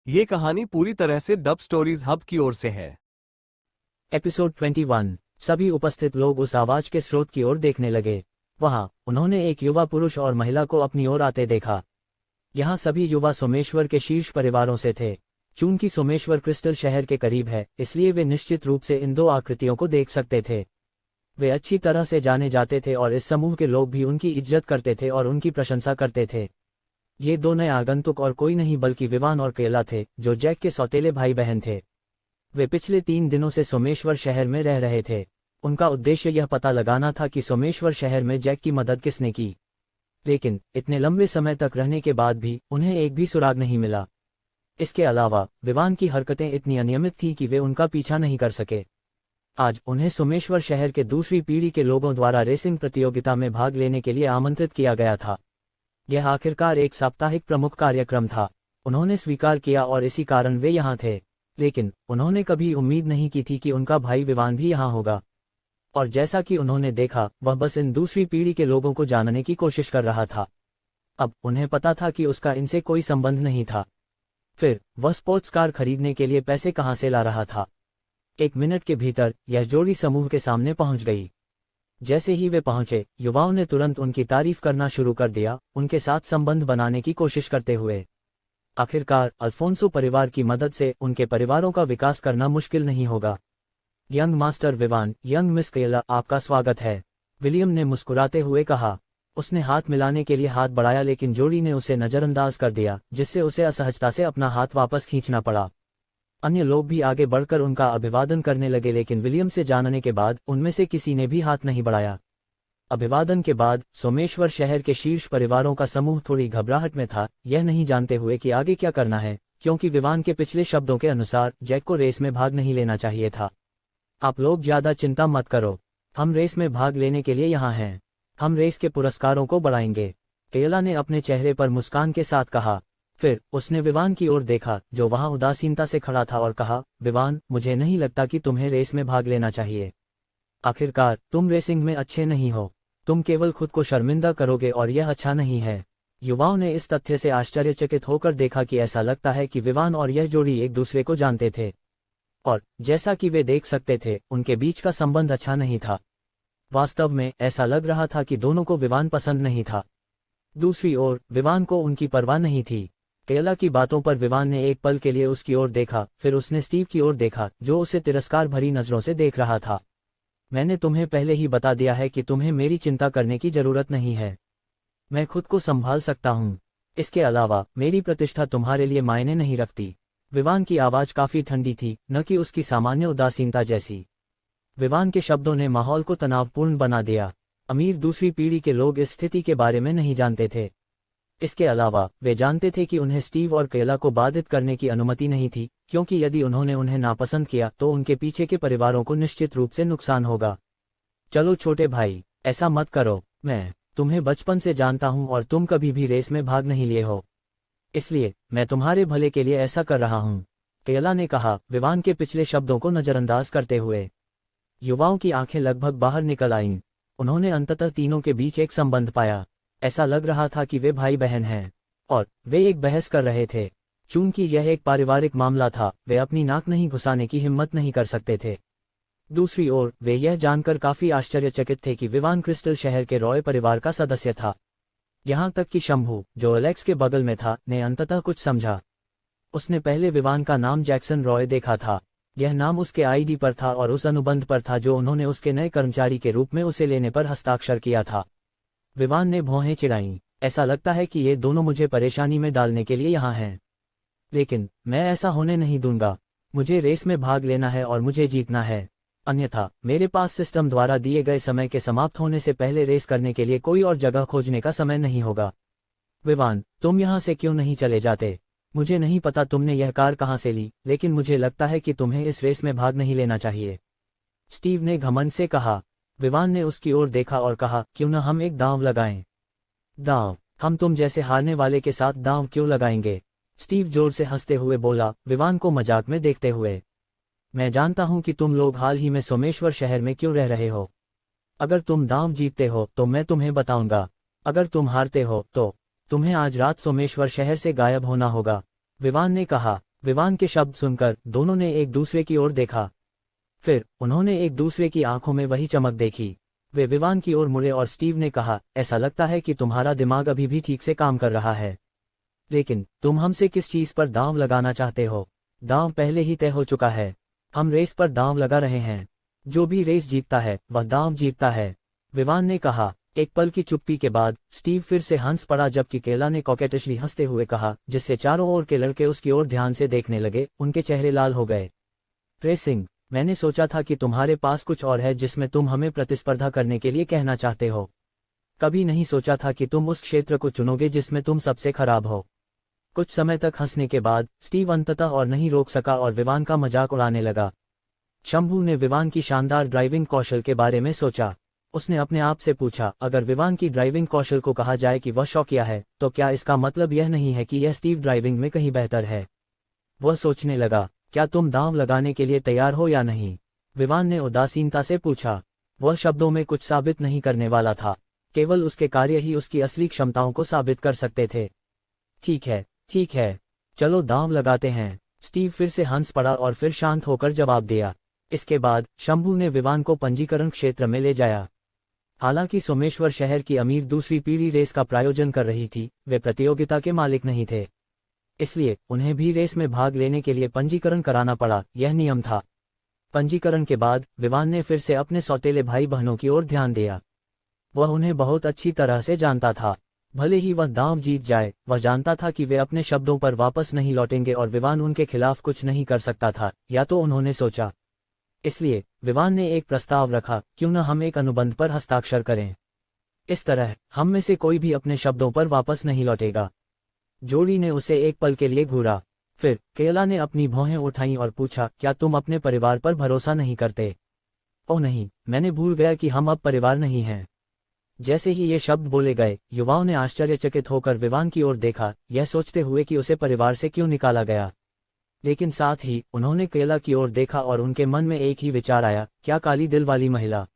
ये कहानी पूरी तरह से डब स्टोरीज हब की ओर से है। एपिसोड 21। सभी उपस्थित लोग उस आवाज के स्रोत की ओर देखने लगे। वहां उन्होंने एक युवा पुरुष और महिला को अपनी ओर आते देखा। यहाँ सभी युवा सोमेश्वर के शीर्ष परिवारों से थे। चूंकि सोमेश्वर क्रिस्टल शहर के करीब है, इसलिए वे निश्चित रूप से इन दो आकृतियों को देख सकते थे। वे अच्छी तरह से जाने जाते थे और इस समूह के लोग भी उनकी इज्जत करते थे और उनकी प्रशंसा करते थे। ये दो नए आगंतुक और कोई नहीं बल्कि विवान और केला थे, जो जैक के सौतेले भाई बहन थे। वे पिछले 3 दिनों से सोमेश्वर शहर में रह रहे थे। उनका उद्देश्य यह पता लगाना था कि सोमेश्वर शहर में जैक की मदद किसने की। लेकिन इतने लंबे समय तक रहने के बाद भी उन्हें एक भी सुराग नहीं मिला। इसके अलावा विवान की हरकतें इतनी अनियमित थीं कि वे उनका पीछा नहीं कर सके। आज उन्हें सोमेश्वर शहर के दूसरी पीढ़ी के लोगों द्वारा रेसिंग प्रतियोगिता में भाग लेने के लिए आमंत्रित किया गया था। यह आखिरकार एक साप्ताहिक प्रमुख कार्यक्रम था। उन्होंने स्वीकार किया और इसी कारण वे यहाँ थे। लेकिन उन्होंने कभी उम्मीद नहीं की थी कि उनका भाई विवान भी यहाँ होगा। और जैसा कि उन्होंने देखा, वह बस इन दूसरी पीढ़ी के लोगों को जानने की कोशिश कर रहा था। अब उन्हें पता था कि उसका इनसे कोई संबंध नहीं था। फिर वह स्पोर्ट्स कार खरीदने के लिए पैसे कहाँ से ला रहा था। 1 मिनट के भीतर यह जोड़ी समूह के सामने पहुंच गई। जैसे ही वे पहुंचे, युवाओं ने तुरंत उनकी तारीफ करना शुरू कर दिया, उनके साथ संबंध बनाने की कोशिश करते हुए। आखिरकार अल्फोंसो परिवार की मदद से उनके परिवारों का विकास करना मुश्किल नहीं होगा। Young master Vivaan, young miss केला, आपका स्वागत है, विलियम ने मुस्कुराते हुए कहा। उसने हाथ मिलाने के लिए हाथ बढ़ाया, लेकिन जोड़ी ने उसे नजरअंदाज कर दिया, जिससे उसे असहजता से अपना हाथ वापस खींचना पड़ा। अन्य लोग भी आगे बढ़कर उनका अभिवादन करने लगे, लेकिन विलियम से जानने के बाद उनमें से किसी ने भी हाथ नहीं बढ़ाया। अभिवादन के बाद सोमेश्वर शहर के शीर्ष परिवारों का समूह थोड़ी घबराहट में था, यह नहीं जानते हुए कि आगे क्या करना है, क्योंकि विवान के पिछले शब्दों के अनुसार जैक को रेस में भाग नहीं लेना चाहिए था। आप लोग ज्यादा चिंता मत करो, हम रेस में भाग लेने के लिए यहाँ हैं। हम रेस के पुरस्कारों को बढ़ाएंगे, केला ने अपने चेहरे पर मुस्कान के साथ कहा। फिर उसने विवान की ओर देखा, जो वहां उदासीनता से खड़ा था, और कहा, विवान, मुझे नहीं लगता कि तुम्हें रेस में भाग लेना चाहिए। आखिरकार तुम रेसिंग में अच्छे नहीं हो। तुम केवल खुद को शर्मिंदा करोगे और यह अच्छा नहीं है। युवाओं ने इस तथ्य से आश्चर्यचकित होकर देखा कि ऐसा लगता है कि विवान और यह जोड़ी एक दूसरे को जानते थे। और जैसा कि वे देख सकते थे, उनके बीच का संबंध अच्छा नहीं था। वास्तव में ऐसा लग रहा था कि दोनों को विवान पसंद नहीं था। दूसरी ओर विवान को उनकी परवाह नहीं थी। केला की बातों पर विवान ने एक पल के लिए उसकी ओर देखा, फिर उसने स्टीव की ओर देखा, जो उसे तिरस्कार भरी नजरों से देख रहा था। मैंने तुम्हें पहले ही बता दिया है कि तुम्हें मेरी चिंता करने की जरूरत नहीं है। मैं खुद को संभाल सकता हूँ। इसके अलावा मेरी प्रतिष्ठा तुम्हारे लिए मायने नहीं रखती। विवान की आवाज काफी ठंडी थी, न कि उसकी सामान्य उदासीनता जैसी। विवान के शब्दों ने माहौल को तनावपूर्ण बना दिया। अमीर दूसरी पीढ़ी के लोग इस स्थिति के बारे में नहीं जानते थे। इसके अलावा वे जानते थे कि उन्हें स्टीव और केला को बाधित करने की अनुमति नहीं थी, क्योंकि यदि उन्होंने उन्हें नापसंद किया तो उनके पीछे के परिवारों को निश्चित रूप से नुकसान होगा। चलो छोटे भाई, ऐसा मत करो। मैं तुम्हें बचपन से जानता हूं और तुम कभी भी रेस में भाग नहीं लिए हो, इसलिए मैं तुम्हारे भले के लिए ऐसा कर रहा हूं, केला ने कहा, विवान के पिछले शब्दों को नजरअंदाज करते हुए। युवाओं की आंखें लगभग बाहर निकल आईं। उन्होंने अंततः तीनों के बीच एक संबंध पाया। ऐसा लग रहा था कि वे भाई बहन हैं और वे एक बहस कर रहे थे। चूंकि यह एक पारिवारिक मामला था, वे अपनी नाक नहीं घुसाने की हिम्मत नहीं कर सकते थे। दूसरी ओर वे यह जानकर काफी आश्चर्यचकित थे कि विवान क्रिस्टल शहर के रॉय परिवार का सदस्य था। यहाँ तक कि शंभू, जो एलेक्स के बगल में था, ने अंततः कुछ समझा। उसने पहले विवान का नाम जैक्सन रॉय देखा था। यह नाम उसके आईडी पर था और उस अनुबंध पर था जो उन्होंने उसके नए कर्मचारी के रूप में उसे लेने पर हस्ताक्षर किया था। विवान ने भौहें चिढ़ाईं। ऐसा लगता है कि ये दोनों मुझे परेशानी में डालने के लिए यहाँ हैं, लेकिन मैं ऐसा होने नहीं दूंगा। मुझे रेस में भाग लेना है और मुझे जीतना है, अन्यथा मेरे पास सिस्टम द्वारा दिए गए समय के समाप्त होने से पहले रेस करने के लिए कोई और जगह खोजने का समय नहीं होगा। विवान, तुम यहाँ से क्यों नहीं चले जाते? मुझे नहीं पता तुमने यह कार कहाँ से ली, लेकिन मुझे लगता है कि तुम्हें इस रेस में भाग नहीं लेना चाहिए, स्टीव ने घमंड से कहा। विवान ने उसकी ओर देखा और कहा, क्यों न हम एक दांव लगाएं? दांव? हम तुम जैसे हारने वाले के साथ दांव क्यों लगाएंगे? स्टीव जोर से हंसते हुए बोला, विवान को मजाक में देखते हुए। मैं जानता हूं कि तुम लोग हाल ही में सोमेश्वर शहर में क्यों रह रहे हो। अगर तुम दांव जीतते हो तो मैं तुम्हें बताऊंगा, अगर तुम हारते हो तो तुम्हें आज रात सोमेश्वर शहर से गायब होना होगा। विवान ने कहा, विवान के शब्द सुनकर दोनों ने एक दूसरे की ओर देखा। फिर उन्होंने एक दूसरे की आंखों में वही चमक देखी। वे विवान की ओर मुड़े और स्टीव ने कहा, ऐसा लगता है कि तुम्हारा दिमाग अभी भी ठीक से काम कर रहा है। लेकिन तुम हमसे किस चीज पर दांव लगाना चाहते हो? दांव पहले ही तय हो चुका है। हम रेस पर दांव लगा रहे हैं। जो भी रेस जीतता है वह दांव जीतता है, विवान ने कहा। एक पल की चुप्पी के बाद स्टीव फिर से हंस पड़ा, जबकि केला ने कॉकेटिशली हंसते हुए कहा, जिससे चारों ओर के लड़के उसकी ओर ध्यान से देखने लगे। उनके चेहरे लाल हो गए। रेसिंग, मैंने सोचा था कि तुम्हारे पास कुछ और है जिसमें तुम हमें प्रतिस्पर्धा करने के लिए कहना चाहते हो। कभी नहीं सोचा था कि तुम उस क्षेत्र को चुनोगे जिसमें तुम सबसे खराब हो। कुछ समय तक हंसने के बाद स्टीव अंततः और नहीं रोक सका और विवान का मजाक उड़ाने लगा। शंभू ने विवान की शानदार ड्राइविंग कौशल के बारे में सोचा। उसने अपने आप से पूछा, अगर विवान की ड्राइविंग कौशल को कहा जाए कि वह शौकिया है, तो क्या इसका मतलब यह नहीं है कि यह स्टीव ड्राइविंग में कहीं बेहतर है? वह सोचने लगा, क्या तुम दांव लगाने के लिए तैयार हो या नहीं? विवान ने उदासीनता से पूछा। वह शब्दों में कुछ साबित नहीं करने वाला था, केवल उसके कार्य ही उसकी असली क्षमताओं को साबित कर सकते थे। ठीक है, चलो दांव लगाते हैं। स्टीव फिर से हंस पड़ा और फिर शांत होकर जवाब दिया। इसके बाद शंभू ने विवान को पंजीकरण क्षेत्र में ले जाया। हालांकि सोमेश्वर शहर की अमीर दूसरी पीढ़ी रेस का प्रायोजन कर रही थी, वे प्रतियोगिता के मालिक नहीं थे, इसलिए उन्हें भी रेस में भाग लेने के लिए पंजीकरण कराना पड़ा। यह नियम था। पंजीकरण के बाद विवान ने फिर से अपने सौतेले भाई बहनों की ओर ध्यान दिया। वह उन्हें बहुत अच्छी तरह से जानता था। भले ही वह दांव जीत जाए, वह जानता था कि वे अपने शब्दों पर वापस नहीं लौटेंगे और विवान उनके खिलाफ कुछ नहीं कर सकता था, या तो उन्होंने सोचा। इसलिए विवान ने एक प्रस्ताव रखा, क्यों न हम एक अनुबंध पर हस्ताक्षर करें। इस तरह हम में से कोई भी अपने शब्दों पर वापस नहीं लौटेगा। जोड़ी ने उसे एक पल के लिए घूरा। फिर केला ने अपनी भौहें उठाईं और पूछा, क्या तुम अपने परिवार पर भरोसा नहीं करते? ओह नहीं, मैंने भूल गया कि हम अब परिवार नहीं हैं। जैसे ही ये शब्द बोले गए, युवाओं ने आश्चर्यचकित होकर विवान की ओर देखा, यह सोचते हुए कि उसे परिवार से क्यों निकाला गया। लेकिन साथ ही उन्होंने केला की ओर देखा और उनके मन में एक ही विचार आया, क्या काली दिल वाली महिला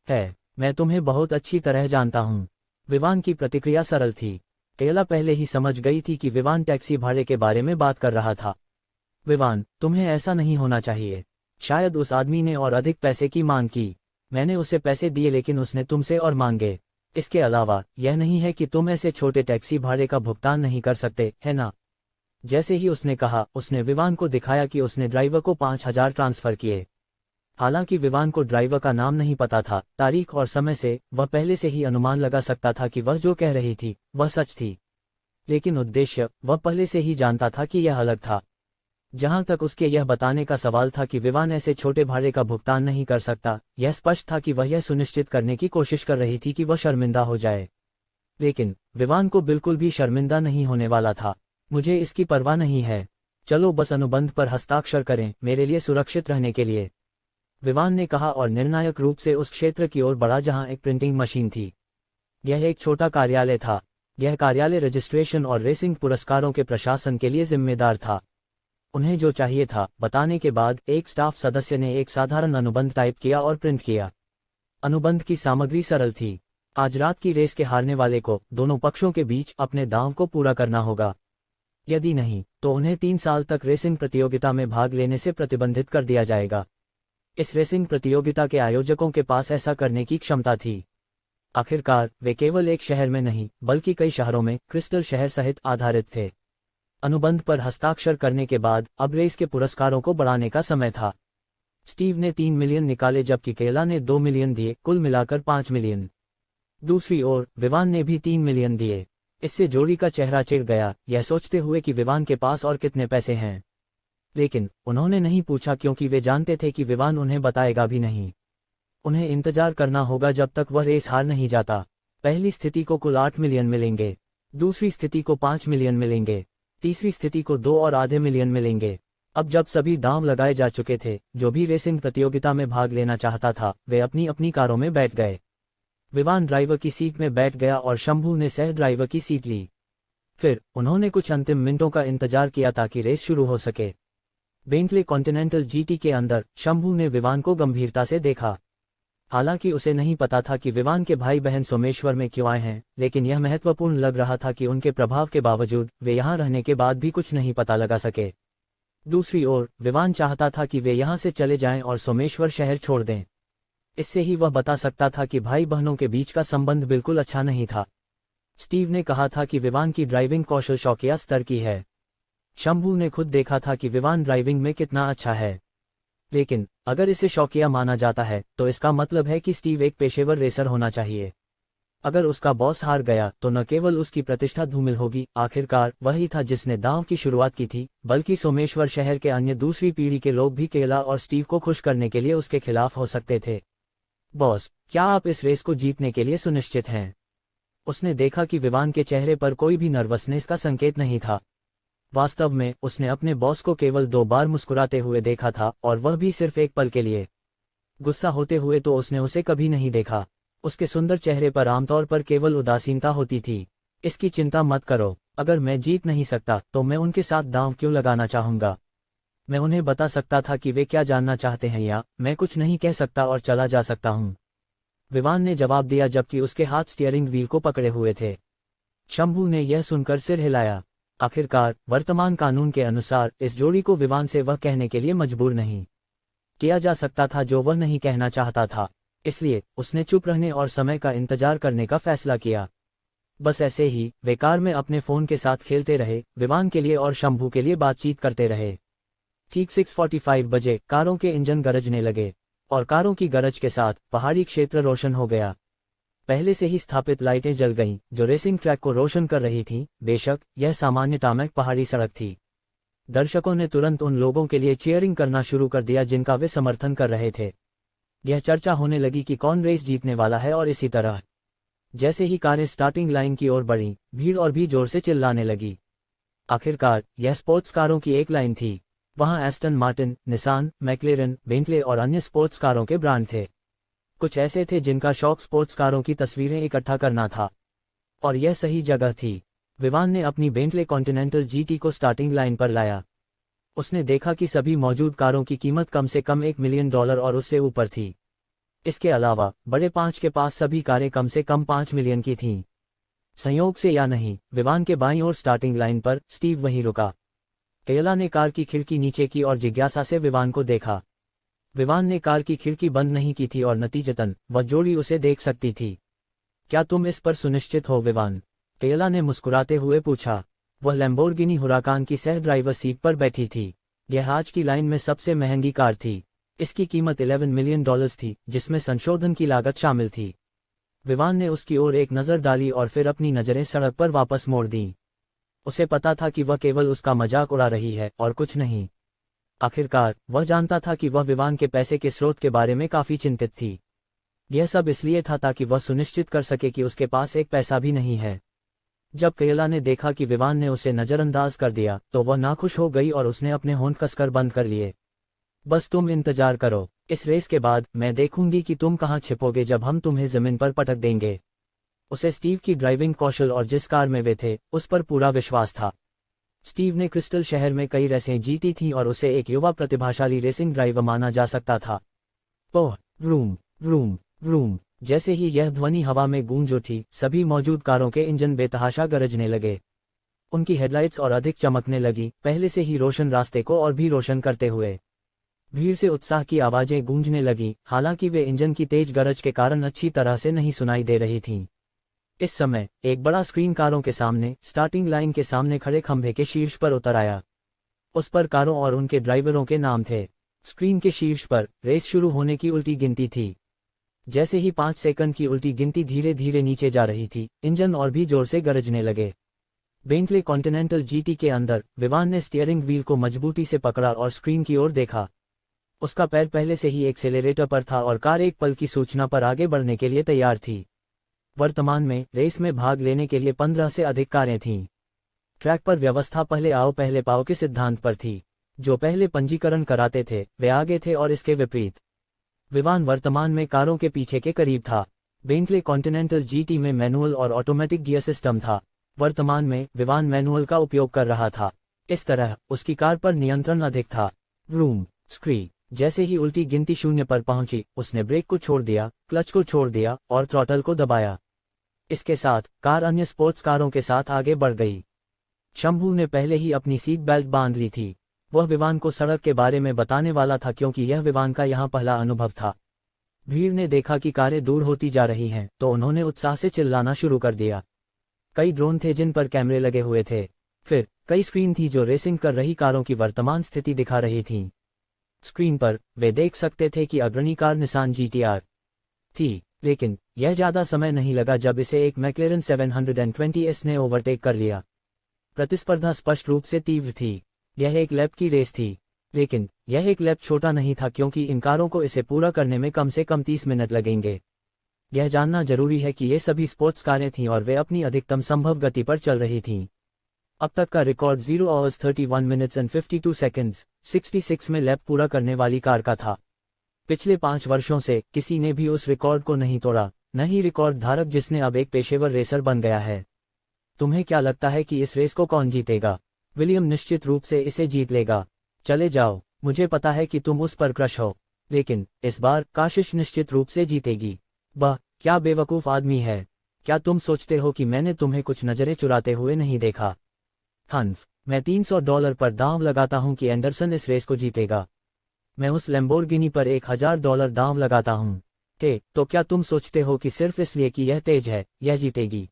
है? मैं तुम्हें बहुत अच्छी तरह जानता हूँ। विवान की प्रतिक्रिया सरल थी। केला पहले ही समझ गई थी कि विवान टैक्सी भाड़े के बारे में बात कर रहा था। विवान, तुम्हें ऐसा नहीं होना चाहिए। शायद उस आदमी ने और अधिक पैसे की मांग की। मैंने उसे पैसे दिए लेकिन उसने तुमसे और मांगे। इसके अलावा यह नहीं है कि तुम ऐसे छोटे टैक्सी भाड़े का भुगतान नहीं कर सकते, है ना? जैसे ही उसने कहा, उसने विवान को दिखाया कि उसने ड्राइवर को 5,000 ट्रांसफर किए। हालांकि विवान को ड्राइवर का नाम नहीं पता था, तारीख और समय से वह पहले से ही अनुमान लगा सकता था कि वह जो कह रही थी वह सच थी। लेकिन उद्देश्य वह पहले से ही जानता था कि यह अलग था। जहां तक उसके यह बताने का सवाल था कि विवान ऐसे छोटे भाड़े का भुगतान नहीं कर सकता, यह स्पष्ट था कि वह यह सुनिश्चित करने की कोशिश कर रही थी कि वह शर्मिंदा हो जाए। लेकिन विवान को बिल्कुल भी शर्मिंदा नहीं होने वाला था। मुझे इसकी परवाह नहीं है। चलो बस अनुबंध पर हस्ताक्षर करें, मेरे लिए सुरक्षित रहने के लिए, विवान ने कहा और निर्णायक रूप से उस क्षेत्र की ओर बढ़ा जहां एक प्रिंटिंग मशीन थी। यह एक छोटा कार्यालय था। यह कार्यालय रजिस्ट्रेशन और रेसिंग पुरस्कारों के प्रशासन के लिए जिम्मेदार था। उन्हें जो चाहिए था बताने के बाद एक स्टाफ सदस्य ने एक साधारण अनुबंध टाइप किया और प्रिंट किया। अनुबंध की सामग्री सरल थी। आज रात की रेस के हारने वाले को दोनों पक्षों के बीच अपने दांव को पूरा करना होगा। यदि नहीं, तो उन्हें 3 साल तक रेसिंग प्रतियोगिता में भाग लेने से प्रतिबंधित कर दिया जाएगा। इस रेसिंग प्रतियोगिता के आयोजकों के पास ऐसा करने की क्षमता थी। आखिरकार वे केवल एक शहर में नहीं बल्कि कई शहरों में क्रिस्टल शहर सहित आधारित थे। अनुबंध पर हस्ताक्षर करने के बाद अब रेस के पुरस्कारों को बढ़ाने का समय था। स्टीव ने 3 मिलियन निकाले जबकि केला ने 2 मिलियन दिए, कुल मिलाकर 5 मिलियन। दूसरी ओर विवान ने भी 3 मिलियन दिए। इससे जोड़ी का चेहरा चिढ़ गया, यह सोचते हुए कि विवान के पास और कितने पैसे हैं। लेकिन उन्होंने नहीं पूछा क्योंकि वे जानते थे कि विवान उन्हें बताएगा भी नहीं। उन्हें इंतजार करना होगा जब तक वह रेस हार नहीं जाता। पहली स्थिति को कुल 8 मिलियन मिलेंगे, दूसरी स्थिति को 5 मिलियन मिलेंगे, तीसरी स्थिति को 2.5 मिलियन मिलेंगे। अब जब सभी दांव लगाए जा चुके थे, जो भी रेसिंग प्रतियोगिता में भाग लेना चाहता था वे अपनी अपनी कारों में बैठ गए। विवान ड्राइवर की सीट में बैठ गया और शंभू ने सह ड्राइवर की सीट ली। फिर उन्होंने कुछ अंतिम मिनटों का इंतजार किया ताकि रेस शुरू हो सके। बेंटले कॉन्टिनेंटल जीटी के अंदर शंभू ने विवान को गंभीरता से देखा। हालांकि उसे नहीं पता था कि विवान के भाई बहन सोमेश्वर में क्यों आए हैं, लेकिन यह महत्वपूर्ण लग रहा था कि उनके प्रभाव के बावजूद वे यहाँ रहने के बाद भी कुछ नहीं पता लगा सके। दूसरी ओर विवान चाहता था कि वे यहाँ से चले जाएं और सोमेश्वर शहर छोड़ दें। इससे ही वह बता सकता था कि भाई बहनों के बीच का संबंध बिल्कुल अच्छा नहीं था। स्टीव ने कहा था कि विवान की ड्राइविंग कौशल शौकिया स्तर की है। शंभू ने खुद देखा था कि विवान ड्राइविंग में कितना अच्छा है। लेकिन अगर इसे शौकिया माना जाता है तो इसका मतलब है कि स्टीव एक पेशेवर रेसर होना चाहिए। अगर उसका बॉस हार गया तो न केवल उसकी प्रतिष्ठा धूमिल होगी, आखिरकार वही था जिसने दांव की शुरुआत की थी, बल्कि सोमेश्वर शहर के अन्य दूसरी पीढ़ी के लोग भी केला और स्टीव को खुश करने के लिए उसके खिलाफ हो सकते थे। बॉस, क्या आप इस रेस को जीतने के लिए सुनिश्चित हैं? उसने देखा कि विवान के चेहरे पर कोई भी नर्वसनेस का संकेत नहीं था। वास्तव में उसने अपने बॉस को केवल 2 बार मुस्कुराते हुए देखा था, और वह भी सिर्फ एक पल के लिए। गुस्सा होते हुए तो उसने उसे कभी नहीं देखा। उसके सुंदर चेहरे पर आमतौर पर केवल उदासीनता होती थी। इसकी चिंता मत करो, अगर मैं जीत नहीं सकता तो मैं उनके साथ दांव क्यों लगाना चाहूंगा? मैं उन्हें बता सकता था कि वे क्या जानना चाहते हैं, या मैं कुछ नहीं कह सकता और चला जा सकता हूं। विवान ने जवाब दिया जबकि उसके हाथ स्टीयरिंग व्हील को पकड़े हुए थे। शंभू ने यह सुनकर सिर हिलाया। आखिरकार वर्तमान कानून के अनुसार इस जोड़ी को विवान से वह कहने के लिए मजबूर नहीं किया जा सकता था जो वह नहीं कहना चाहता था। इसलिए उसने चुप रहने और समय का इंतजार करने का फैसला किया। बस ऐसे ही वे कार में अपने फोन के साथ खेलते रहे, विवान के लिए और शंभू के लिए बातचीत करते रहे। ठीक 6:45 बजे कारों के इंजन गरजने लगे, और कारों की गरज के साथ पहाड़ी क्षेत्र रोशन हो गया। पहले से ही स्थापित लाइटें जल गईं, जो रेसिंग ट्रैक को रोशन कर रही थीं। बेशक यह सामान्य टामेक पहाड़ी सड़क थी। दर्शकों ने तुरंत उन लोगों के लिए चीयरिंग करना शुरू कर दिया जिनका वे समर्थन कर रहे थे। यह चर्चा होने लगी कि कौन रेस जीतने वाला है, और इसी तरह जैसे ही कारें स्टार्टिंग लाइन की ओर बढ़ीं, भीड़ और भी जोर से चिल्लाने लगी। आखिरकार यह स्पोर्ट्स कारों की एक लाइन थी। वहां एस्टन मार्टिन, निसान, मैक्लेरन, बेंटले और अन्य स्पोर्ट्स कारों के ब्रांड थे। कुछ ऐसे थे जिनका शौक स्पोर्ट्स कारों की तस्वीरें इकट्ठा करना था, और यह सही जगह थी। विवान ने अपनी बेंटले कॉन्टिनेंटल जीटी को स्टार्टिंग लाइन पर लाया। उसने देखा कि सभी मौजूद कारों की कीमत कम से कम $1 मिलियन और उससे ऊपर थी। इसके अलावा बड़े 5 के पास सभी कारें कम से कम 5 मिलियन की थीं। संयोग से या नहीं, विवान के बाईं ओर स्टार्टिंग लाइन पर स्टीव वहीं रुका। केला ने कार की खिड़की नीचे की और जिज्ञासा से विवान को देखा। विवान ने कार की खिड़की बंद नहीं की थी और नतीजतन वह जोड़ी उसे देख सकती थी। क्या तुम इस पर सुनिश्चित हो, विवान? केला ने मुस्कुराते हुए पूछा। वह लैम्बोर्गिनी हुराकान की सह ड्राइवर सीट पर बैठी थी। यह आज की लाइन में सबसे महंगी कार थी। इसकी कीमत $11 मिलियन थी, जिसमें संशोधन की लागत शामिल थी। विवान ने उसकी ओर एक नज़र डाली और फिर अपनी नज़रें सड़क पर वापस मोड़ दीं। उसे पता था कि वह केवल उसका मजाक उड़ा रही है और कुछ नहीं। आखिरकार वह जानता था कि वह विवान के पैसे के स्रोत के बारे में काफी चिंतित थी। यह सब इसलिए था ताकि वह सुनिश्चित कर सके कि उसके पास एक पैसा भी नहीं है। जब केला ने देखा कि विवान ने उसे नजरअंदाज कर दिया तो वह नाखुश हो गई और उसने अपने होंठ कसकर बंद कर लिए। बस तुम इंतजार करो, इस रेस के बाद मैं देखूंगी कि तुम कहाँ छिपोगे जब हम तुम्हें जमीन पर पटक देंगे। उसे स्टीव की ड्राइविंग कौशल और जिस कार में वे थे उस पर पूरा विश्वास था। स्टीव ने क्रिस्टल शहर में कई रेसें जीती थीं और उसे एक युवा प्रतिभाशाली रेसिंग ड्राइवर माना जा सकता था। ओह, व्रूम व्रूम व्रूम। जैसे ही यह ध्वनि हवा में गूंज उठी, सभी मौजूद कारों के इंजन बेतहाशा गरजने लगे। उनकी हेडलाइट्स और अधिक चमकने लगी, पहले से ही रोशन रास्ते को और भी रोशन करते हुए। भीड़ से उत्साह की आवाजें गूंजने लगी, हालांकि वे इंजन की तेज गरज के कारण अच्छी तरह से नहीं सुनाई दे रही थीं। इस समय एक बड़ा स्क्रीन कारों के सामने स्टार्टिंग लाइन के सामने खड़े खंभे के शीर्ष पर उतर आया। उस पर कारों और उनके ड्राइवरों के नाम थे। स्क्रीन के शीर्ष पर रेस शुरू होने की उल्टी गिनती थी। जैसे ही 5 सेकंड की उल्टी गिनती धीरे धीरे नीचे जा रही थी, इंजन और भी जोर से गरजने लगे। बेंटले कॉन्टिनेंटल जीटी के अंदर विवान ने स्टीयरिंग व्हील को मजबूती से पकड़ा और स्क्रीन की ओर देखा। उसका पैर पहले से ही एक्सेलेरेटर पर था और कार एक पल की सूचना पर आगे बढ़ने के लिए तैयार थी। वर्तमान में रेस में भाग लेने के लिए 15 से अधिक कारें थीं। ट्रैक पर व्यवस्था पहले आओ पहले पाओ के सिद्धांत पर थी। जो पहले पंजीकरण कराते थे वे आगे थे और इसके विपरीत विवान वर्तमान में कारों के पीछे के करीब था। बेंटले कॉन्टिनेंटल जीटी में मैनुअल और ऑटोमेटिक गियर सिस्टम था। वर्तमान में विवान मैनुअल का उपयोग कर रहा था। इस तरह उसकी कार पर नियंत्रण अधिक था। व्रूम स्क्री। जैसे ही उल्टी गिनती 0 पर पहुंची, उसने ब्रेक को छोड़ दिया, क्लच को छोड़ दिया और थ्रॉटल को दबाया। इसके साथ कार अन्य स्पोर्ट्स कारों के साथ आगे बढ़ गई। शंभू ने पहले ही अपनी सीट बेल्ट बांध ली थी। वह विवान को सड़क के बारे में बताने वाला था क्योंकि यह विवान का यहाँ पहला अनुभव था। भीड़ ने देखा कि कारें दूर होती जा रही हैं, तो उन्होंने उत्साह से चिल्लाना शुरू कर दिया। कई ड्रोन थे जिन पर कैमरे लगे हुए थे। फिर कई स्क्रीन थी जो रेसिंग कर रही कारों की वर्तमान स्थिति दिखा रही थीं। स्क्रीन पर वे देख सकते थे कि अग्रणी कार निसान GT-R थी, लेकिन यह ज्यादा समय नहीं लगा जब इसे एक मैक्लेरन 720S ने ओवरटेक कर लिया। प्रतिस्पर्धा स्पष्ट रूप से तीव्र थी। यह एक लैप की रेस थी, लेकिन यह एक लैप छोटा नहीं था क्योंकि इन कारों को इसे पूरा करने में कम से कम 30 मिनट लगेंगे। यह जानना जरूरी है कि ये सभी स्पोर्ट्स कारें थीं और वे अपनी अधिकतम संभव गति पर चल रही थीं। अब तक का record 0 hours 31 minutes and 52 seconds 66 में लैप पूरा करने वाली कार का था। पिछले 5 वर्षों से किसी ने भी उस रिकॉर्ड को नहीं तोड़ा, न ही रिकॉर्ड धारक जिसने अब एक पेशेवर रेसर बन गया है। तुम्हें क्या लगता है कि इस रेस को कौन जीतेगा? विलियम निश्चित रूप से इसे जीत लेगा। चले जाओ, मुझे पता है कि तुम उस पर क्रश हो, लेकिन इस बार काशिश निश्चित रूप से जीतेगी। वाह, क्या बेवकूफ़ आदमी है। क्या तुम सोचते हो कि मैंने तुम्हें कुछ नजरें चुराते हुए नहीं देखा? हन्फ, मैं $300 पर दांव लगाता हूं कि एंडरसन इस रेस को जीतेगा। मैं उस लैम्बोर्गिनी पर $1000 दांव लगाता हूं। तो क्या तुम सोचते हो कि सिर्फ इसलिए कि यह तेज है, यह जीतेगी?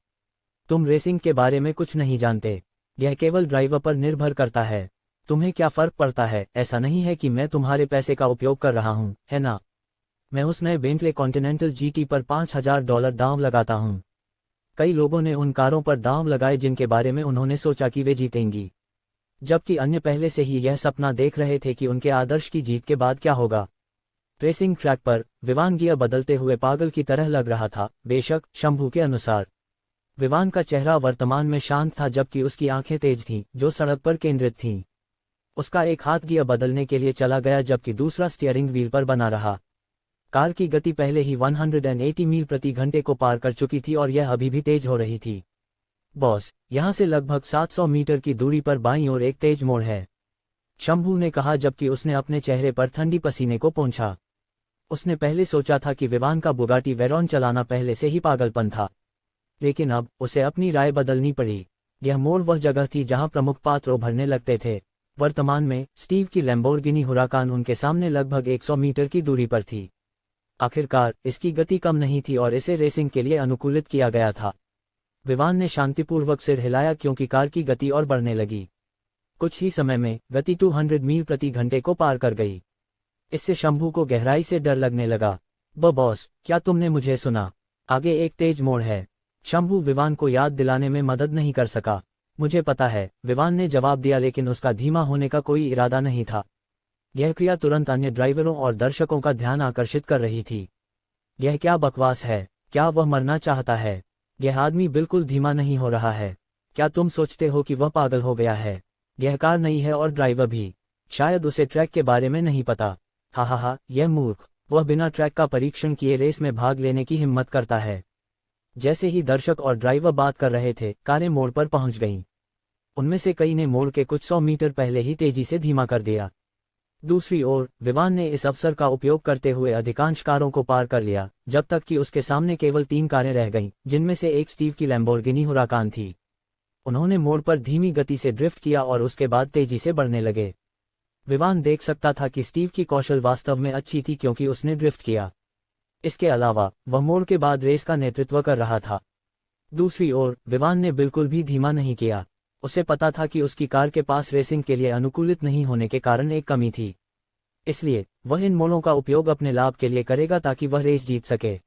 तुम रेसिंग के बारे में कुछ नहीं जानते। यह केवल ड्राइवर पर निर्भर करता है। तुम्हें क्या फर्क पड़ता है? ऐसा नहीं है कि मैं तुम्हारे पैसे का उपयोग कर रहा हूं, है ना? मैं उस नए बेंटले कॉन्टिनेंटल GT पर $5000 दांव लगाता हूं। कई लोगों ने उन कारों पर दांव लगाए जिनके बारे में उन्होंने सोचा कि वे जीतेंगी, जबकि अन्य पहले से ही यह सपना देख रहे थे कि उनके आदर्श की जीत के बाद क्या होगा। रेसिंग ट्रैक पर विवान गियर बदलते हुए पागल की तरह लग रहा था। बेशक, शंभू के अनुसार विवान का चेहरा वर्तमान में शांत था जबकि उसकी आंखें तेज थीं, जो सड़क पर केंद्रित थीं। उसका एक हाथ गियर बदलने के लिए चला गया जबकि दूसरा स्टीयरिंग व्हील पर बना रहा। कार की गति पहले ही 180 मील प्रति घंटे को पार कर चुकी थी और यह अभी भी तेज हो रही थी। बॉस, यहां से लगभग 700 मीटर की दूरी पर बाईं ओर एक तेज मोड़ है, शंभू ने कहा जबकि उसने अपने चेहरे पर ठंडी पसीने को पोंछा। उसने पहले सोचा था कि विवान का बुगाटी वेरॉन चलाना पहले से ही पागलपन था, लेकिन अब उसे अपनी राय बदलनी पड़ी। यह मोड़ वह जगह थी जहां प्रमुख पात्र उभरने लगते थे। वर्तमान में स्टीव की लैम्बोर्गिनी हुराकान उनके सामने लगभग 100 मीटर की दूरी पर थी। आखिरकार इसकी गति कम नहीं थी और इसे रेसिंग के लिए अनुकूलित किया गया था। विवान ने शांतिपूर्वक सिर हिलाया क्योंकि कार की गति और बढ़ने लगी। कुछ ही समय में गति 200 मील प्रति घंटे को पार कर गई। इससे शंभू को गहराई से डर लगने लगा। बॉस, क्या तुमने मुझे सुना? आगे एक तेज मोड़ है। शंभू विवान को याद दिलाने में मदद नहीं कर सका। मुझे पता है, विवान ने जवाब दिया, लेकिन उसका धीमा होने का कोई इरादा नहीं था। यह क्रिया तुरंत अन्य ड्राइवरों और दर्शकों का ध्यान आकर्षित कर रही थी। यह क्या बकवास है? क्या वह मरना चाहता है? यह आदमी बिल्कुल धीमा नहीं हो रहा है। क्या तुम सोचते हो कि वह पागल हो गया है? यह कार नई है और ड्राइवर भी। शायद उसे ट्रैक के बारे में नहीं पता। हा, यह मूर्ख। वह बिना ट्रैक का परीक्षण किए रेस में भाग लेने की हिम्मत करता है। जैसे ही दर्शक और ड्राइवर बात कर रहे थे, कारें मोड़ पर पहुंच गईं। उनमें से कई ने मोड़ के कुछ 100 मीटर पहले ही तेजी से धीमा कर दिया। दूसरी ओर विवान ने इस अवसर का उपयोग करते हुए अधिकांश कारों को पार कर लिया, जब तक कि उसके सामने केवल 3 कारें रह गईं, जिनमें से एक स्टीव की लैम्बोर्गिनी हुराकान थी। उन्होंने मोड़ पर धीमी गति से ड्रिफ्ट किया और उसके बाद तेजी से बढ़ने लगे। विवान देख सकता था कि स्टीव की कौशल वास्तव में अच्छी थी क्योंकि उसने ड्रिफ्ट किया। इसके अलावा वह मोड़ के बाद रेस का नेतृत्व कर रहा था। दूसरी ओर विवान ने बिल्कुल भी धीमा नहीं किया। उसे पता था कि उसकी कार के पास रेसिंग के लिए अनुकूलित नहीं होने के कारण एक कमी थी, इसलिए वह इन मोड़ों का उपयोग अपने लाभ के लिए करेगा ताकि वह रेस जीत सके।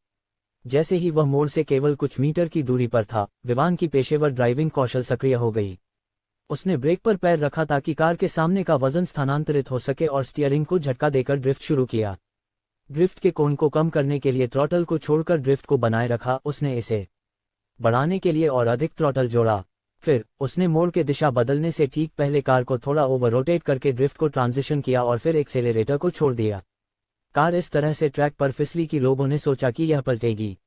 जैसे ही वह मोड़ से केवल कुछ मीटर की दूरी पर था, विवान की पेशेवर ड्राइविंग कौशल सक्रिय हो गई। उसने ब्रेक पर पैर रखा ताकि कार के सामने का वजन स्थानांतरित हो सके और स्टीयरिंग को झटका देकर ड्रिफ्ट शुरू किया। ड्रिफ्ट के कोण को कम करने के लिए थ्रॉटल को छोड़कर ड्रिफ्ट को बनाए रखा। उसने इसे बढ़ाने के लिए और अधिक थ्रॉटल जोड़ा। फिर उसने मोड़ के दिशा बदलने से ठीक पहले कार को थोड़ा ओवर रोटेट करके ड्रिफ्ट को ट्रांजिशन किया और फिर एक्सेलरेटर को छोड़ दिया। कार इस तरह से ट्रैक पर फिसली कि लोगों ने सोचा कि यह पलटेगी,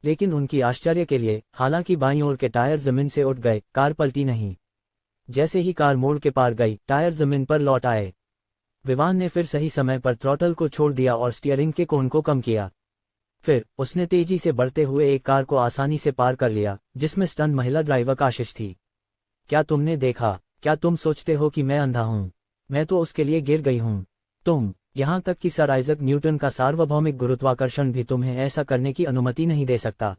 लेकिन उनकी आश्चर्य के लिए, हालांकि बाईं ओर के टायर जमीन से उठ गए, कार पलटी नहीं। जैसे ही कार मोड़ के पार गई, टायर जमीन पर लौट आए। विवान ने फिर सही समय पर थ्रॉटल को छोड़ दिया और स्टीयरिंग के कोण को कम किया। फिर उसने तेजी से बढ़ते हुए एक कार को आसानी से पार कर लिया, जिसमें स्टंट महिला ड्राइवर काशिश थी। क्या तुमने देखा? क्या तुम सोचते हो कि मैं अंधा हूं? मैं तो उसके लिए गिर गई हूँ। तुम, यहाँ तक कि सर आइजक न्यूटन का सार्वभौमिक गुरुत्वाकर्षण भी तुम्हें ऐसा करने की अनुमति नहीं दे सकता।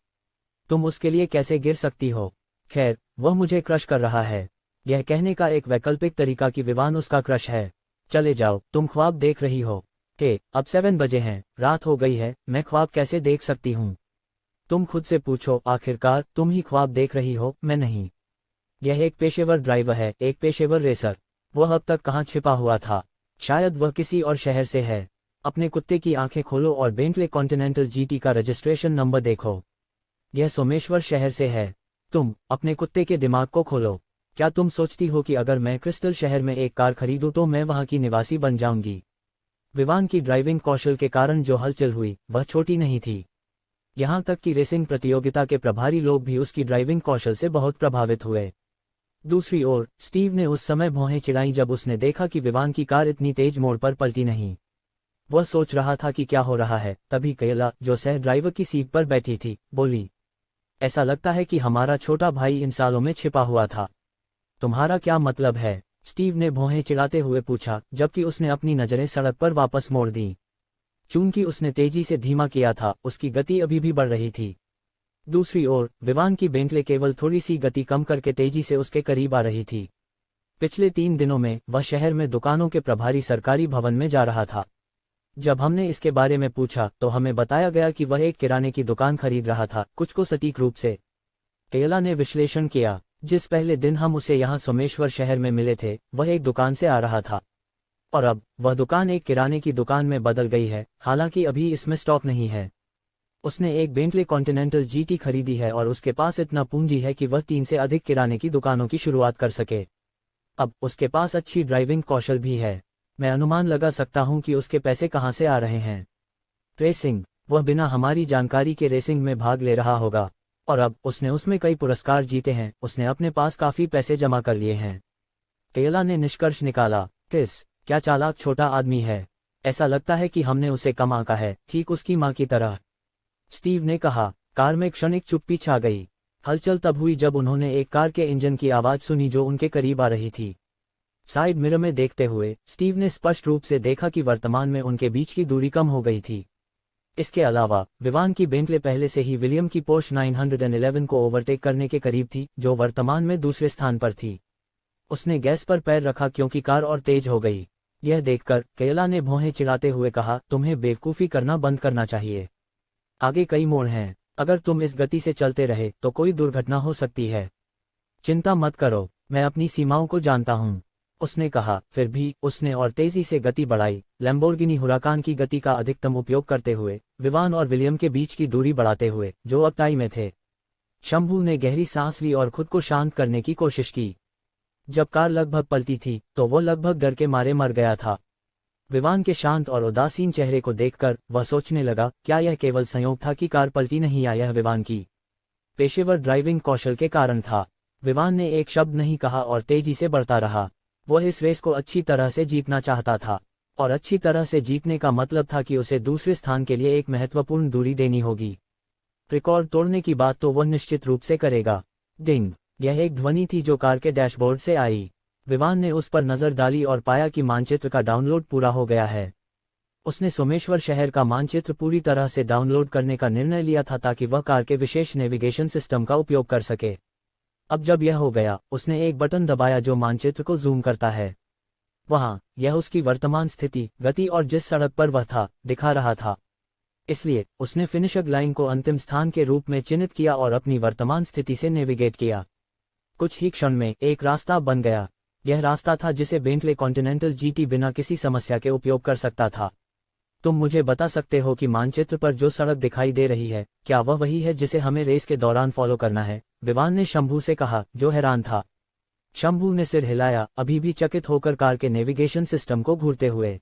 तुम उसके लिए कैसे गिर सकती हो? खैर, वह मुझे क्रश कर रहा है। यह कहने का एक वैकल्पिक तरीका कि विवान उसका क्रश है। चले जाओ, तुम ख्वाब देख रही हो। अब 7 बजे हैं, रात हो गई है, मैं ख्वाब कैसे देख सकती हूँ? तुम खुद से पूछो, आखिरकार तुम ही ख्वाब देख रही हो, मैं नहीं। यह एक पेशेवर ड्राइवर है, एक पेशेवर रेसर। वह अब तक कहाँ छिपा हुआ था? शायद वह किसी और शहर से है। अपने कुत्ते की आंखें खोलो और बेंटले कॉन्टिनेंटल जीटी का रजिस्ट्रेशन नंबर देखो। यह सोमेश्वर शहर से है। तुम अपने कुत्ते के दिमाग को खोलो। क्या तुम सोचती हो कि अगर मैं क्रिस्टल शहर में एक कार खरीदूं तो मैं वहां की निवासी बन जाऊंगी? विवान की ड्राइविंग कौशल के कारण जो हलचल हुई वह छोटी नहीं थी। यहां तक कि रेसिंग प्रतियोगिता के प्रभारी लोग भी उसकी ड्राइविंग कौशल से बहुत प्रभावित हुए। दूसरी ओर स्टीव ने उस समय भौहें चिढ़ाई जब उसने देखा कि विवान की कार इतनी तेज मोड़ पर पलटी नहीं। वह सोच रहा था कि क्या हो रहा है, तभी कैला, जो सह ड्राइवर की सीट पर बैठी थी, बोली, ऐसा लगता है कि हमारा छोटा भाई इन सालों में छिपा हुआ था। तुम्हारा क्या मतलब है? स्टीव ने भौहें चिढ़ाते हुए पूछा, जबकि उसने अपनी नजरें सड़क पर वापस मोड़ दी। चूंकि उसने तेजी से धीमा किया था, उसकी गति अभी भी बढ़ रही थी। दूसरी ओर विवान की बेंटले केवल थोड़ी सी गति कम करके तेजी से उसके करीब आ रही थी। पिछले 3 दिनों में वह शहर में दुकानों के प्रभारी सरकारी भवन में जा रहा था। जब हमने इसके बारे में पूछा तो हमें बताया गया कि वह एक किराने की दुकान खरीद रहा था, कुछ को सटीक रूप से। केला ने विश्लेषण किया, जिस पहले दिन हम उसे यहाँ सोमेश्वर शहर में मिले थे वह एक दुकान से आ रहा था, और अब वह दुकान एक किराने की दुकान में बदल गई है, हालांकि अभी इसमें स्टॉक नहीं है। उसने एक बेंटले कॉन्टिनेंटल जीटी खरीदी है और उसके पास इतना पूंजी है कि वह 3 से अधिक किराने की दुकानों की शुरुआत कर सके। अब उसके पास अच्छी ड्राइविंग कौशल भी है। मैं अनुमान लगा सकता हूं कि उसके पैसे कहां से आ रहे हैं। रेसिंग, वह बिना हमारी जानकारी के रेसिंग में भाग ले रहा होगा, और अब उसने उसमें कई पुरस्कार जीते हैं। उसने अपने पास काफी पैसे जमा कर लिए हैं। केला ने निष्कर्ष निकाला, क्रिस, क्या चालाक छोटा आदमी है। ऐसा लगता है कि हमने उसे कम आंका है, ठीक उसकी मां की तरह। स्टीव ने कहा। कार में क्षणिक चुप्पी छा गई। हलचल तब हुई जब उन्होंने एक कार के इंजन की आवाज सुनी जो उनके करीब आ रही थी। साइड मिरर में देखते हुए स्टीव ने स्पष्ट रूप से देखा कि वर्तमान में उनके बीच की दूरी कम हो गई थी। इसके अलावा विवान की बेंटले पहले से ही विलियम की पोर्श 911 को ओवरटेक करने के करीब थी, जो वर्तमान में दूसरे स्थान पर थी। उसने गैस पर पैर रखा क्योंकि कार और तेज हो गई। यह देखकर केला ने भौहें चिढ़ाते हुए कहा, तुम्हें बेवकूफ़ी करना बंद करना चाहिए। आगे कई मोड़ हैं, अगर तुम इस गति से चलते रहे तो कोई दुर्घटना हो सकती है। चिंता मत करो, मैं अपनी सीमाओं को जानता हूँ, उसने कहा। फिर भी उसने और तेजी से गति बढ़ाई, लैम्बोर्गिनी हुराकान की गति का अधिकतम उपयोग करते हुए, विवान और विलियम के बीच की दूरी बढ़ाते हुए, जो अब टाई में थे। शंभू ने गहरी सांस ली और खुद को शांत करने की कोशिश की। जब कार लगभग पलटी थी तो वो लगभग डर के मारे मर गया था। विवान के शांत और उदासीन चेहरे को देखकर वह सोचने लगा, क्या यह केवल संयोग था कि कार पलटी नहीं, या यह विवान की पेशेवर ड्राइविंग कौशल के कारण था। विवान ने एक शब्द नहीं कहा और तेजी से बढ़ता रहा। वह इस रेस को अच्छी तरह से जीतना चाहता था, और अच्छी तरह से जीतने का मतलब था कि उसे दूसरे स्थान के लिए एक महत्वपूर्ण दूरी देनी होगी। रिकॉर्ड तोड़ने की बात तो वह निश्चित रूप से करेगा। डिंग, यह एक ध्वनि थी जो कार के डैशबोर्ड से आई। विवान ने उस पर नजर डाली और पाया कि मानचित्र का डाउनलोड पूरा हो गया है। उसने सोमेश्वर शहर का मानचित्र पूरी तरह से डाउनलोड करने का निर्णय लिया था ताकि वह कार के विशेष नेविगेशन सिस्टम का उपयोग कर सके। अब जब यह हो गया, उसने एक बटन दबाया जो मानचित्र को जूम करता है। वहां यह उसकी वर्तमान स्थिति, गति और जिस सड़क पर वह था, दिखा रहा था। इसलिए उसने फिनिशर लाइन को अंतिम स्थान के रूप में चिन्हित किया और अपनी वर्तमान स्थिति से नेविगेट किया। कुछ ही क्षण में एक रास्ता बन गया। यह रास्ता था जिसे बेंटले कॉन्टिनेंटल जीटी बिना किसी समस्या के उपयोग कर सकता था। तुम मुझे बता सकते हो कि मानचित्र पर जो सड़क दिखाई दे रही है, क्या वह वही है जिसे हमें रेस के दौरान फॉलो करना है? विवान ने शंभू से कहा, जो हैरान था। शंभू ने सिर हिलाया, अभी भी चकित होकर कार के नेविगेशन सिस्टम को घूरते हुए।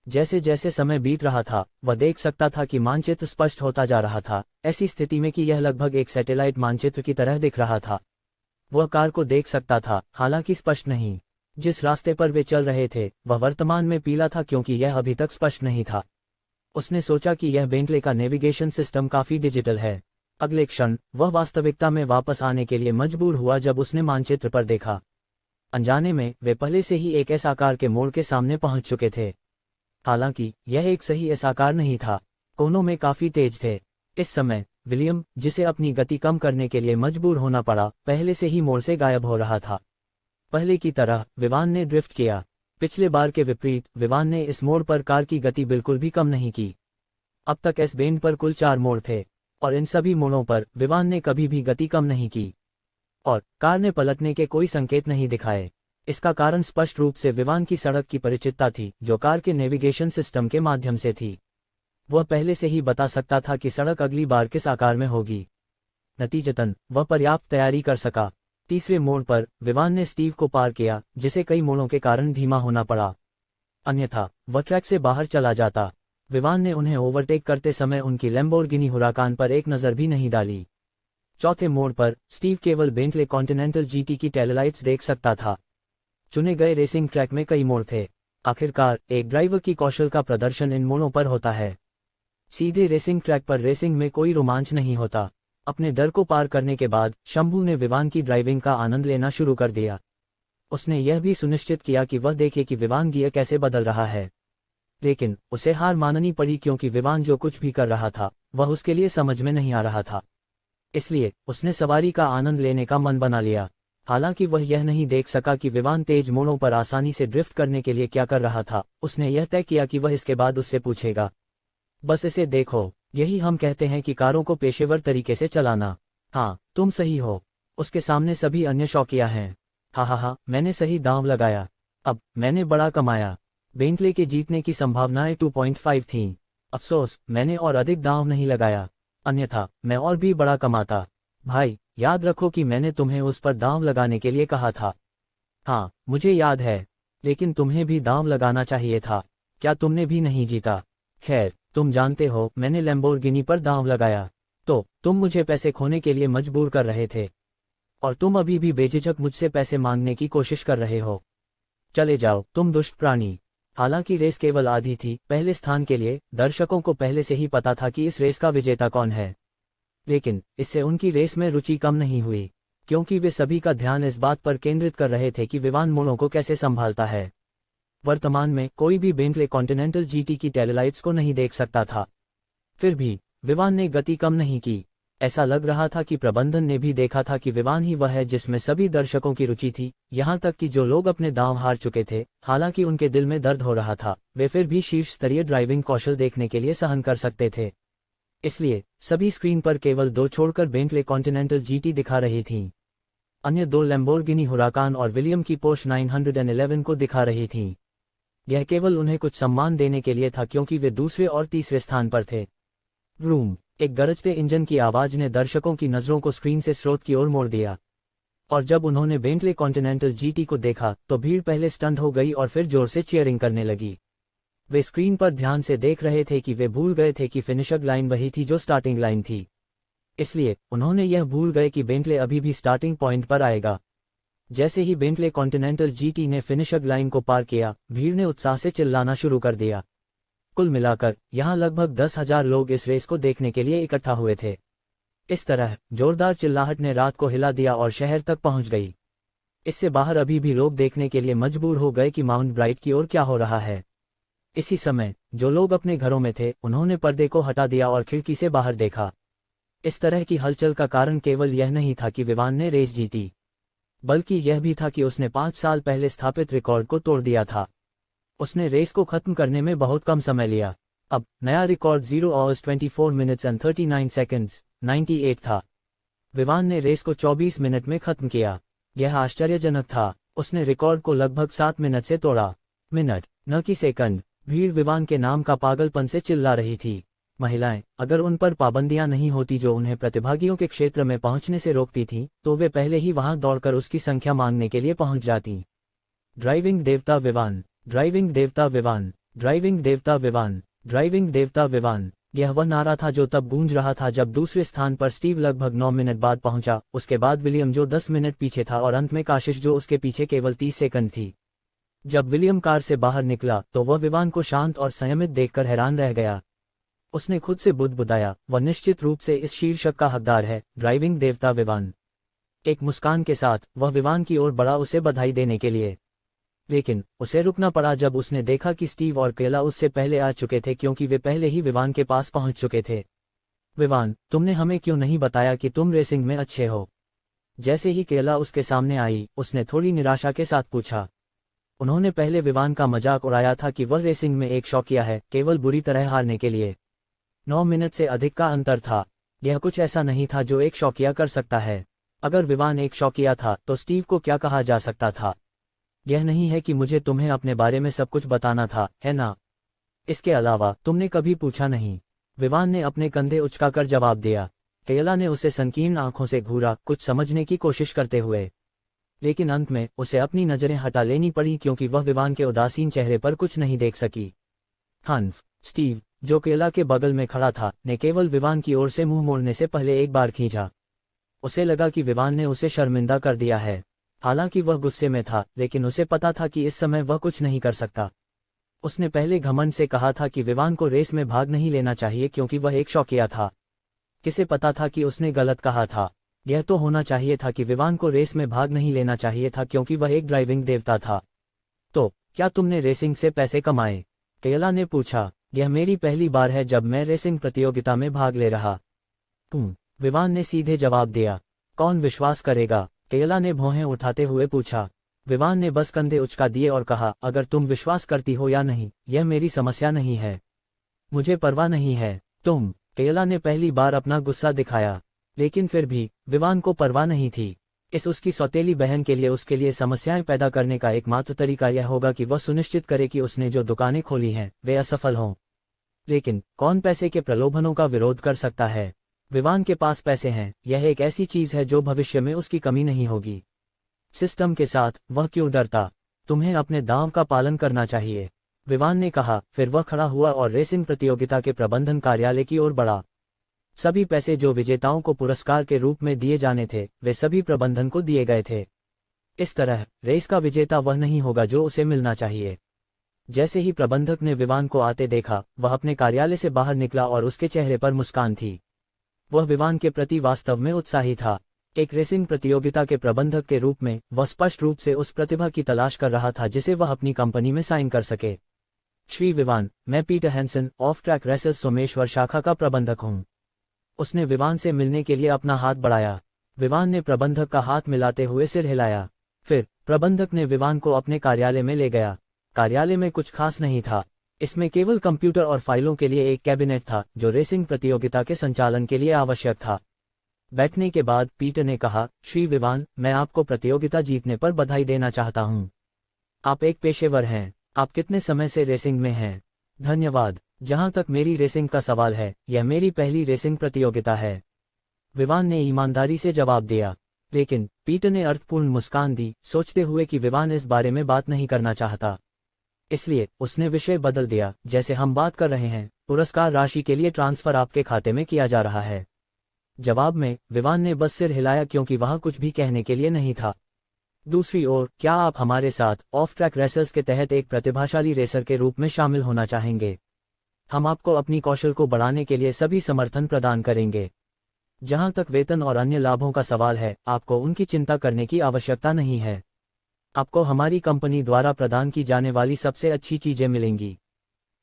जैसे जैसे समय बीत रहा था, वह देख सकता था कि मानचित्र स्पष्ट होता जा रहा था, ऐसी स्थिति में कि यह लगभग एक सैटेलाइट मानचित्र की तरह दिख रहा था। वह कार को देख सकता था, हालांकि स्पष्ट नहीं। जिस रास्ते पर वे चल रहे थे वह वर्तमान में पीला था क्योंकि यह अभी तक स्पष्ट नहीं था। उसने सोचा कि यह बेंटले का नेविगेशन सिस्टम काफी डिजिटल है। अगले क्षण वह वास्तविकता में वापस आने के लिए मजबूर हुआ जब उसने मानचित्र पर देखा। अनजाने में वे पहले से ही एक एस आकार के मोड़ के सामने पहुंच चुके थे। हालांकि यह एक सही एस आकार नहीं था, कोनों में काफी तेज थे। इस समय विलियम, जिसे अपनी गति कम करने के लिए मजबूर होना पड़ा, पहले से ही मोड़ से गायब हो रहा था। पहले की तरह विवान ने ड्रिफ्ट किया। पिछले बार के विपरीत विवान ने इस मोड़ पर कार की गति बिल्कुल भी कम नहीं की। अब तक एस बेंड पर कुल 4 मोड़ थे और इन सभी मोड़ों पर विवान ने कभी भी गति कम नहीं की और कार ने पलटने के कोई संकेत नहीं दिखाए। इसका कारण स्पष्ट रूप से विवान की सड़क की परिचितता थी, जो कार के नेविगेशन सिस्टम के माध्यम से थी। वह पहले से ही बता सकता था कि सड़क अगली बार किस आकार में होगी। नतीजतन वह पर्याप्त तैयारी कर सका। तीसरे मोड़ पर विवान ने स्टीव को पार किया, जिसे कई मोड़ों के कारण धीमा होना पड़ा, अन्यथा वह ट्रैक से बाहर चला जाता। विवान ने उन्हें ओवरटेक करते समय उनकी लैम्बोर्गिनी हुराकान पर एक नज़र भी नहीं डाली। चौथे मोड़ पर स्टीव केवल बेंटले कॉन्टिनेंटल जीटी की टेललाइट्स देख सकता था। चुने गए रेसिंग ट्रैक में कई मोड़ थे। आखिरकार एक ड्राइवर की कौशल का प्रदर्शन इन मोड़ों पर होता है। सीधे रेसिंग ट्रैक पर रेसिंग में कोई रोमांच नहीं होता। अपने डर को पार करने के बाद शंभू ने विवान की ड्राइविंग का आनंद लेना शुरू कर दिया। उसने यह भी सुनिश्चित किया कि वह देखे कि विवान गियर कैसे बदल रहा है, लेकिन उसे हार माननी पड़ी क्योंकि विवान जो कुछ भी कर रहा था वह उसके लिए समझ में नहीं आ रहा था। इसलिए उसने सवारी का आनंद लेने का मन बना लिया। हालांकि वह यह नहीं देख सका कि विवान तेज मोड़ों पर आसानी से ड्रिफ्ट करने के लिए क्या कर रहा था। उसने यह तय किया कि वह इसके बाद उससे पूछेगा, बस इसे देखो, यही हम कहते हैं कि कारों को पेशेवर तरीके से चलाना। हाँ, तुम सही हो। उसके सामने सभी अन्य शौकिया हैं। हा, मैंने सही दांव लगाया। अब मैंने बड़ा कमाया। बेंटले के जीतने की संभावनाएं 2.5 थीं। अफसोस, मैंने और अधिक दांव नहीं लगाया, अन्यथा मैं और भी बड़ा कमाता। भाई, याद रखो कि मैंने तुम्हें उस पर दांव लगाने के लिए कहा था। हाँ, मुझे याद है, लेकिन तुम्हें भी दांव लगाना चाहिए था। क्या तुमने भी नहीं जीता? खैर, तुम जानते हो, मैंने लैम्बोर्गिनी पर दांव लगाया, तो तुम मुझे पैसे खोने के लिए मजबूर कर रहे थे और तुम अभी भी बेझिझक मुझसे पैसे मांगने की कोशिश कर रहे हो। चले जाओ, तुम दुष्ट प्राणी। हालांकि रेस केवल आधी थी पहले स्थान के लिए। दर्शकों को पहले से ही पता था कि इस रेस का विजेता कौन है, लेकिन इससे उनकी रेस में रुचि कम नहीं हुई, क्योंकि वे सभी का ध्यान इस बात पर केंद्रित कर रहे थे कि विवान मोड़ों को कैसे संभालता है। वर्तमान में कोई भी बेंटले कॉन्टिनेंटल जीटी की टेललाइट्स को नहीं देख सकता था। फिर भी विवान ने गति कम नहीं की। ऐसा लग रहा था कि प्रबंधन ने भी देखा था कि विवान ही वह है जिसमें सभी दर्शकों की रुचि थी, यहाँ तक कि जो लोग अपने दांव हार चुके थे। हालांकि उनके दिल में दर्द हो रहा था, वे फिर भी शीर्ष स्तरीय ड्राइविंग कौशल देखने के लिए सहन कर सकते थे। इसलिए सभी स्क्रीन पर केवल 2 छोड़कर बेंटले कॉन्टिनेंटल जीटी दिखा रही थीं। अन्य 2 लैम्बोर्गिनी हुराकान और विलियम की पोर्श 911 को दिखा रही थीं। यह केवल उन्हें कुछ सम्मान देने के लिए था, क्योंकि वे दूसरे और तीसरे स्थान पर थे। व्रूम! एक गरजते इंजन की आवाज ने दर्शकों की नजरों को स्क्रीन से स्रोत की ओर मोड़ दिया, और जब उन्होंने बेंटले कॉन्टिनेंटल जीटी को देखा तो भीड़ पहले स्टंट हो गई और फिर जोर से चीयरिंग करने लगी। वे स्क्रीन पर ध्यान से देख रहे थे कि वे भूल गए थे कि फिनिशर लाइन वही थी जो स्टार्टिंग लाइन थी। इसलिए उन्होंने यह भूल गए कि बेंटले अभी भी स्टार्टिंग पॉइंट पर आएगा। जैसे ही बेंटले कॉन्टिनेंटल जीटी ने फिनिशर लाइन को पार किया, भीड़ ने उत्साह से चिल्लाना शुरू कर दिया। कुल मिलाकर यहाँ लगभग 10,000 लोग इस रेस को देखने के लिए इकट्ठा हुए थे। इस तरह जोरदार चिल्लाहट ने रात को हिला दिया और शहर तक पहुंच गई। इससे बाहर अभी भी लोग देखने के लिए मजबूर हो गए कि माउंट ब्राइट की ओर क्या हो रहा है। इसी समय जो लोग अपने घरों में थे उन्होंने पर्दे को हटा दिया और खिड़की से बाहर देखा। इस तरह की हलचल का कारण केवल यह नहीं था कि विवान ने रेस जीती, बल्कि यह भी था कि उसने 5 साल पहले स्थापित रिकॉर्ड को तोड़ दिया था। उसने रेस को खत्म करने में बहुत कम समय लिया। अब नया record 0 hours 24 minutes and 39 seconds 98 था। विवान ने रेस को 24 मिनट में खत्म किया। यह आश्चर्यजनक था। उसने रिकॉर्ड को लगभग 7 मिनट से तोड़ा। मिनट, न कि सेकंड। भीड़ विवान के नाम का पागलपन से चिल्ला रही थी। महिलाएं, अगर उन पर पाबंदियां नहीं होती जो उन्हें प्रतिभागियों के क्षेत्र में पहुंचने से रोकती थीं, तो वे पहले ही वहां दौड़कर उसकी संख्या मांगने के लिए पहुंच जाती। ड्राइविंग देवता विवान, ड्राइविंग देवता विवान, ड्राइविंग देवता विवान, ड्राइविंग देवता विवान। यह वह नारा था जो तब गूंज रहा था जब दूसरे स्थान पर स्टीव लगभग 9 मिनट बाद पहुंचा, उसके बाद विलियम जो 10 मिनट पीछे था, और अंत में काशिश जो उसके पीछे केवल 30 सेकंड थी। जब विलियम कार से बाहर निकला तो वह विवान को शांत और संयमित देखकर हैरान रह गया। उसने खुद से बुदबुदाया, वह निश्चित रूप से इस शीर्षक का हकदार है, ड्राइविंग देवता विवान। एक मुस्कान के साथ वह विवान की ओर बढ़ा उसे बधाई देने के लिए, लेकिन उसे रुकना पड़ा जब उसने देखा कि स्टीव और केला उससे पहले आ चुके थे क्योंकि वे पहले ही विवान के पास पहुंच चुके थे। विवान, तुमने हमें क्यों नहीं बताया कि तुम रेसिंग में अच्छे हो? जैसे ही केला उसके सामने आई, उसने थोड़ी निराशा के साथ पूछा। उन्होंने पहले विवान का मजाक उड़ाया था कि वह रेसिंग में एक शौकिया है, केवल बुरी तरह हारने के लिए। 9 मिनट से अधिक का अंतर था। यह कुछ ऐसा नहीं था जो एक शौकिया कर सकता है। अगर विवान एक शौकिया था तो स्टीव को क्या कहा जा सकता था? यह नहीं है कि मुझे तुम्हें अपने बारे में सब कुछ बताना था, है ना? इसके अलावा तुमने कभी पूछा नहीं। विवान ने अपने कंधे उचकाकर जवाब दिया। केला ने उसे संकीर्ण आंखों से घूरा, कुछ समझने की कोशिश करते हुए, लेकिन अंत में उसे अपनी नजरें हटा लेनी पड़ी क्योंकि वह विवान के उदासीन चेहरे पर कुछ नहीं देख सकी। हन्फ, स्टीव, जो केला के बगल में खड़ा था, ने केवल विवान की ओर से मुंह मोड़ने से पहले एक बार खींचा। उसे लगा कि विवान ने उसे शर्मिंदा कर दिया है। हालांकि वह गुस्से में था, लेकिन उसे पता था कि इस समय वह कुछ नहीं कर सकता। उसने पहले घमंड से कहा था कि विवान को रेस में भाग नहीं लेना चाहिए क्योंकि वह एक शौकिया था। किसे पता था कि उसने गलत कहा था? यह तो होना चाहिए था कि विवान को रेस में भाग नहीं लेना चाहिए था क्योंकि वह एक ड्राइविंग देवता था। तो क्या तुमने रेसिंग से पैसे कमाए? केला ने पूछा। यह मेरी पहली बार है जब मैं रेसिंग प्रतियोगिता में भाग ले रहा हूं, विवान ने सीधे जवाब दिया। कौन विश्वास करेगा? केला ने भौहें उठाते हुए पूछा। विवान ने बस कंधे उचका दिए और कहा, अगर तुम विश्वास करती हो या नहीं, यह मेरी समस्या नहीं है। मुझे परवाह नहीं है। तुम, केला ने पहली बार अपना गुस्सा दिखाया, लेकिन फिर भी विवान को परवाह नहीं थी। इस उसकी सौतेली बहन के लिए उसके लिए समस्याएं पैदा करने का एकमात्र तरीका यह होगा कि वह सुनिश्चित करे कि उसने जो दुकानें खोली हैं वे असफल हों। लेकिन कौन पैसे के प्रलोभनों का विरोध कर सकता है? विवान के पास पैसे हैं, यह एक ऐसी चीज है जो भविष्य में उसकी कमी नहीं होगी। सिस्टम के साथ वह क्यों डरता? तुम्हें अपने दांव का पालन करना चाहिए, विवान ने कहा। फिर वह खड़ा हुआ और रेसिंग प्रतियोगिता के प्रबंधन कार्यालय की ओर बढ़ा। सभी पैसे जो विजेताओं को पुरस्कार के रूप में दिए जाने थे, वे सभी प्रबंधन को दिए गए थे। इस तरह रेस का विजेता वह नहीं होगा जो उसे मिलना चाहिए। जैसे ही प्रबंधक ने विवान को आते देखा, वह अपने कार्यालय से बाहर निकला और उसके चेहरे पर मुस्कान थी। वह विवान के प्रति वास्तव में उत्साही था। एक रेसिंग प्रतियोगिता के प्रबंधक के रूप में वह स्पष्ट रूप से उस प्रतिभा की तलाश कर रहा था जिसे वह अपनी कंपनी में साइन कर सके। श्री विवान, मैं Peter Hansen, of track racers Someshwar शाखा का प्रबंधक हूँ। उसने विवान से मिलने के लिए अपना हाथ बढ़ाया। विवान ने प्रबंधक का हाथ मिलाते हुए सिर हिलाया। फिर प्रबंधक ने विवान को अपने कार्यालय में ले गया। कार्यालय में कुछ खास नहीं था। इसमें केवल कंप्यूटर और फाइलों के लिए एक कैबिनेट था जो रेसिंग प्रतियोगिता के संचालन के लिए आवश्यक था। बैठने के बाद पीटर ने कहा, श्री विवान, मैं आपको प्रतियोगिता जीतने पर बधाई देना चाहता हूं। आप एक पेशेवर हैं। आप कितने समय से रेसिंग में हैं? धन्यवाद। जहां तक मेरी रेसिंग का सवाल है, यह मेरी पहली रेसिंग प्रतियोगिता है, विवान ने ईमानदारी से जवाब दिया। लेकिन पीटर ने अर्थपूर्ण मुस्कान दी, सोचते हुए कि विवान इस बारे में बात नहीं करना चाहता। इसलिए उसने विषय बदल दिया। जैसे हम बात कर रहे हैं, पुरस्कार राशि के लिए ट्रांसफर आपके खाते में किया जा रहा है। जवाब में विवान ने बस सिर हिलाया क्योंकि वहां कुछ भी कहने के लिए नहीं था। दूसरी ओर, क्या आप हमारे साथ ऑफ ट्रैक रेसर्स के तहत एक प्रतिभाशाली रेसर के रूप में शामिल होना चाहेंगे? हम आपको अपनी कौशल को बढ़ाने के लिए सभी समर्थन प्रदान करेंगे। जहां तक वेतन और अन्य लाभों का सवाल है, आपको उनकी चिंता करने की आवश्यकता नहीं है। आपको हमारी कंपनी द्वारा प्रदान की जाने वाली सबसे अच्छी चीजें मिलेंगी।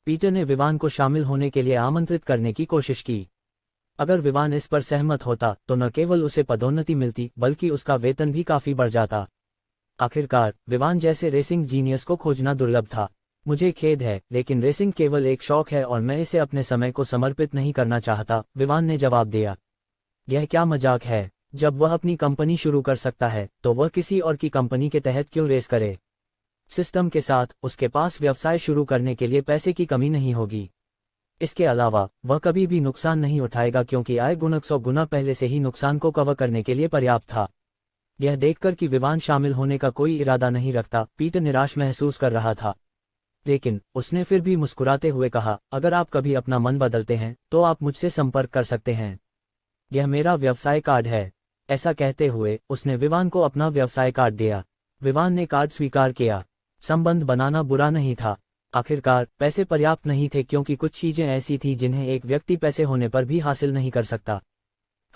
पीटर ने विवान को शामिल होने के लिए आमंत्रित करने की कोशिश की। अगर विवान इस पर सहमत होता तो न केवल उसे पदोन्नति मिलती बल्कि उसका वेतन भी काफी बढ़ जाता। आखिरकार विवान जैसे रेसिंग जीनियस को खोजना दुर्लभ था। मुझे खेद है, लेकिन रेसिंग केवल एक शौक है और मैं इसे अपने समय को समर्पित नहीं करना चाहता, विवान ने जवाब दिया। यह क्या मजाक है? जब वह अपनी कंपनी शुरू कर सकता है तो वह किसी और की कंपनी के तहत क्यों रेस करे? सिस्टम के साथ उसके पास व्यवसाय शुरू करने के लिए पैसे की कमी नहीं होगी। इसके अलावा वह कभी भी नुकसान नहीं उठाएगा क्योंकि आय गुणक 100 गुना पहले से ही नुकसान को कवर करने के लिए पर्याप्त था। यह देखकर कि विवान शामिल होने का कोई इरादा नहीं रखता, पीटर निराश महसूस कर रहा था। लेकिन उसने फिर भी मुस्कुराते हुए कहा, अगर आप कभी अपना मन बदलते हैं तो आप मुझसे संपर्क कर सकते हैं। यह मेरा व्यवसाय कार्ड है। ऐसा कहते हुए उसने विवान को अपना व्यवसाय कार्ड दिया। विवान ने कार्ड स्वीकार किया। संबंध बनाना बुरा नहीं था। आखिरकार पैसे पर्याप्त नहीं थे क्योंकि कुछ चीजें ऐसी थी जिन्हें एक व्यक्ति पैसे होने पर भी हासिल नहीं कर सकता।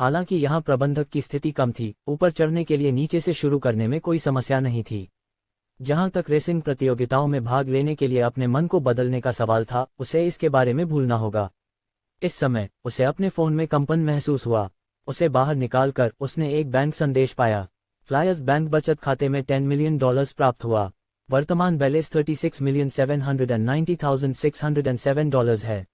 हालांकि यहाँ प्रबंधक की स्थिति कम थी, ऊपर चढ़ने के लिए नीचे से शुरू करने में कोई समस्या नहीं थी। जहां तक रेसिंग प्रतियोगिताओं में भाग लेने के लिए अपने मन को बदलने का सवाल था, उसे इसके बारे में भूलना होगा। इस समय उसे अपने फोन में कंपन महसूस हुआ। उसे बाहर निकालकर उसने एक बैंक संदेश पाया। फ्लायर्स बैंक बचत खाते में $10 मिलियन प्राप्त हुआ। वर्तमान बैलेंस $36,790,607 है।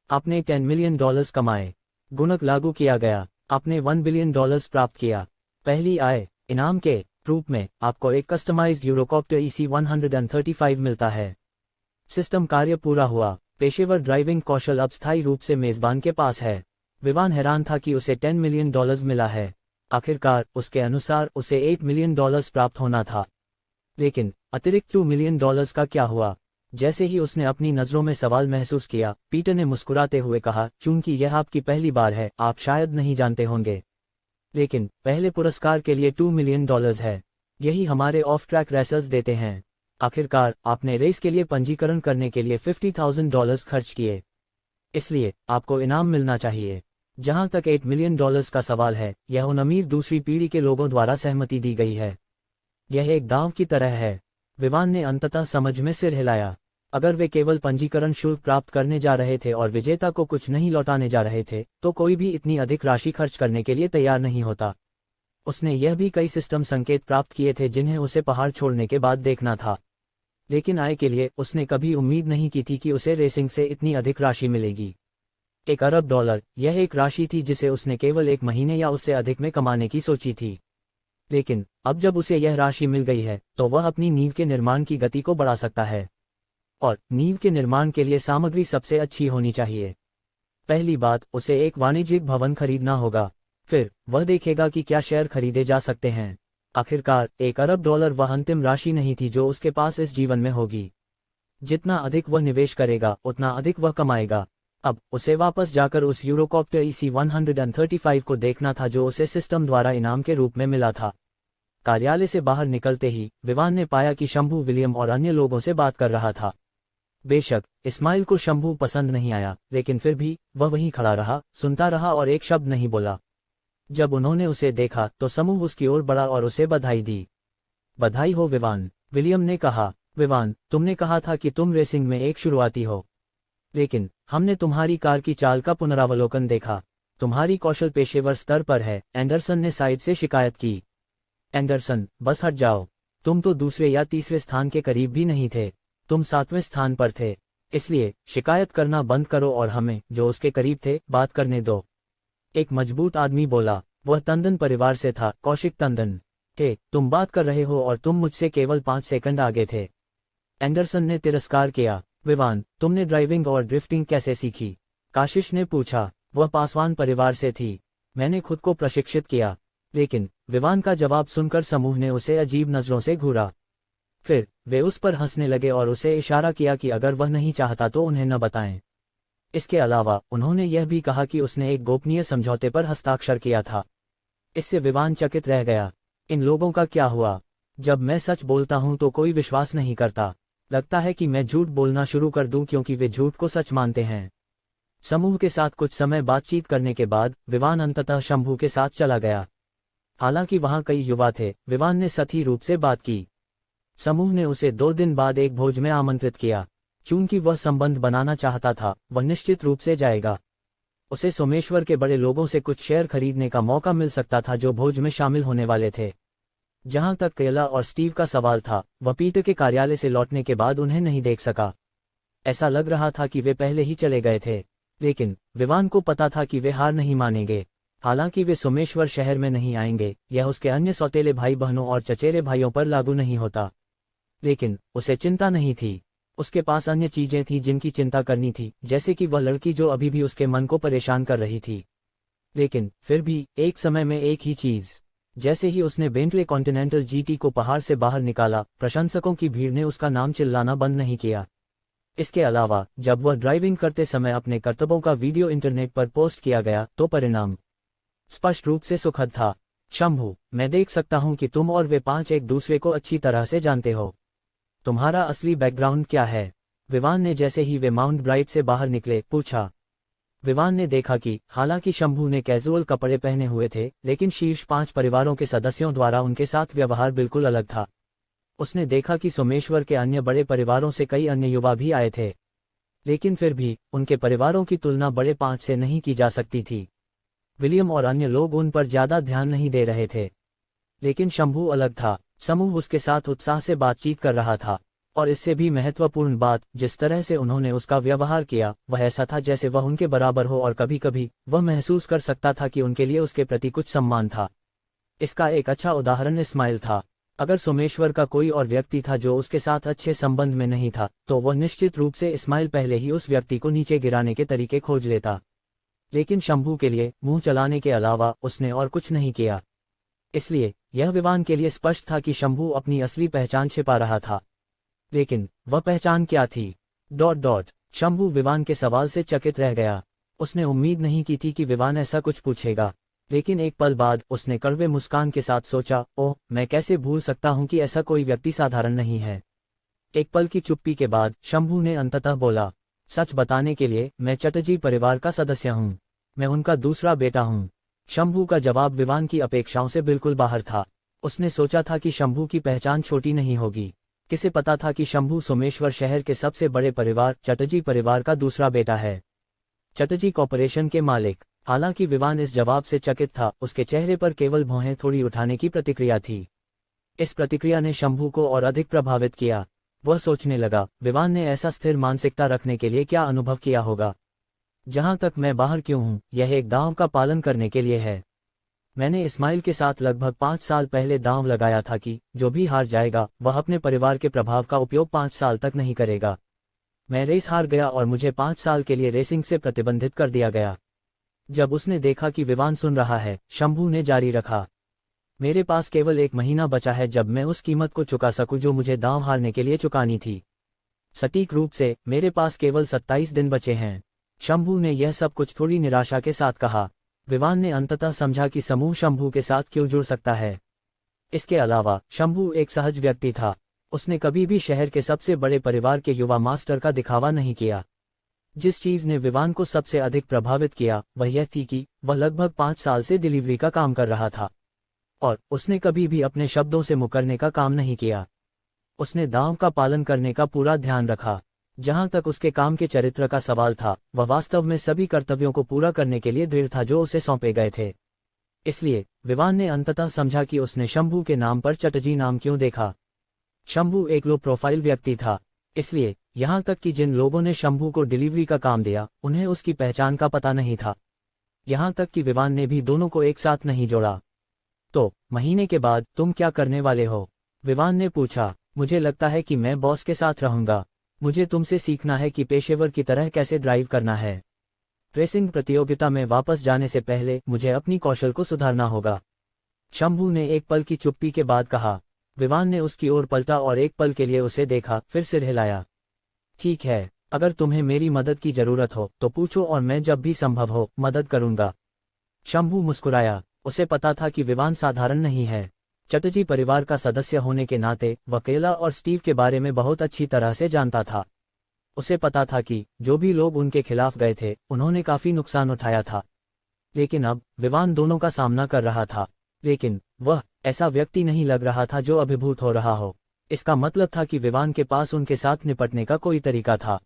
आपने $10 मिलियन कमाए। गुणक लागू किया गया। आपने $1 बिलियन प्राप्त किया। पहली आय इनाम के रूप में आपको एक कस्टमाइज्ड यूरोकॉप्टर EC-135 मिलता है। सिस्टम कार्य पूरा हुआ। पेशेवर ड्राइविंग कौशल अब स्थायी रूप से मेजबान के पास है। विवान हैरान था कि उसे $10 मिलियन मिला है। आखिरकार उसके अनुसार उसे $8 मिलियन प्राप्त होना था। लेकिन अतिरिक्त $2 मिलियन का क्या हुआ? जैसे ही उसने अपनी नज़रों में सवाल महसूस किया, पीटर ने मुस्कुराते हुए कहा, चूंकि यह आपकी पहली बार है, आप शायद नहीं जानते होंगे, लेकिन पहले पुरस्कार के लिए $2 मिलियन है। यही हमारे ऑफ ट्रैक रेसर्स देते हैं। आखिरकार आपने रेस के लिए पंजीकरण करने के लिए $50,000 खर्च किए, इसलिए आपको इनाम मिलना चाहिए। जहां तक $8 मिलियन का सवाल है, यह उन अमीर दूसरी पीढ़ी के लोगों द्वारा सहमति दी गई है। यह एक दांव की तरह है। विवान ने अंततः समझ में सिर हिलाया। अगर वे केवल पंजीकरण शुल्क प्राप्त करने जा रहे थे और विजेता को कुछ नहीं लौटाने जा रहे थे, तो कोई भी इतनी अधिक राशि खर्च करने के लिए तैयार नहीं होता। उसने यह भी कई सिस्टम संकेत प्राप्त किए थे जिन्हें उसे पहाड़ छोड़ने के बाद देखना था, लेकिन आय के लिए उसने कभी उम्मीद नहीं की थी कि उसे रेसिंग से इतनी अधिक राशि मिलेगी। $1 अरब, यह एक राशि थी जिसे उसने केवल एक महीने या उससे अधिक में कमाने की सोची थी। लेकिन अब जब उसे यह राशि मिल गई है, तो वह अपनी नींव के निर्माण की गति को बढ़ा सकता है। और नींव के निर्माण के लिए सामग्री सबसे अच्छी होनी चाहिए। पहली बात, उसे एक वाणिज्यिक भवन खरीदना होगा। फिर वह देखेगा कि क्या शेयर खरीदे जा सकते हैं। आखिरकार $1 अरब वह अंतिम राशि नहीं थी जो उसके पास इस जीवन में होगी। जितना अधिक वह निवेश करेगा, उतना अधिक वह कमाएगा। अब उसे वापस जाकर उस यूरोकॉप्टर EC-135 को देखना था जो उसे सिस्टम द्वारा इनाम के रूप में मिला था। कार्यालय से बाहर निकलते ही विवान ने पाया कि शंभू विलियम और अन्य लोगों से बात कर रहा था। बेशक इस्माइल को शंभू पसंद नहीं आया, लेकिन फिर भी वह वहीं खड़ा रहा, सुनता रहा और एक शब्द नहीं बोला। जब उन्होंने उसे देखा तो समूह उसकी ओर बढ़ा और उसे बधाई दी। बधाई हो विवान, विलियम ने कहा। विवान, तुमने कहा था कि तुम रेसिंग में एक शुरुआती हो, लेकिन हमने तुम्हारी कार की चाल का पुनरावलोकन देखा। तुम्हारी कौशल पेशेवर स्तर पर है। एंडरसन ने साइड से शिकायत की। एंडरसन, बस हट जाओ। तुम तो दूसरे या तीसरे स्थान के करीब भी नहीं थे, तुम 7वें स्थान पर थे। इसलिए शिकायत करना बंद करो और हमें, जो उसके करीब थे, बात करने दो। एक मजबूत आदमी बोला। वह टंडन परिवार से था, कौशिक टंडन। तुम बात कर रहे हो और तुम मुझसे केवल 5 सेकंड आगे थे। एंडरसन ने तिरस्कार किया। विवान, तुमने ड्राइविंग और ड्रिफ्टिंग कैसे सीखी? काशिश ने पूछा। वह पासवान परिवार से थी। मैंने खुद को प्रशिक्षित किया। लेकिन विवान का जवाब सुनकर समूह ने उसे अजीब नजरों से घूरा। फिर वे उस पर हंसने लगे और उसे इशारा किया कि अगर वह नहीं चाहता तो उन्हें न बताएं। इसके अलावा उन्होंने यह भी कहा कि उसने एक गोपनीय समझौते पर हस्ताक्षर किया था। इससे विवान चकित रह गया। इन लोगों का क्या हुआ? जब मैं सच बोलता हूं तो कोई विश्वास नहीं करता। लगता है कि मैं झूठ बोलना शुरू कर दूं क्योंकि वे झूठ को सच मानते हैं। समूह के साथ कुछ समय बातचीत करने के बाद विवान अंततः शंभू के साथ चला गया। हालांकि वहां कई युवा थे, विवान ने सतही रूप से बात की। समूह ने उसे 2 दिन बाद एक भोज में आमंत्रित किया। चूंकि वह संबंध बनाना चाहता था, वह निश्चित रूप से जाएगा। उसे सोमेश्वर के बड़े लोगों से कुछ शेयर खरीदने का मौका मिल सकता था जो भोज में शामिल होने वाले थे। जहां तक केला और स्टीव का सवाल था, वह पीटर के कार्यालय से लौटने के बाद उन्हें नहीं देख सका। ऐसा लग रहा था कि वे पहले ही चले गए थे, लेकिन विवान को पता था कि वे हार नहीं मानेंगे। हालांकि वे सोमेश्वर शहर में नहीं आएंगे, यह उसके अन्य सौतेले भाई बहनों और चचेरे भाइयों पर लागू नहीं होता। लेकिन उसे चिंता नहीं थी। उसके पास अन्य चीजें थीं जिनकी चिंता करनी थी, जैसे कि वह लड़की जो अभी भी उसके मन को परेशान कर रही थी। लेकिन फिर भी एक समय में एक ही चीज। जैसे ही उसने बेंटले कॉन्टिनेंटल GT को पहाड़ से बाहर निकाला, प्रशंसकों की भीड़ ने उसका नाम चिल्लाना बंद नहीं किया। इसके अलावा जब वह ड्राइविंग करते समय अपने करतबों का वीडियो इंटरनेट पर पोस्ट किया गया तो परिणाम स्पष्ट रूप से सुखद था। शंभू, मैं देख सकता हूं कि तुम और वे 5 एक दूसरे को अच्छी तरह से जानते हो। तुम्हारा असली बैकग्राउंड क्या है? विवान ने जैसे ही वे माउंट ब्राइट से बाहर निकले पूछा। विवान ने देखा कि हालांकि शंभू ने कैजुअल कपड़े पहने हुए थे, लेकिन शीर्ष 5 परिवारों के सदस्यों द्वारा उनके साथ व्यवहार बिल्कुल अलग था। उसने देखा कि सोमेश्वर के अन्य बड़े परिवारों से कई अन्य युवा भी आए थे, लेकिन फिर भी उनके परिवारों की तुलना बड़े 5 से नहीं की जा सकती थी। विलियम और अन्य लोग उन पर ज्यादा ध्यान नहीं दे रहे थे, लेकिन शंभू अलग था। समूह उसके साथ उत्साह से बातचीत कर रहा था, और इससे भी महत्वपूर्ण बात, जिस तरह से उन्होंने उसका व्यवहार किया वह ऐसा था जैसे वह उनके बराबर हो, और कभी कभी वह महसूस कर सकता था कि उनके लिए उसके प्रति कुछ सम्मान था। इसका एक अच्छा उदाहरण इस्माइल था। अगर सोमेश्वर का कोई और व्यक्ति था जो उसके साथ अच्छे संबंध में नहीं था, तो वह निश्चित रूप से इस्माइल पहले ही उस व्यक्ति को नीचे गिराने के तरीके खोज लेता। लेकिन शंभू के लिए मुंह चलाने के अलावा उसने और कुछ नहीं किया। इसलिए यह विवान के लिए स्पष्ट था कि शंभू अपनी असली पहचान छिपा रहा था। लेकिन वह पहचान क्या थी? शंभू विवान के सवाल से चकित रह गया। उसने उम्मीद नहीं की थी कि विवान ऐसा कुछ पूछेगा, लेकिन एक पल बाद उसने कड़वे मुस्कान के साथ सोचा, ओह, मैं कैसे भूल सकता हूं कि ऐसा कोई व्यक्ति साधारण नहीं है। एक पल की चुप्पी के बाद शंभू ने अंततः बोला, सच बताने के लिए मैं चटर्जी परिवार का सदस्य हूं। मैं उनका दूसरा बेटा हूं। शंभू का जवाब विवान की अपेक्षाओं से बिल्कुल बाहर था। उसने सोचा था कि शंभू की पहचान छोटी नहीं होगी। किसे पता था कि शंभू सोमेश्वर शहर के सबसे बड़े परिवार चटर्जी परिवार का दूसरा बेटा है, चटर्जी कॉर्पोरेशन के मालिक। हालांकि विवान इस जवाब से चकित था, उसके चेहरे पर केवल भौहें थोड़ी उठाने की प्रतिक्रिया थी। इस प्रतिक्रिया ने शंभू को और अधिक प्रभावित किया। वह सोचने लगा, विवान ने ऐसा स्थिर मानसिकता रखने के लिए क्या अनुभव किया होगा? जहां तक मैं बाहर क्यों हूं, यह एक दांव का पालन करने के लिए है। मैंने इस्माइल के साथ लगभग 5 साल पहले दांव लगाया था कि जो भी हार जाएगा वह अपने परिवार के प्रभाव का उपयोग 5 साल तक नहीं करेगा। मैं रेस हार गया और मुझे 5 साल के लिए रेसिंग से प्रतिबंधित कर दिया गया। जब उसने देखा कि विवान सुन रहा है, शंभू ने जारी रखा, मेरे पास केवल 1 महीना बचा है जब मैं उस कीमत को चुका सकूं जो मुझे दांव हारने के लिए चुकानी थी। सटीक रूप से मेरे पास केवल 27 दिन बचे हैं। शंभू ने यह सब कुछ थोड़ी निराशा के साथ कहा। विवान ने अंततः समझा कि समूह शंभू के साथ क्यों जुड़ सकता है। इसके अलावा शंभू एक सहज व्यक्ति था। उसने कभी भी शहर के सबसे बड़े परिवार के युवा मास्टर का दिखावा नहीं किया। जिस चीज ने विवान को सबसे अधिक प्रभावित किया वह यह थी कि वह लगभग 5 साल से डिलीवरी का काम कर रहा था, और उसने कभी भी अपने शब्दों से मुकरने का काम नहीं किया। उसने दांव का पालन करने का पूरा ध्यान रखा। जहां तक उसके काम के चरित्र का सवाल था, वह वास्तव में सभी कर्तव्यों को पूरा करने के लिए दृढ़ था जो उसे सौंपे गए थे। इसलिए विवान ने अंततः समझा कि उसने शंभू के नाम पर चटर्जी नाम क्यों देखा। शंभू एक लो प्रोफाइल व्यक्ति था, इसलिए यहां तक कि जिन लोगों ने शंभू को डिलीवरी का काम दिया उन्हें उसकी पहचान का पता नहीं था। यहां तक कि विवान ने भी दोनों को एक साथ नहीं जोड़ा। तो महीने के बाद तुम क्या करने वाले हो? विवान ने पूछा। मुझे लगता है कि मैं बॉस के साथ रहूंगा। मुझे तुमसे सीखना है कि पेशेवर की तरह कैसे ड्राइव करना है। रेसिंग प्रतियोगिता में वापस जाने से पहले मुझे अपनी कौशल को सुधारना होगा। शंभू ने एक पल की चुप्पी के बाद कहा। विवान ने उसकी ओर पलटा और एक पल के लिए उसे देखा, फिर सिर हिलाया। ठीक है, अगर तुम्हें मेरी मदद की जरूरत हो तो पूछो और मैं जब भी संभव हो मदद करूंगा। शंभू मुस्कुराया। उसे पता था कि विवान साधारण नहीं है। चटर्जी परिवार का सदस्य होने के नाते वह केला और स्टीव के बारे में बहुत अच्छी तरह से जानता था। उसे पता था कि जो भी लोग उनके खिलाफ गए थे उन्होंने काफी नुकसान उठाया था। लेकिन अब विवान दोनों का सामना कर रहा था, लेकिन वह ऐसा व्यक्ति नहीं लग रहा था जो अभिभूत हो रहा हो। इसका मतलब था कि विवान के पास उनके साथ निपटने का कोई तरीका था।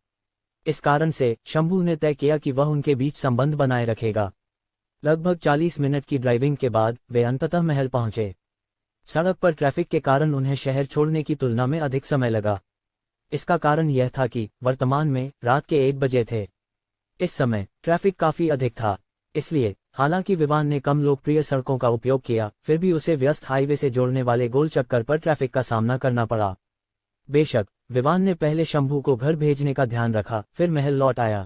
इस कारण से शंभू ने तय किया कि वह उनके बीच संबंध बनाए रखेगा। लगभग 40 मिनट की ड्राइविंग के बाद वे अंततः महल पहुंचे। सड़क पर ट्रैफिक के कारण उन्हें शहर छोड़ने की तुलना में अधिक समय लगा। इसका कारण यह था कि वर्तमान में रात के 1 बजे थे। इस समय ट्रैफिक काफी अधिक था, इसलिए हालांकि विवान ने कम लोकप्रिय सड़कों का उपयोग किया, फिर भी उसे व्यस्त हाईवे से जोड़ने वाले गोल चक्कर पर ट्रैफिक का सामना करना पड़ा। बेशक विवान ने पहले शंभू को घर भेजने का ध्यान रखा, फिर महल लौट आया।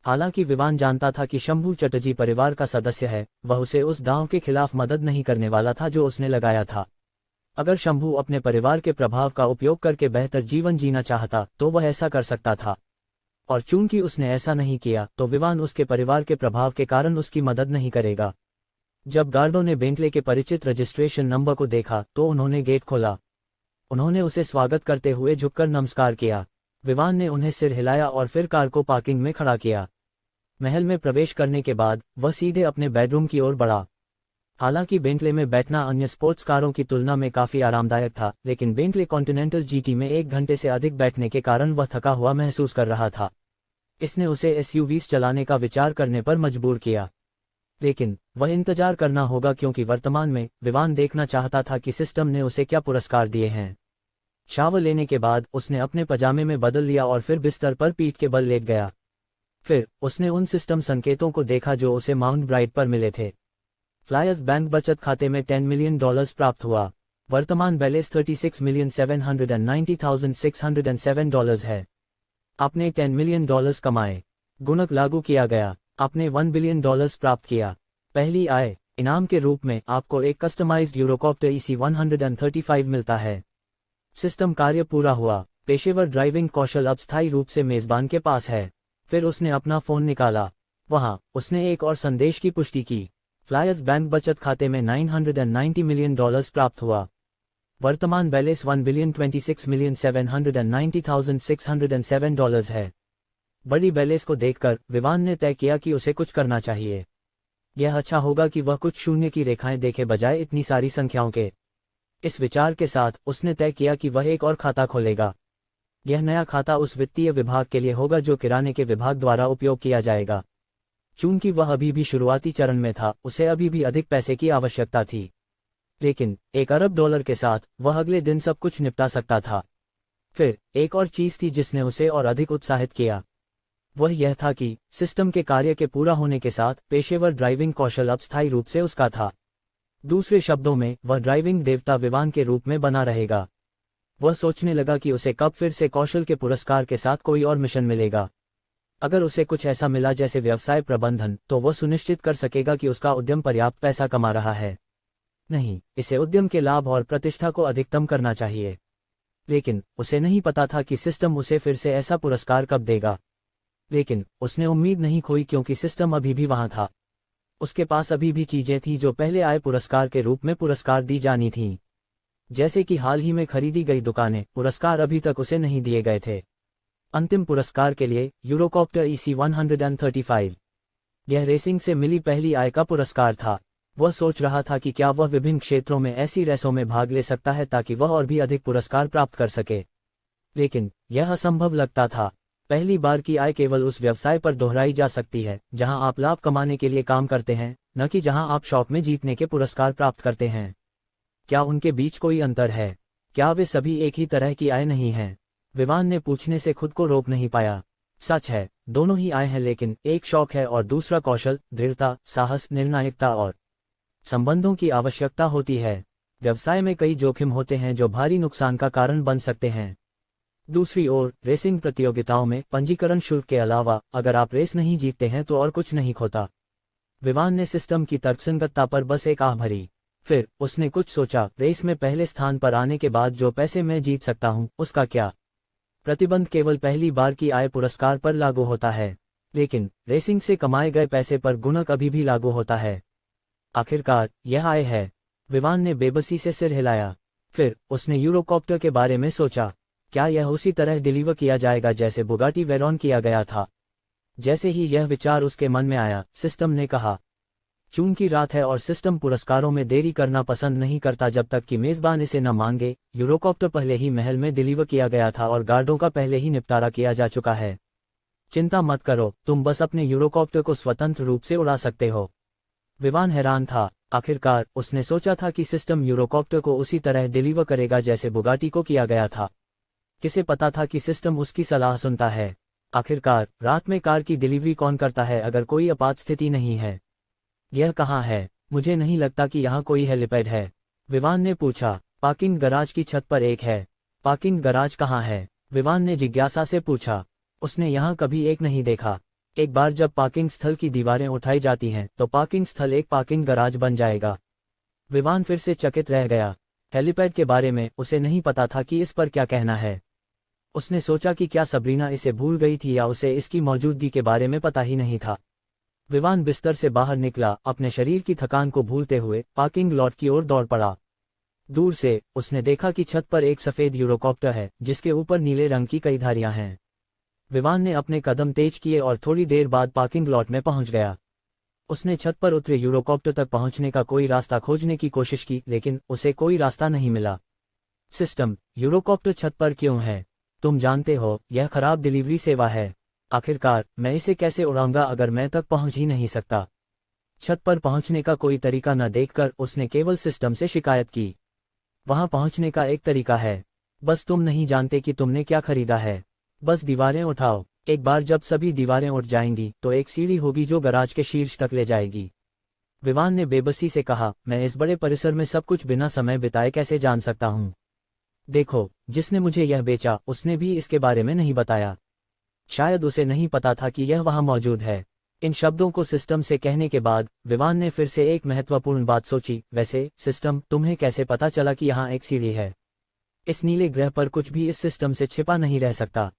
हालांकि विवान जानता था कि शंभू चटर्जी परिवार का सदस्य है, वह उसे उस दांव के खिलाफ मदद नहीं करने वाला था जो उसने लगाया था। अगर शंभू अपने परिवार के प्रभाव का उपयोग करके बेहतर जीवन जीना चाहता तो वह ऐसा कर सकता था, और चूंकि उसने ऐसा नहीं किया तो विवान उसके परिवार के प्रभाव के कारण उसकी मदद नहीं करेगा। जब गार्डों ने बेंटले के परिचित रजिस्ट्रेशन नंबर को देखा तो उन्होंने गेट खोला। उन्होंने उसे स्वागत करते हुए झुककर नमस्कार किया। विवान ने उन्हें सिर हिलाया और फिर कार को पार्किंग में खड़ा किया। महल में प्रवेश करने के बाद वह सीधे अपने बेडरूम की ओर बढ़ा। हालांकि बेंटले में बैठना अन्य स्पोर्ट्स कारों की तुलना में काफी आरामदायक था, लेकिन बेंटले कॉन्टिनेंटल जीटी में 1 घंटे से अधिक बैठने के कारण वह थका हुआ महसूस कर रहा था। इसने उसे एसयूवीज चलाने का विचार करने पर मजबूर किया। लेकिन वह इंतजार करना होगा, क्योंकि वर्तमान में विवान देखना चाहता था कि सिस्टम ने उसे क्या पुरस्कार दिए हैं। शावर लेने के बाद उसने अपने पजामे में बदल लिया और फिर बिस्तर पर पीठ के बल लेट गया। फिर उसने उन सिस्टम संकेतों को देखा जो उसे माउंट ब्राइट पर मिले थे। फ्लायर्स बैंक बचत खाते में $10 मिलियन प्राप्त हुआ। वर्तमान बैलेंस $36,790,607 है। आपने $10 मिलियन कमाए। गुणक लागू किया गया। आपने $1 बिलियन प्राप्त किया। पहली आय, इनाम के रूप में आपको एक कस्टमाइज्ड यूरोकॉप्टर EC-135 मिलता है। सिस्टम कार्य पूरा हुआ। पेशेवर ड्राइविंग कौशल अब स्थायी रूप से मेजबान के पास है। फिर उसने अपना फोन निकाला। वहां उसने एक और संदेश की पुष्टि की। फ्लायर्स बैंक बचत खाते में $990 मिलियन प्राप्त हुआ। वर्तमान बैलेंस $1,26,790,607 है। बड़ी बैलेंस को देखकर विवान ने तय किया कि उसे कुछ करना चाहिए। यह अच्छा होगा कि वह कुछ शून्य की रेखाएं देखे बजाय इतनी सारी संख्याओं के। इस विचार के साथ उसने तय किया कि वह एक और खाता खोलेगा। यह नया खाता उस वित्तीय विभाग के लिए होगा जो किराने के विभाग द्वारा उपयोग किया जाएगा। चूंकि वह अभी भी शुरुआती चरण में था, उसे अभी भी अधिक पैसे की आवश्यकता थी। लेकिन $1 अरब के साथ वह अगले दिन सब कुछ निपटा सकता था। फिर एक और चीज थी जिसने उसे और अधिक उत्साहित किया। वह यह था कि सिस्टम के कार्य के पूरा होने के साथ पेशेवर ड्राइविंग कौशल अब स्थायी रूप से उसका था। दूसरे शब्दों में, वह ड्राइविंग देवता विवान के रूप में बना रहेगा। वह सोचने लगा कि उसे कब फिर से कौशल के पुरस्कार के साथ कोई और मिशन मिलेगा। अगर उसे कुछ ऐसा मिला जैसे व्यवसाय प्रबंधन, तो वह सुनिश्चित कर सकेगा कि उसका उद्यम पर्याप्त पैसा कमा रहा है। नहीं, इसे उद्यम के लाभ और प्रतिष्ठा को अधिकतम करना चाहिए। लेकिन उसे नहीं पता था कि सिस्टम उसे फिर से ऐसा पुरस्कार कब देगा। लेकिन उसने उम्मीद नहीं खोई, क्योंकि सिस्टम अभी भी वहां था। उसके पास अभी भी चीजें थीं जो पहले आए पुरस्कार के रूप में पुरस्कार दी जानी थीं। जैसे कि हाल ही में खरीदी गई दुकानें, पुरस्कार अभी तक उसे नहीं दिए गए थे। अंतिम पुरस्कार के लिए यूरोकॉप्टर EC-135। यह रेसिंग से मिली पहली आय का पुरस्कार था। वह सोच रहा था कि क्या वह विभिन्न क्षेत्रों में ऐसी रेसों में भाग ले सकता है ताकि वह और भी अधिक पुरस्कार प्राप्त कर सके। लेकिन यह असंभव लगता था। पहली बार की आय केवल उस व्यवसाय पर दोहराई जा सकती है जहां आप लाभ कमाने के लिए काम करते हैं, न कि जहां आप शौक में जीतने के पुरस्कार प्राप्त करते हैं। क्या उनके बीच कोई अंतर है? क्या वे सभी एक ही तरह की आय नहीं हैं? विवान ने पूछने से खुद को रोक नहीं पाया। सच है, दोनों ही आय हैं, लेकिन एक शौक है और दूसरा कौशल, दृढ़ता, साहस, निर्णायकता और संबंधों की आवश्यकता होती है। व्यवसाय में कई जोखिम होते हैं जो भारी नुकसान का कारण बन सकते हैं। दूसरी ओर, रेसिंग प्रतियोगिताओं में पंजीकरण शुल्क के अलावा अगर आप रेस नहीं जीतते हैं तो और कुछ नहीं खोता। विवान ने सिस्टम की तर्कसंगतता पर बस एक आह भरी। फिर उसने कुछ सोचा, रेस में पहले स्थान पर आने के बाद जो पैसे मैं जीत सकता हूं, उसका क्या? प्रतिबंध केवल पहली बार की आय पुरस्कार पर लागू होता है, लेकिन रेसिंग से कमाए गए पैसे पर गुणक अभी भी लागू होता है। आखिरकार यह आय है। विवान ने बेबसी से सिर हिलाया। फिर उसने यूरोकॉप्टर के बारे में सोचा। क्या यह उसी तरह डिलीवर किया जाएगा जैसे बुगाटी वेरॉन किया गया था? जैसे ही यह विचार उसके मन में आया, सिस्टम ने कहा, चूंकि रात है और सिस्टम पुरस्कारों में देरी करना पसंद नहीं करता जब तक कि मेजबान इसे न मांगे। यूरोकॉप्टर पहले ही महल में डिलीवर किया गया था और गार्डों का पहले ही निपटारा किया जा चुका है। चिंता मत करो, तुम बस अपने यूरोकॉप्टर को स्वतंत्र रूप से उड़ा सकते हो। विवान हैरान था। आखिरकार उसने सोचा था कि सिस्टम यूरोकॉप्टर को उसी तरह डिलीवर करेगा जैसे बुगाटी को किया गया था। किसे पता था कि सिस्टम उसकी सलाह सुनता है? आखिरकार रात में कार की डिलीवरी कौन करता है अगर कोई आपात स्थिति नहीं है? यह कहाँ है? मुझे नहीं लगता कि यहाँ कोई हेलीपैड है। विवान ने पूछा। पार्किंग गराज की छत पर एक है। पार्किंग गराज कहाँ है? विवान ने जिज्ञासा से पूछा। उसने यहाँ कभी एक नहीं देखा। एक बार जब पार्किंग स्थल की दीवारें उठाई जाती हैं तो पार्किंग स्थल एक पार्किंग गराज बन जाएगा। विवान फिर से चकित रह गया। हेलीपैड के बारे में उसे नहीं पता था कि इस पर क्या कहना है। उसने सोचा कि क्या सबरीना इसे भूल गई थी या उसे इसकी मौजूदगी के बारे में पता ही नहीं था। विवान बिस्तर से बाहर निकला, अपने शरीर की थकान को भूलते हुए पार्किंग लॉट की ओर दौड़ पड़ा। दूर से उसने देखा कि छत पर एक सफेद यूरोकॉप्टर है जिसके ऊपर नीले रंग की कई धारियां हैं। विवान ने अपने कदम तेज किए और थोड़ी देर बाद पार्किंग लॉट में पहुंच गया। उसने छत पर उतरे यूरोकॉप्टर तक पहुंचने का कोई रास्ता खोजने की कोशिश की, लेकिन उसे कोई रास्ता नहीं मिला। सिस्टम, यूरोकॉप्टर छत पर क्यों है? तुम जानते हो, यह खराब डिलीवरी सेवा है। आखिरकार मैं इसे कैसे उड़ाऊंगा अगर मैं तक पहुंच ही नहीं सकता। छत पर पहुंचने का कोई तरीका न देखकर उसने केवल सिस्टम से शिकायत की। वहां पहुंचने का एक तरीका है, बस तुम नहीं जानते कि तुमने क्या खरीदा है। बस दीवारें उठाओ। एक बार जब सभी दीवारें उठ जाएंगी तो एक सीढ़ी होगी जो गराज के शीर्ष तक ले जाएगी। विवान ने बेबसी से कहा, मैं इस बड़े परिसर में सब कुछ बिना समय बिताए कैसे जान सकता हूँ? देखो, जिसने मुझे यह बेचा उसने भी इसके बारे में नहीं बताया। शायद उसे नहीं पता था कि यह वहां मौजूद है। इन शब्दों को सिस्टम से कहने के बाद विवान ने फिर से एक महत्वपूर्ण बात सोची, वैसे सिस्टम, तुम्हें कैसे पता चला कि यहाँ एक सीढ़ी है? इस नीले ग्रह पर कुछ भी इस सिस्टम से छिपा नहीं रह सकता।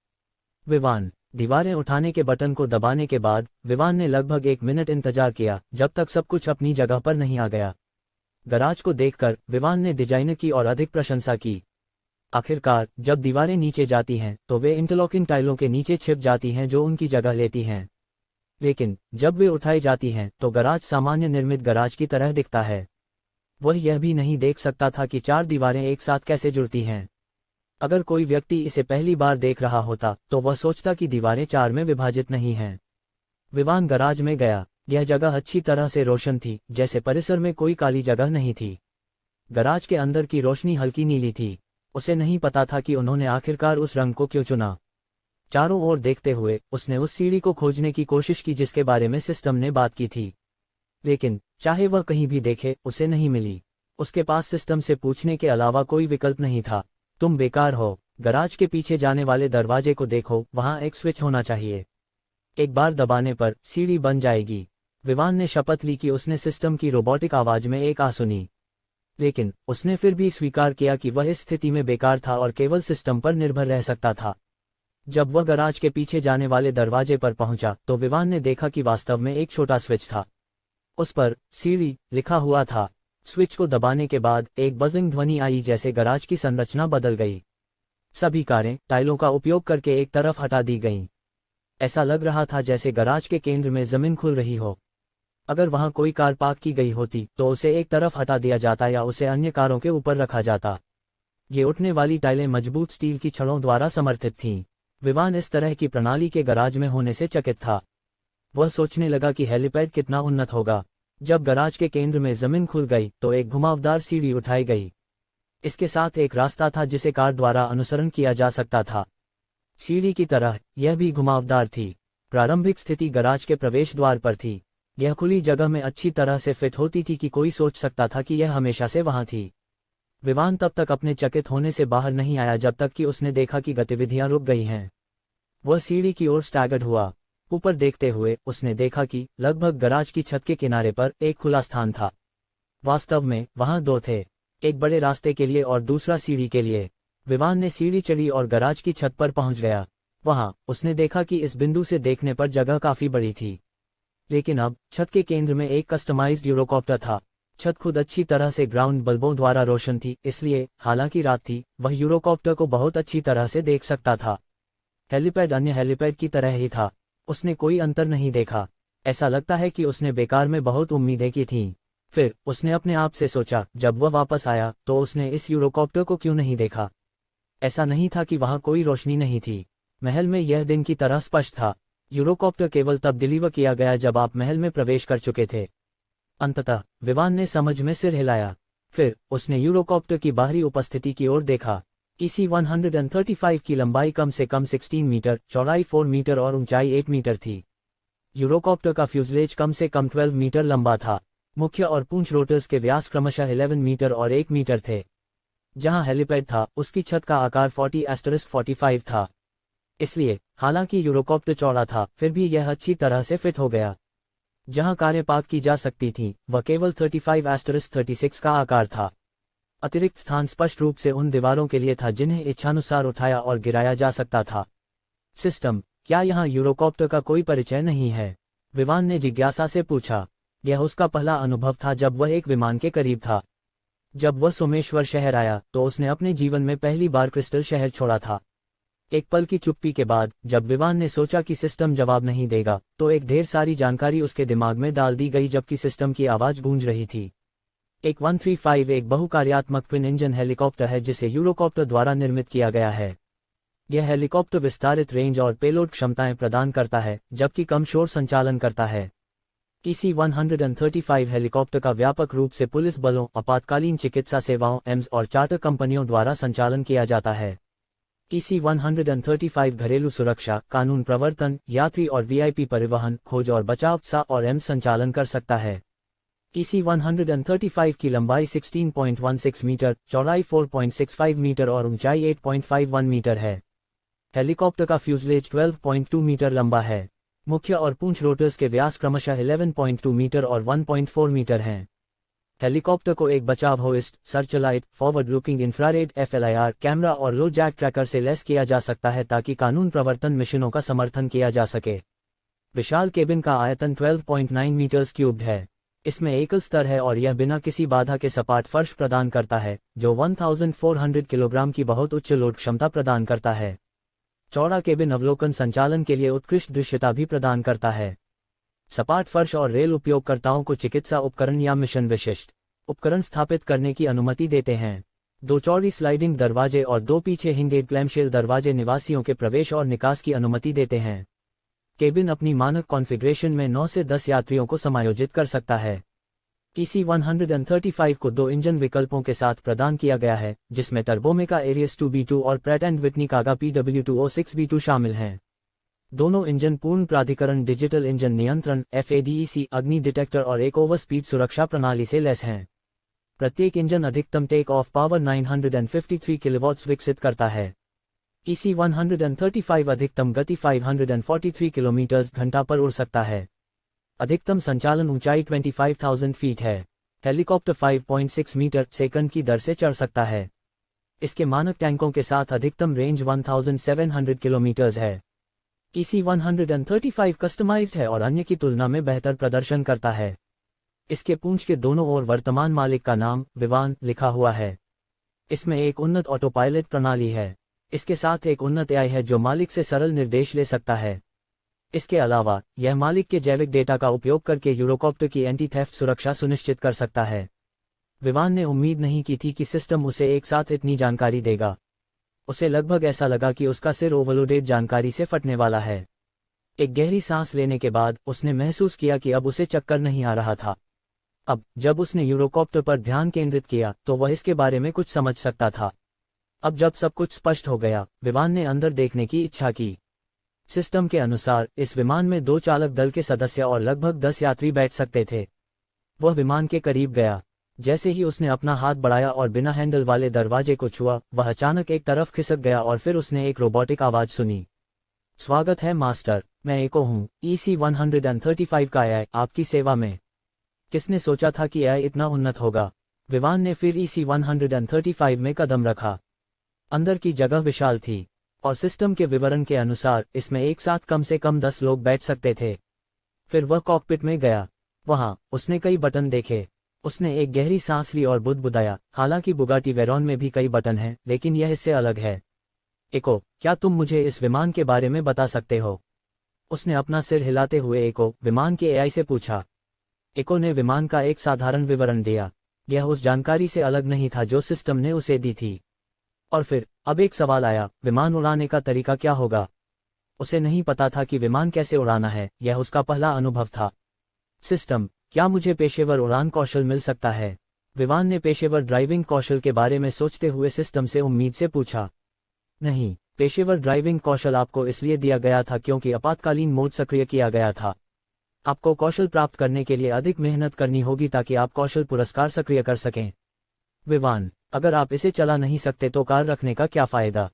विवान, दीवारें उठाने के बटन को दबाने के बाद विवान ने लगभग 1 मिनट इंतजार किया, जब तक सब कुछ अपनी जगह पर नहीं आ गया। गराज को देखकर विवान ने डिजाइनर की और अधिक प्रशंसा की। आखिरकार जब दीवारें नीचे जाती हैं तो वे इंटरलॉकिंग टाइलों के नीचे छिप जाती हैं जो उनकी जगह लेती हैं। लेकिन जब वे उठाई जाती हैं तो गराज सामान्य निर्मित गराज की तरह दिखता है। वह यह भी नहीं देख सकता था कि 4 दीवारें एक साथ कैसे जुड़ती हैं। अगर कोई व्यक्ति इसे पहली बार देख रहा होता तो वह सोचता कि दीवारें 4 में विभाजित नहीं हैं। विवान गराज में गया। यह जगह अच्छी तरह से रोशन थी, जैसे परिसर में कोई काली जगह नहीं थी। गराज के अंदर की रोशनी हल्की नीली थी। उसे नहीं पता था कि उन्होंने आखिरकार उस रंग को क्यों चुना। चारों ओर देखते हुए उसने उस सीढ़ी को खोजने की कोशिश की जिसके बारे में सिस्टम ने बात की थी। लेकिन चाहे वह कहीं भी देखे, उसे नहीं मिली। उसके पास सिस्टम से पूछने के अलावा कोई विकल्प नहीं था। तुम बेकार हो। गराज के पीछे जाने वाले दरवाजे को देखो, वहां एक स्विच होना चाहिए। एक बार दबाने पर सीढ़ी बन जाएगी। विवान ने शपथ ली कि उसने सिस्टम की रोबोटिक आवाज में एक आ सुनी। लेकिन उसने फिर भी स्वीकार किया कि वह इस स्थिति में बेकार था और केवल सिस्टम पर निर्भर रह सकता था। जब वह गराज के पीछे जाने वाले दरवाजे पर पहुंचा तो विवान ने देखा कि वास्तव में एक छोटा स्विच था। उस पर सीढ़ी लिखा हुआ था। स्विच को दबाने के बाद एक बजिंग ध्वनि आई जैसे गराज की संरचना बदल गई। सभी कारें टाइलों का उपयोग करके एक तरफ हटा दी गईं। ऐसा लग रहा था जैसे गराज के केंद्र में जमीन खुल रही हो। अगर वहां कोई कार पार्क की गई होती तो उसे एक तरफ हटा दिया जाता या उसे अन्य कारों के ऊपर रखा जाता। ये उठने वाली टाइलें मजबूत स्टील की छड़ों द्वारा समर्थित थीं। विवान इस तरह की प्रणाली के गराज में होने से चकित था। वह सोचने लगा कि हेलीपैड कितना उन्नत होगा। जब गराज के केंद्र में जमीन खुल गई तो एक घुमावदार सीढ़ी उठाई गई। इसके साथ एक रास्ता था जिसे कार द्वारा अनुसरण किया जा सकता था। सीढ़ी की तरह यह भी घुमावदार थी। प्रारंभिक स्थिति गराज के प्रवेश द्वार पर थी। यह खुली जगह में अच्छी तरह से फिट होती थी कि कोई सोच सकता था कि यह हमेशा से वहां थी। विवान तब तक अपने चकित होने से बाहर नहीं आया जब तक कि उसने देखा कि गतिविधियां रुक गई हैं। वह सीढ़ी की ओर स्टैगर्ड हुआ। ऊपर देखते हुए उसने देखा कि लगभग गराज की छत के किनारे पर एक खुला स्थान था। वास्तव में वहां 2 थे, एक बड़े रास्ते के लिए और दूसरा सीढ़ी के लिए। विवान ने सीढ़ी चढ़ी और गराज की छत पर पहुंच गया। वहां उसने देखा कि इस बिंदु से देखने पर जगह काफी बड़ी थी। लेकिन अब छत के केंद्र में एक कस्टमाइज्ड यूरोकॉप्टर था। छत खुद अच्छी तरह से ग्राउंड बल्बों द्वारा रोशन थी, इसलिए हालांकि रात थी वह यूरोकॉप्टर को बहुत अच्छी तरह से देख सकता था। हेलीपैड अन्य हेलीपैड की तरह ही था। उसने कोई अंतर नहीं देखा। ऐसा लगता है कि उसने बेकार में बहुत उम्मीदें की थीं। फिर उसने अपने आप से सोचा, जब वह वापस आया तो उसने इस यूरोकॉप्टर को क्यों नहीं देखा। ऐसा नहीं था कि वहां कोई रोशनी नहीं थी। महल में यह दिन की तरह स्पष्ट था। यूरोकॉप्टर केवल तब डिलीवर किया गया जब आप महल में प्रवेश कर चुके थे। अंततः विवान ने समझ में सिर हिलाया। फिर उसने यूरोकॉप्टर की बाहरी उपस्थिति की ओर देखा। EC-135 की लंबाई कम से कम 16 मीटर, चौड़ाई 4 मीटर और ऊंचाई 8 मीटर थी। यूरोकॉप्टर का फ्यूजलेज कम से कम 12 मीटर लंबा था। मुख्य और पूंछ रोटर्स के व्यास क्रमशः 11 मीटर और 1 मीटर थे। जहां हेलीपैड था उसकी छत का आकार 40*45 था। इसलिए हालांकि यूरोकॉप्टर चौड़ा था, फिर भी यह अच्छी तरह से फिट हो गया। जहां कारें पार्क की जा सकती थीं, वह केवल 35*36 का आकार था। अतिरिक्त स्थान स्पष्ट रूप से उन दीवारों के लिए था जिन्हें इच्छानुसार उठाया और गिराया जा सकता था। सिस्टम, क्या यहाँ यूरोकॉप्टर का कोई परिचय नहीं है? विवान ने जिज्ञासा से पूछा। यह उसका पहला अनुभव था जब वह एक विमान के करीब था। जब वह सोमेश्वर शहर आया तो उसने अपने जीवन में पहली बार क्रिस्टल शहर छोड़ा था। एक पल की चुप्पी के बाद जब विवान ने सोचा कि सिस्टम जवाब नहीं देगा, तो एक ढेर सारी जानकारी उसके दिमाग में डाल दी गई जबकि सिस्टम की आवाज गूंज रही थी। एक 135 एक बहुकार्यात्मक ट्विन इंजन हेलीकॉप्टर है जिसे यूरोकॉप्टर द्वारा निर्मित किया गया है। यह हेलीकॉप्टर विस्तारित रेंज और पेलोड क्षमताएं प्रदान करता है, जबकि कम शोर संचालन करता है। EC-135 हेलीकॉप्टर का व्यापक रूप से पुलिस बलों, आपातकालीन चिकित्सा सेवाओं, एम्स और चार्टर कंपनियों द्वारा संचालन किया जाता है। EC-135 घरेलू सुरक्षा, कानून प्रवर्तन, यात्री और वीआईपी परिवहन, खोज और बचाव, सा और एम्स संचालन कर सकता है। EC-135 की लंबाई 16.16 मीटर, चौड़ाई 4.65 मीटर और ऊंचाई 8.51 मीटर है। हेलीकॉप्टर का फ्यूजलेज 12.2 मीटर लंबा है। मुख्य और पूंछ रोटर्स के व्यास क्रमशः 11.2 मीटर और 1.4 मीटर हैं। हेलीकॉप्टर को एक बचाव hoist, Searchlight, forward looking infrared FLIR camera और लो जैक ट्रैकर से लैस किया जा सकता है ताकि कानून प्रवर्तन मिशनों का समर्थन किया जा सके। विशाल केबिन का आयतन 12.9 मीटर्स क्यूब्ड है। इसमें एकल स्तर है और यह बिना किसी बाधा के सपाट फर्श प्रदान करता है, जो 1400 किलोग्राम की बहुत उच्च लोड क्षमता प्रदान करता है। चौड़ा केबिन अवलोकन संचालन के लिए उत्कृष्ट दृश्यता भी प्रदान करता है। सपाट फर्श और रेल उपयोगकर्ताओं को चिकित्सा उपकरण या मिशन विशिष्ट उपकरण स्थापित करने की अनुमति देते हैं। 2 चौड़ी स्लाइडिंग दरवाजे और 2 पीछे हिंगेड क्लैमशेल दरवाजे निवासियों के प्रवेश और निकास की अनुमति देते हैं। केबिन अपनी मानक कॉन्फ़िगरेशन में 9 से 10 यात्रियों को समायोजित कर सकता है। EC-135 को 2 इंजन विकल्पों के साथ प्रदान किया गया है, जिसमें टर्बोमेका एरियस 2B2 और Pratt and Whitney Kaga PW206B2 शामिल हैं। दोनों इंजन पूर्ण प्राधिकरण डिजिटल इंजन नियंत्रण FADEC, अग्नि डिटेक्टर और एक ओवरस्पीड सुरक्षा प्रणाली से लैस हैं। प्रत्येक इंजन अधिकतम टेक ऑफ पावर 953 किलोवाट्स विकसित करता है। EC-135 अधिकतम गति 543 किलोमीटर घंटा पर उड़ सकता है। अधिकतम संचालन ऊंचाई 25,000 फीट है। हेलीकॉप्टर 5.6 मीटर सेकंड की दर से चढ़ सकता है। इसके मानक टैंकों के साथ अधिकतम रेंज 1700 किलोमीटर है। EC-135 कस्टमाइज्ड है और अन्य की तुलना में बेहतर प्रदर्शन करता है। इसके पूंछ के दोनों ओर वर्तमान मालिक का नाम विवान लिखा हुआ है। इसमें एक उन्नत ऑटो पायलट प्रणाली है। इसके साथ एक उन्नत AI है जो मालिक से सरल निर्देश ले सकता है। इसके अलावा यह मालिक के जैविक डेटा का उपयोग करके यूरोकॉप्टर की एंटी थेफ्ट सुरक्षा सुनिश्चित कर सकता है। विवान ने उम्मीद नहीं की थी कि सिस्टम उसे एक साथ इतनी जानकारी देगा। उसे लगभग ऐसा लगा कि उसका सिर ओवरलोडेड जानकारी से फटने वाला है। एक गहरी सांस लेने के बाद उसने महसूस किया कि अब उसे चक्कर नहीं आ रहा था। अब जब उसने यूरोकॉप्टर पर ध्यान केंद्रित किया तो वह इसके बारे में कुछ समझ सकता था। अब जब सब कुछ स्पष्ट हो गया, विमान ने अंदर देखने की इच्छा की। सिस्टम के अनुसार इस विमान में 2 चालक दल के सदस्य और लगभग 10 यात्री बैठ सकते थे। वह विमान के करीब गया। जैसे ही उसने अपना हाथ बढ़ाया और बिना हैंडल वाले दरवाजे को छुआ, वह अचानक एक तरफ खिसक गया और फिर उसने एक रोबोटिक आवाज सुनी। स्वागत है मास्टर, मैं एको हूँ, EC-135 का AI आपकी सेवा में। किसने सोचा था कि AI इतना उन्नत होगा? विमान ने फिर EC-135 में कदम रखा। अंदर की जगह विशाल थी और सिस्टम के विवरण के अनुसार इसमें एक साथ कम से कम 10 लोग बैठ सकते थे। फिर वह कॉकपिट में गया। वहां उसने कई बटन देखे। उसने एक गहरी सांस ली और बुदबुदाया, हालांकि बुगाटी वेरॉन में भी कई बटन हैं, लेकिन यह इससे अलग है। एको, क्या तुम मुझे इस विमान के बारे में बता सकते हो? उसने अपना सिर हिलाते हुए एको, विमान के AI से पूछा। एको ने विमान का एक साधारण विवरण दिया। यह उस जानकारी से अलग नहीं था जो सिस्टम ने उसे दी थी। और फिर अब एक सवाल आया, विमान उड़ाने का तरीका क्या होगा? उसे नहीं पता था कि विमान कैसे उड़ाना है, यह उसका पहला अनुभव था। सिस्टम, क्या मुझे पेशेवर उड़ान कौशल मिल सकता है? विमान ने पेशेवर ड्राइविंग कौशल के बारे में सोचते हुए सिस्टम से उम्मीद से पूछा। नहीं, पेशेवर ड्राइविंग कौशल आपको इसलिए दिया गया था क्योंकि आपातकालीन मोड सक्रिय किया गया था। आपको कौशल प्राप्त करने के लिए अधिक मेहनत करनी होगी ताकि आप कौशल पुरस्कार सक्रिय कर सकें। विमान, अगर आप इसे चला नहीं सकते तो कार रखने का क्या फायदा?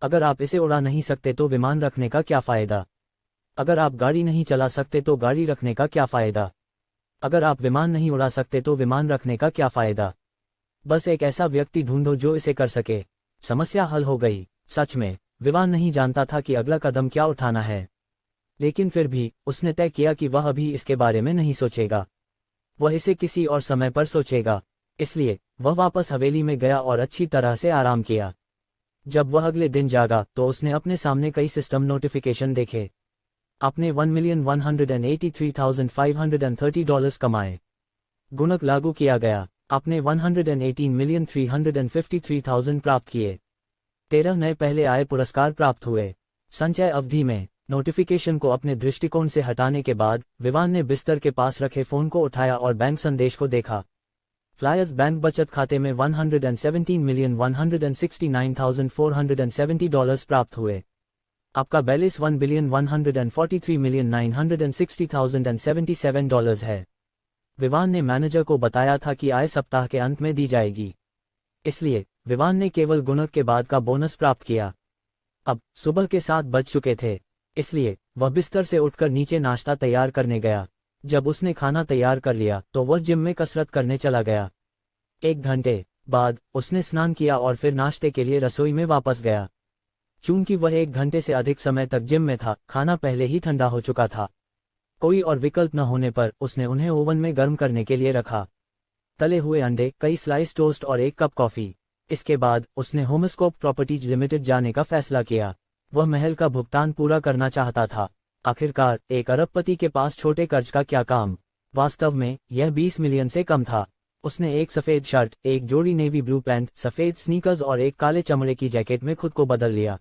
अगर आप इसे उड़ा नहीं सकते तो विमान रखने का क्या फायदा? अगर आप गाड़ी नहीं चला सकते तो गाड़ी रखने का क्या फायदा? अगर आप विमान नहीं उड़ा सकते तो विमान रखने का क्या फायदा? बस एक ऐसा व्यक्ति ढूंढो जो इसे कर सके। समस्या हल हो गई। सच में, विमान नहीं जानता था कि अगला कदम क्या उठाना है, लेकिन फिर भी उसने तय किया कि वह अभी इसके बारे में नहीं सोचेगा। वह इसे किसी और समय पर सोचेगा। इसलिए वह वापस हवेली में गया और अच्छी तरह से आराम किया। जब वह अगले दिन जागा तो उसने अपने सामने कई सिस्टम नोटिफिकेशन देखे। आपने $1,183,530 कमाए। गुणक लागू किया गया। आपने 118,353,000 प्राप्त किए। 13 नए पहले आए पुरस्कार प्राप्त हुए। संचय अवधि में नोटिफिकेशन को अपने दृष्टिकोण से हटाने के बाद विवान ने बिस्तर के पास रखे फोन को उठाया और बैंक संदेश को देखा। फ्लायर्स बैंक बचत खाते में $117,169,470 प्राप्त हुए। आपका बैलेंस $1,143,960,077 है। विवान ने मैनेजर को बताया था कि आय सप्ताह के अंत में दी जाएगी, इसलिए विवान ने केवल गुणक के बाद का बोनस प्राप्त किया। अब सुबह के 7 बज चुके थे, इसलिए वह बिस्तर से उठकर नीचे नाश्ता तैयार करने गया। जब उसने खाना तैयार कर लिया तो वह जिम में कसरत करने चला गया। 1 घंटे बाद उसने स्नान किया और फिर नाश्ते के लिए रसोई में वापस गया। चूंकि वह 1 घंटे से अधिक समय तक जिम में था, खाना पहले ही ठंडा हो चुका था। कोई और विकल्प न होने पर उसने उन्हें ओवन में गर्म करने के लिए रखा। तले हुए अंडे, कई स्लाइस टोस्ट और 1 कप कॉफी। इसके बाद उसने होमस्कोप प्रॉपर्टीज लिमिटेड जाने का फैसला किया। वह महल का भुगतान पूरा करना चाहता था। आखिरकार एक अरबपति के पास छोटे कर्ज का क्या काम। वास्तव में यह 20 मिलियन से कम था। उसने एक सफेद शर्ट, एक जोड़ी नेवी ब्लू पैंट, सफेद स्नीकर्स और एक काले चमड़े की जैकेट में खुद को बदल लिया।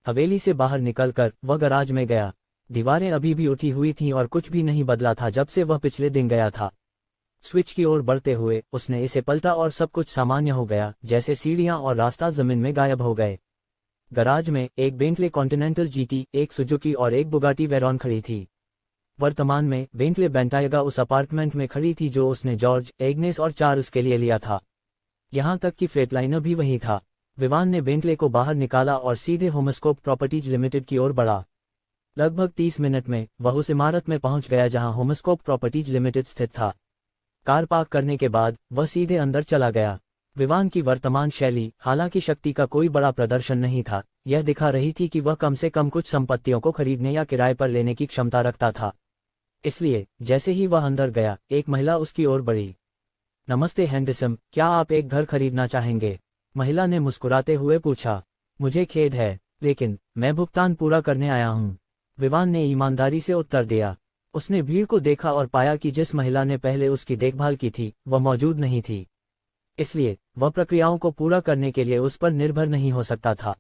हवेली से बाहर निकलकर वह गराज में गया। दीवारें अभी भी उठी हुई थीं और कुछ भी नहीं बदला था जब से वह पिछले दिन गया था। स्विच की ओर बढ़ते हुए उसने इसे पलटा और सब कुछ सामान्य हो गया, जैसे सीढ़ियां और रास्ता जमीन में गायब हो गए। गराज में एक बेंटले कॉन्टिनेंटल जीटी, एक सुजुकी और एक बुगाटी वेरॉन खड़ी थी। वर्तमान में बेंटले बेंटायगा उस अपार्टमेंट में खड़ी थी जो उसने जॉर्ज, एग्नेस और चार्ल्स के लिए लिया था। यहां तक कि फ्लेटलाइनर भी वही था। विवान ने बेंटले को बाहर निकाला और सीधे होमस्कोप प्रॉपर्टीज लिमिटेड की ओर बढ़ा। लगभग 30 मिनट में वह उस इमारत में पहुंच गया जहां होमस्कोप प्रॉपर्टीज लिमिटेड स्थित था। कार पार्क करने के बाद वह सीधे अंदर चला गया। विवान की वर्तमान शैली, हालांकि शक्ति का कोई बड़ा प्रदर्शन नहीं था, यह दिखा रही थी कि वह कम से कम कुछ संपत्तियों को खरीदने या किराए पर लेने की क्षमता रखता था। इसलिए जैसे ही वह अंदर गया, एक महिला उसकी ओर बढ़ी। नमस्ते हैंडसम, क्या आप एक घर खरीदना चाहेंगे? महिला ने मुस्कुराते हुए पूछा। मुझे खेद है, लेकिन मैं भुगतान पूरा करने आया हूँ। विवान ने ईमानदारी से उत्तर दिया। उसने भीड़ को देखा और पाया कि जिस महिला ने पहले उसकी देखभाल की थी वह मौजूद नहीं थी, इसलिए वह प्रक्रियाओं को पूरा करने के लिए उस पर निर्भर नहीं हो सकता था।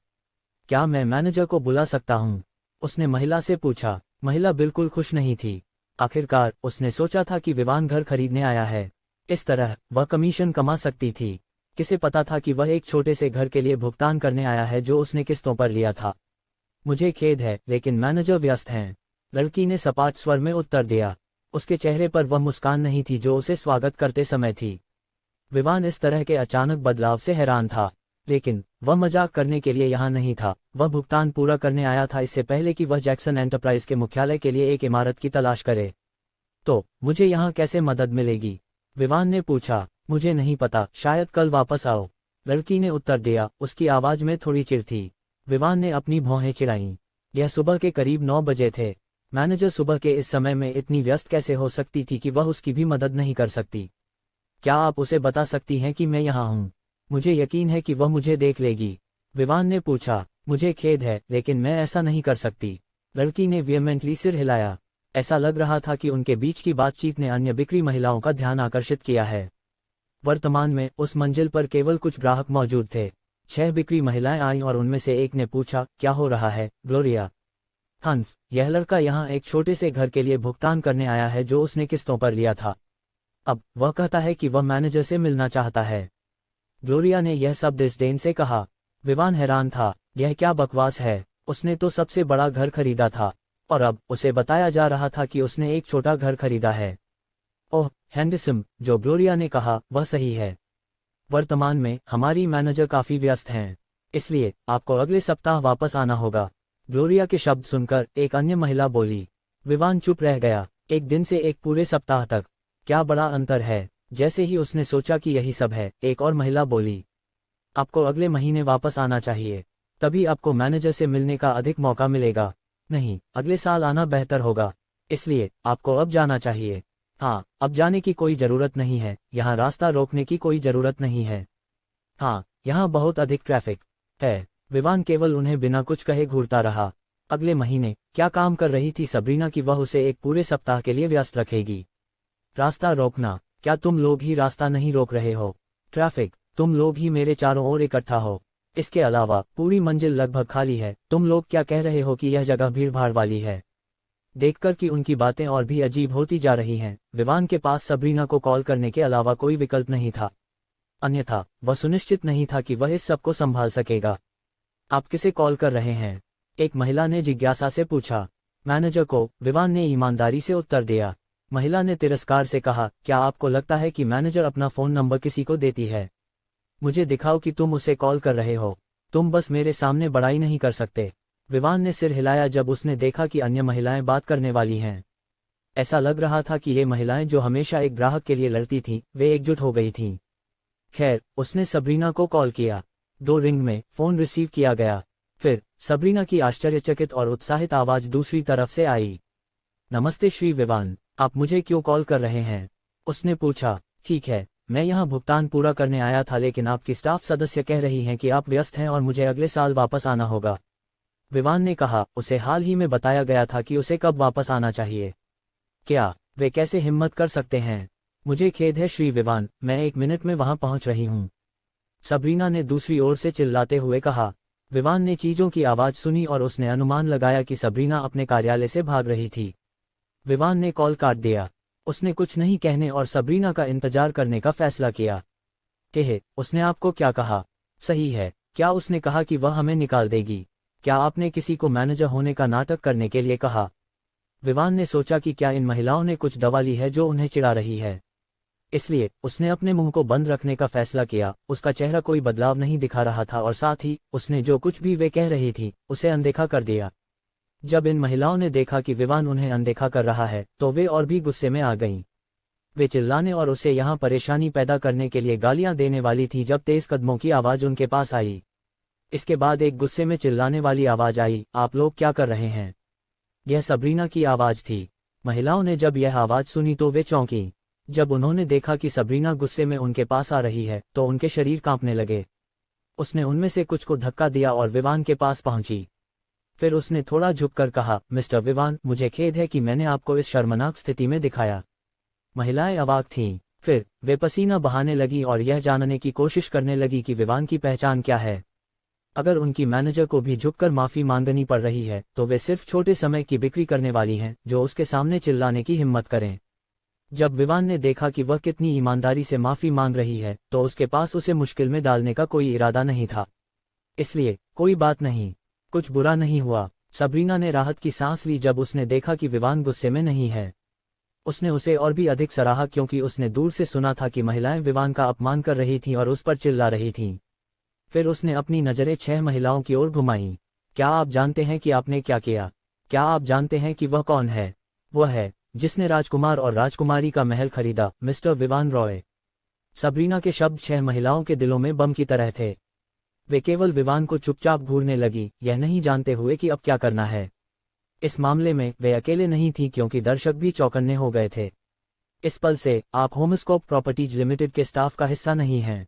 क्या मैं मैनेजर को बुला सकता हूँ? उसने महिला से पूछा। महिला बिल्कुल खुश नहीं थी। आखिरकार उसने सोचा था कि विवान घर खरीदने आया है, इस तरह वह कमीशन कमा सकती थी। किसे पता था कि वह एक छोटे से घर के लिए भुगतान करने आया है जो उसने किस्तों पर लिया था। मुझे खेद है, लेकिन मैनेजर व्यस्त हैं, लड़की ने सपाट स्वर में उत्तर दिया। उसके चेहरे पर वह मुस्कान नहीं थी जो उसे स्वागत करते समय थी। विवान इस तरह के अचानक बदलाव से हैरान था, लेकिन वह मजाक करने के लिए यहाँ नहीं था। वह भुगतान पूरा करने आया था, इससे पहले कि वह जैक्सन एंटरप्राइज के मुख्यालय के लिए एक इमारत की तलाश करे। तो मुझे यहाँ कैसे मदद मिलेगी? विवान ने पूछा। मुझे नहीं पता, शायद कल वापस आओ, लड़की ने उत्तर दिया। उसकी आवाज में थोड़ी चिढ़ थी। विवान ने अपनी भौहें चिढ़ाईं। यह सुबह के करीब 9 बजे थे। मैनेजर सुबह के इस समय में इतनी व्यस्त कैसे हो सकती थी कि वह उसकी भी मदद नहीं कर सकती? क्या आप उसे बता सकती हैं कि मैं यहाँ हूँ? मुझे यकीन है कि वह मुझे देख लेगी, विवान ने पूछा। मुझे खेद है, लेकिन मैं ऐसा नहीं कर सकती, लड़की ने वेहेमेंटली सिर हिलाया। ऐसा लग रहा था कि उनके बीच की बातचीत ने अन्य बिक्री महिलाओं का ध्यान आकर्षित किया है। वर्तमान में उस मंजिल पर केवल कुछ ग्राहक मौजूद थे। 6 बिक्री महिलाएं आईं और उनमें से एक ने पूछा, क्या हो रहा है ग्लोरिया? हन्फ, यह लड़का यहाँ एक छोटे से घर के लिए भुगतान करने आया है जो उसने किस्तों पर लिया था। अब वह कहता है कि वह मैनेजर से मिलना चाहता है। ग्लोरिया ने यह सब डिस्डेन से कहा। विवान हैरान था। यह क्या बकवास है? उसने तो सबसे बड़ा घर खरीदा था और अब उसे बताया जा रहा था कि उसने एक छोटा घर खरीदा है। ओह हैंडसम, जो ग्लोरिया ने कहा वह सही है। वर्तमान में हमारी मैनेजर काफी व्यस्त हैं, इसलिए आपको अगले सप्ताह वापस आना होगा। ग्लोरिया के शब्द सुनकर एक अन्य महिला बोली। विवान चुप रह गया। एक दिन से एक पूरे सप्ताह तक, क्या बड़ा अंतर है। जैसे ही उसने सोचा कि यही सब है, एक और महिला बोली, आपको अगले महीने वापस आना चाहिए, तभी आपको मैनेजर से मिलने का अधिक मौका मिलेगा। नहीं, अगले साल आना बेहतर होगा, इसलिए आपको अब जाना चाहिए। हाँ, अब जाने की कोई जरूरत नहीं है, यहाँ रास्ता रोकने की कोई जरूरत नहीं है। हाँ, यहाँ बहुत अधिक ट्रैफिक है, विवान केवल उन्हें बिना कुछ कहे घूरता रहा। अगले महीने क्या काम कर रही थी सबरीना कि वह उसे एक पूरे सप्ताह के लिए व्यस्त रखेगी। रास्ता रोकना, क्या तुम लोग ही रास्ता नहीं रोक रहे हो? ट्रैफिक, तुम लोग ही मेरे चारों ओर इकट्ठा हो। इसके अलावा पूरी मंजिल लगभग खाली है, तुम लोग क्या कह रहे हो कि यह जगह भीड़भाड़ वाली है? देखकर कि उनकी बातें और भी अजीब होती जा रही हैं, विवान के पास सबरीना को कॉल करने के अलावा कोई विकल्प नहीं था। अन्यथा वह सुनिश्चित नहीं था कि वह इस सब को संभाल सकेगा। आप किसे कॉल कर रहे हैं? एक महिला ने जिज्ञासा से पूछा। मैनेजर को, विवान ने ईमानदारी से उत्तर दिया। महिला ने तिरस्कार से कहा, क्या आपको लगता है कि मैनेजर अपना फ़ोन नंबर किसी को देती है? मुझे दिखाओ कि तुम उसे कॉल कर रहे हो, तुम बस मेरे सामने बड़ाई नहीं कर सकते। विवान ने सिर हिलाया जब उसने देखा कि अन्य महिलाएं बात करने वाली हैं। ऐसा लग रहा था कि ये महिलाएं जो हमेशा एक ग्राहक के लिए लड़ती थीं, वे एकजुट हो गई थीं। खैर, उसने सबरीना को कॉल किया। 2 रिंग में फ़ोन रिसीव किया गया। फिर सबरीना की आश्चर्यचकित और उत्साहित आवाज़ दूसरी तरफ से आई। नमस्ते श्री विवान, आप मुझे क्यों कॉल कर रहे हैं? उसने पूछा। ठीक है, मैं यहाँ भुगतान पूरा करने आया था, लेकिन आपकी स्टाफ सदस्य कह रही हैं कि आप व्यस्त हैं और मुझे अगले साल वापस आना होगा। विवान ने कहा, उसे हाल ही में बताया गया था कि उसे कब वापस आना चाहिए। क्या वे कैसे हिम्मत कर सकते हैं? मुझे खेद है श्री विवान, मैं 1 मिनट में वहां पहुंच रही हूं, सबरीना ने दूसरी ओर से चिल्लाते हुए कहा। विवान ने चीजों की आवाज सुनी और उसने अनुमान लगाया कि सबरीना अपने कार्यालय से भाग रही थी। विवान ने कॉल काट दिया। उसने कुछ नहीं कहने और सबरीना का इंतजार करने का फैसला किया। कहे, उसने आपको क्या कहा? सही है, क्या उसने कहा कि वह हमें निकाल देगी? क्या आपने किसी को मैनेजर होने का नाटक करने के लिए कहा? विवान ने सोचा कि क्या इन महिलाओं ने कुछ दवा ली है जो उन्हें चिढ़ा रही है। इसलिए उसने अपने मुंह को बंद रखने का फैसला किया। उसका चेहरा कोई बदलाव नहीं दिखा रहा था और साथ ही उसने जो कुछ भी वे कह रही थी उसे अनदेखा कर दिया। जब इन महिलाओं ने देखा कि विवान उन्हें अनदेखा कर रहा है तो वे और भी गुस्से में आ गईं। वे चिल्लाने और उसे यहाँ परेशानी पैदा करने के लिए गालियां देने वाली थी जब तेज कदमों की आवाज़ उनके पास आई। इसके बाद एक गुस्से में चिल्लाने वाली आवाज़ आई, आप लोग क्या कर रहे हैं? यह सबरीना की आवाज़ थी। महिलाओं ने जब यह आवाज़ सुनी तो वे चौंकीं। जब उन्होंने देखा कि सबरीना गुस्से में उनके पास आ रही है तो उनके शरीर कांपने लगे। उसने उनमें से कुछ को धक्का दिया और विवान के पास पहुंची। फिर उसने थोड़ा झुककर कहा, मिस्टर विवान, मुझे खेद है कि मैंने आपको इस शर्मनाक स्थिति में दिखाया। महिलाएं अवाक थीं। फिर वे पसीना बहाने लगी और यह जानने की कोशिश करने लगी कि विवान की पहचान क्या है। अगर उनकी मैनेजर को भी झुककर माफ़ी मांगनी पड़ रही है तो वे सिर्फ छोटे समय की बिक्री करने वाली हैं जो उसके सामने चिल्लाने की हिम्मत करें। जब विवान ने देखा कि वह कितनी ईमानदारी से माफ़ी मांग रही है तो उसके पास उसे मुश्किल में डालने का कोई इरादा नहीं था। इसलिए कोई बात नहीं, कुछ बुरा नहीं हुआ। सबरीना ने राहत की सांस ली जब उसने देखा कि विवान गुस्से में नहीं है। उसने उसे और भी अधिक सराहा क्योंकि उसने दूर से सुना था कि महिलाएं विवान का अपमान कर रही थीं और उस पर चिल्ला रही थीं। फिर उसने अपनी नज़रें 6 महिलाओं की ओर घुमाईं। क्या आप जानते हैं कि आपने क्या किया? क्या आप जानते हैं कि वह कौन है? वह है जिसने राजकुमार और राजकुमारी का महल खरीदा, मिस्टर विवान रॉय। सबरीना के शब्द 6 महिलाओं के दिलों में बम की तरह थे। वे केवल विवान को चुपचाप घूरने लगी, यह नहीं जानते हुए कि अब क्या करना है। इस मामले में वे अकेले नहीं थीं क्योंकि दर्शक भी चौकन्ने हो गए थे। इस पल से आप होमस्कोप प्रॉपर्टीज लिमिटेड के स्टाफ का हिस्सा नहीं हैं।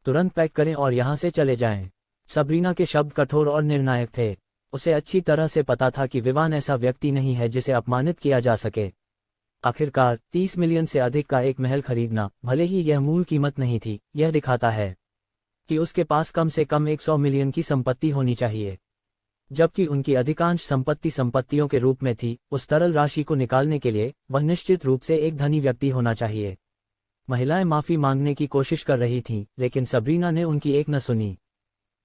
तुरंत पैक करें और यहाँ से चले जाएं। सबरीना के शब्द कठोर और निर्णायक थे। उसे अच्छी तरह से पता था कि विवान ऐसा व्यक्ति नहीं है जिसे अपमानित किया जा सके। आखिरकार 30 मिलियन से अधिक का एक महल खरीदना, भले ही यह मूल कीमत नहीं थी, यह दिखाता है कि उसके पास कम से कम 100 मिलियन की संपत्ति होनी चाहिए। जबकि उनकी अधिकांश संपत्ति संपत्तियों के रूप में थी, उस तरल राशि को निकालने के लिए वह निश्चित रूप से एक धनी व्यक्ति होना चाहिए। महिलाएं माफी मांगने की कोशिश कर रही थीं, लेकिन सबरीना ने उनकी एक न सुनी।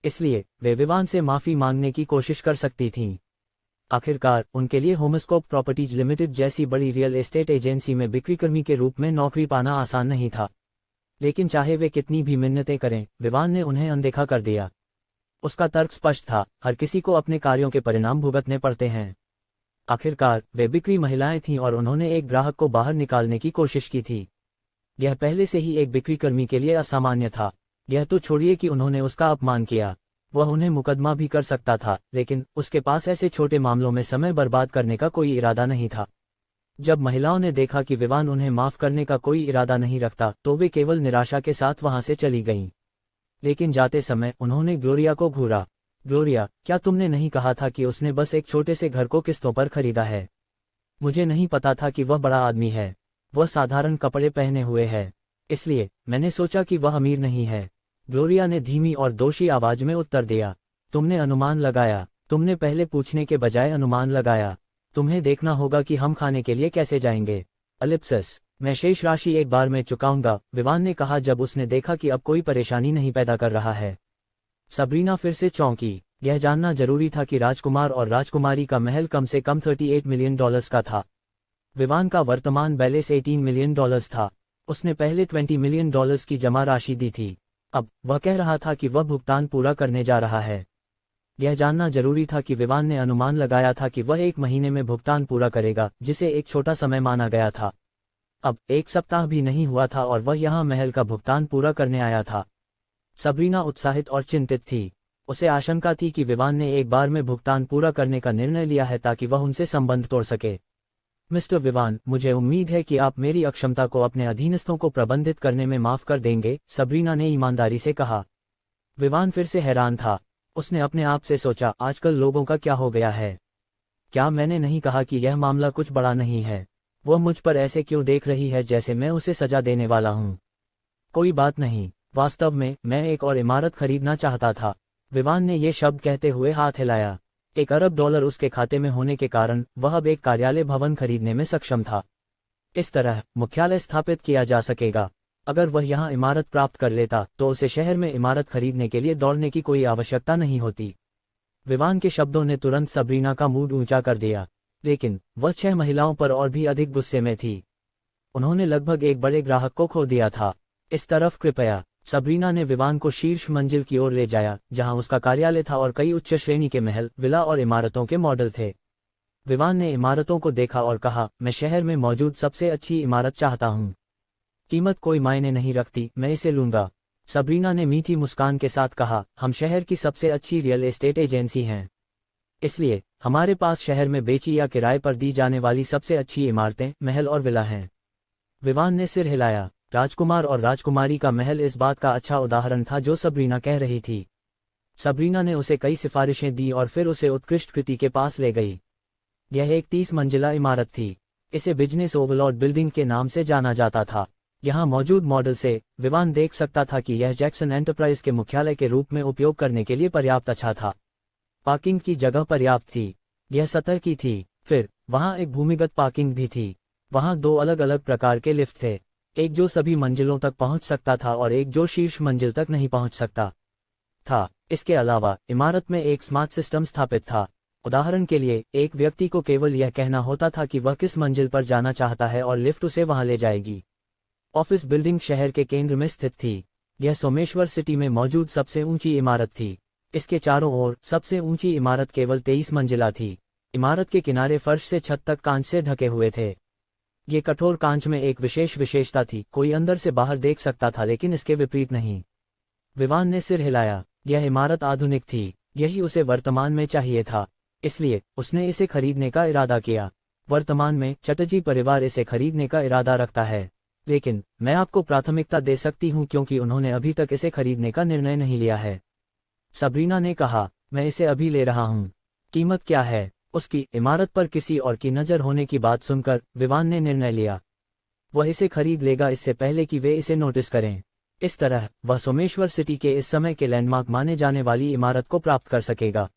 इसलिए वे विवान से माफी मांगने की कोशिश कर सकती थीं। आखिरकार उनके लिए होमस्कोप प्रॉपर्टीज लिमिटेड जैसी बड़ी रियल एस्टेट एजेंसी में बिक्रीकर्मी के रूप में नौकरी पाना आसान नहीं था। लेकिन चाहे वे कितनी भी मिन्नतें करें, विवान ने उन्हें अनदेखा कर दिया। उसका तर्क स्पष्ट था, हर किसी को अपने कार्यों के परिणाम भुगतने पड़ते हैं। आखिरकार वे बिक्री महिलाएं थीं और उन्होंने एक ग्राहक को बाहर निकालने की कोशिश की थी। यह पहले से ही एक बिक्रीकर्मी के लिए असामान्य था। यह तो छोड़िए कि उन्होंने उसका अपमान किया, वह उन्हें मुकदमा भी कर सकता था, लेकिन उसके पास ऐसे छोटे मामलों में समय बर्बाद करने का कोई इरादा नहीं था। जब महिलाओं ने देखा कि विवान उन्हें माफ करने का कोई इरादा नहीं रखता तो वे केवल निराशा के साथ वहां से चली गईं। लेकिन जाते समय उन्होंने ग्लोरिया को घूरा। ग्लोरिया, क्या तुमने नहीं कहा था कि उसने बस एक छोटे से घर को किस्तों पर खरीदा है? मुझे नहीं पता था कि वह बड़ा आदमी है। वह साधारण कपड़े पहने हुए है, इसलिए मैंने सोचा कि वह अमीर नहीं है। ग्लोरिया ने धीमी और दोषी आवाज में उत्तर दिया। तुमने अनुमान लगाया। तुमने पहले पूछने के बजाय अनुमान लगाया। तुम्हें देखना होगा कि हम खाने के लिए कैसे जाएंगे। अलिप्सस, मैं शेष राशि एक बार में चुकाऊंगा, विवान ने कहा जब उसने देखा कि अब कोई परेशानी नहीं पैदा कर रहा है। सबरीना फिर से चौंकी। यह जानना जरूरी था कि राजकुमार और राजकुमारी का महल कम से कम $38 मिलियन का था। विवान का वर्तमान बैलेंस $18 मिलियन था। उसने पहले $20 मिलियन की जमा राशि दी थी। अब वह कह रहा था कि वह भुगतान पूरा करने जा रहा है। यह जानना जरूरी था कि विवान ने अनुमान लगाया था कि वह 1 महीने में भुगतान पूरा करेगा, जिसे एक छोटा समय माना गया था। अब 1 सप्ताह भी नहीं हुआ था और वह यहाँ महल का भुगतान पूरा करने आया था। सबरीना उत्साहित और चिंतित थी। उसे आशंका थी कि विवान ने एक बार में भुगतान पूरा करने का निर्णय लिया है ताकि वह उनसे संबंध तोड़ सके। मिस्टर विवान, मुझे उम्मीद है कि आप मेरी अक्षमता को अपने अधीनस्थों को प्रबंधित करने में माफ कर देंगे, सबरीना ने ईमानदारी से कहा। विवान फिर से हैरान था। उसने अपने आप से सोचा, आजकल लोगों का क्या हो गया है? क्या मैंने नहीं कहा कि यह मामला कुछ बड़ा नहीं है? वह मुझ पर ऐसे क्यों देख रही है जैसे मैं उसे सजा देने वाला हूँ? कोई बात नहीं, वास्तव में मैं एक और इमारत खरीदना चाहता था। विवान ने ये शब्द कहते हुए हाथ हिलाया। $1 अरब उसके खाते में होने के कारण वह अब एक कार्यालय भवन खरीदने में सक्षम था। इस तरह मुख्यालय स्थापित किया जा सकेगा। अगर वह यहाँ इमारत प्राप्त कर लेता तो उसे शहर में इमारत खरीदने के लिए दौड़ने की कोई आवश्यकता नहीं होती। विवान के शब्दों ने तुरंत सबरीना का मूड ऊंचा कर दिया, लेकिन वह 6 महिलाओं पर और भी अधिक गुस्से में थी। उन्होंने लगभग एक बड़े ग्राहक को खो दिया था। इस तरफ कृपया। सबरीना ने विवान को शीर्ष मंजिल की ओर ले जाया, जहां उसका कार्यालय था और कई उच्च श्रेणी के महल, विला और इमारतों के मॉडल थे। विवान ने इमारतों को देखा और कहा, मैं शहर में मौजूद सबसे अच्छी इमारत चाहता हूँ। कीमत कोई मायने नहीं रखती, मैं इसे लूंगा। सबरीना ने मीठी मुस्कान के साथ कहा, हम शहर की सबसे अच्छी रियल एस्टेट एजेंसी हैं, इसलिए हमारे पास शहर में बेची या किराए पर दी जाने वाली सबसे अच्छी इमारतें, महल और विला हैं। विवान ने सिर हिलाया। राजकुमार और राजकुमारी का महल इस बात का अच्छा उदाहरण था जो सबरीना कह रही थी। सबरीना ने उसे कई सिफारिशें दी और फिर उसे उत्कृष्ट कृति के पास ले गई। यह एक 30 मंजिला इमारत थी। इसे बिजनेस ओवरलॉर्ड बिल्डिंग के नाम से जाना जाता था। यहाँ मौजूद मॉडल से विवान देख सकता था कि यह जैक्सन एंटरप्राइज के मुख्यालय के रूप में उपयोग करने के लिए पर्याप्त अच्छा था। पार्किंग की जगह पर्याप्त थी। यह सतह की थी। फिर वहाँ एक भूमिगत पार्किंग भी थी। वहाँ 2 अलग अलग प्रकार के लिफ्ट थे, एक जो सभी मंजिलों तक पहुँच सकता था और एक जो शीर्ष मंजिल तक नहीं पहुँच सकता था। इसके अलावा इमारत में एक स्मार्ट सिस्टम स्थापित था। उदाहरण के लिए, एक व्यक्ति को केवल यह कहना होता था कि वह किस मंजिल पर जाना चाहता है और लिफ्ट उसे वहां ले जाएगी। ऑफिस बिल्डिंग शहर के केंद्र में स्थित थी। यह सोमेश्वर सिटी में मौजूद सबसे ऊंची इमारत थी। इसके चारों ओर सबसे ऊंची इमारत केवल 23 मंजिला थी। इमारत के किनारे फर्श से छत तक कांच से ढके हुए थे। ये कठोर कांच में एक विशेष विशेषता थी, कोई अंदर से बाहर देख सकता था लेकिन इसके विपरीत नहीं। विवान ने सिर हिलाया। यह इमारत आधुनिक थी, यही उसे वर्तमान में चाहिए था, इसलिए उसने इसे खरीदने का इरादा किया। वर्तमान में चटर्जी परिवार इसे खरीदने का इरादा रखता है, लेकिन मैं आपको प्राथमिकता दे सकती हूँ क्योंकि उन्होंने अभी तक इसे खरीदने का निर्णय नहीं लिया है। सबरीना ने कहा, मैं इसे अभी ले रहा हूँ। कीमत क्या है? उसकी इमारत पर किसी और की नज़र होने की बात सुनकर विवान ने निर्णय लिया। वह इसे खरीद लेगा इससे पहले कि वे इसे नोटिस करें। इस तरह वह सोमेश्वर सिटी के इस समय के लैंडमार्क माने जाने वाली इमारत को प्राप्त कर सकेगा।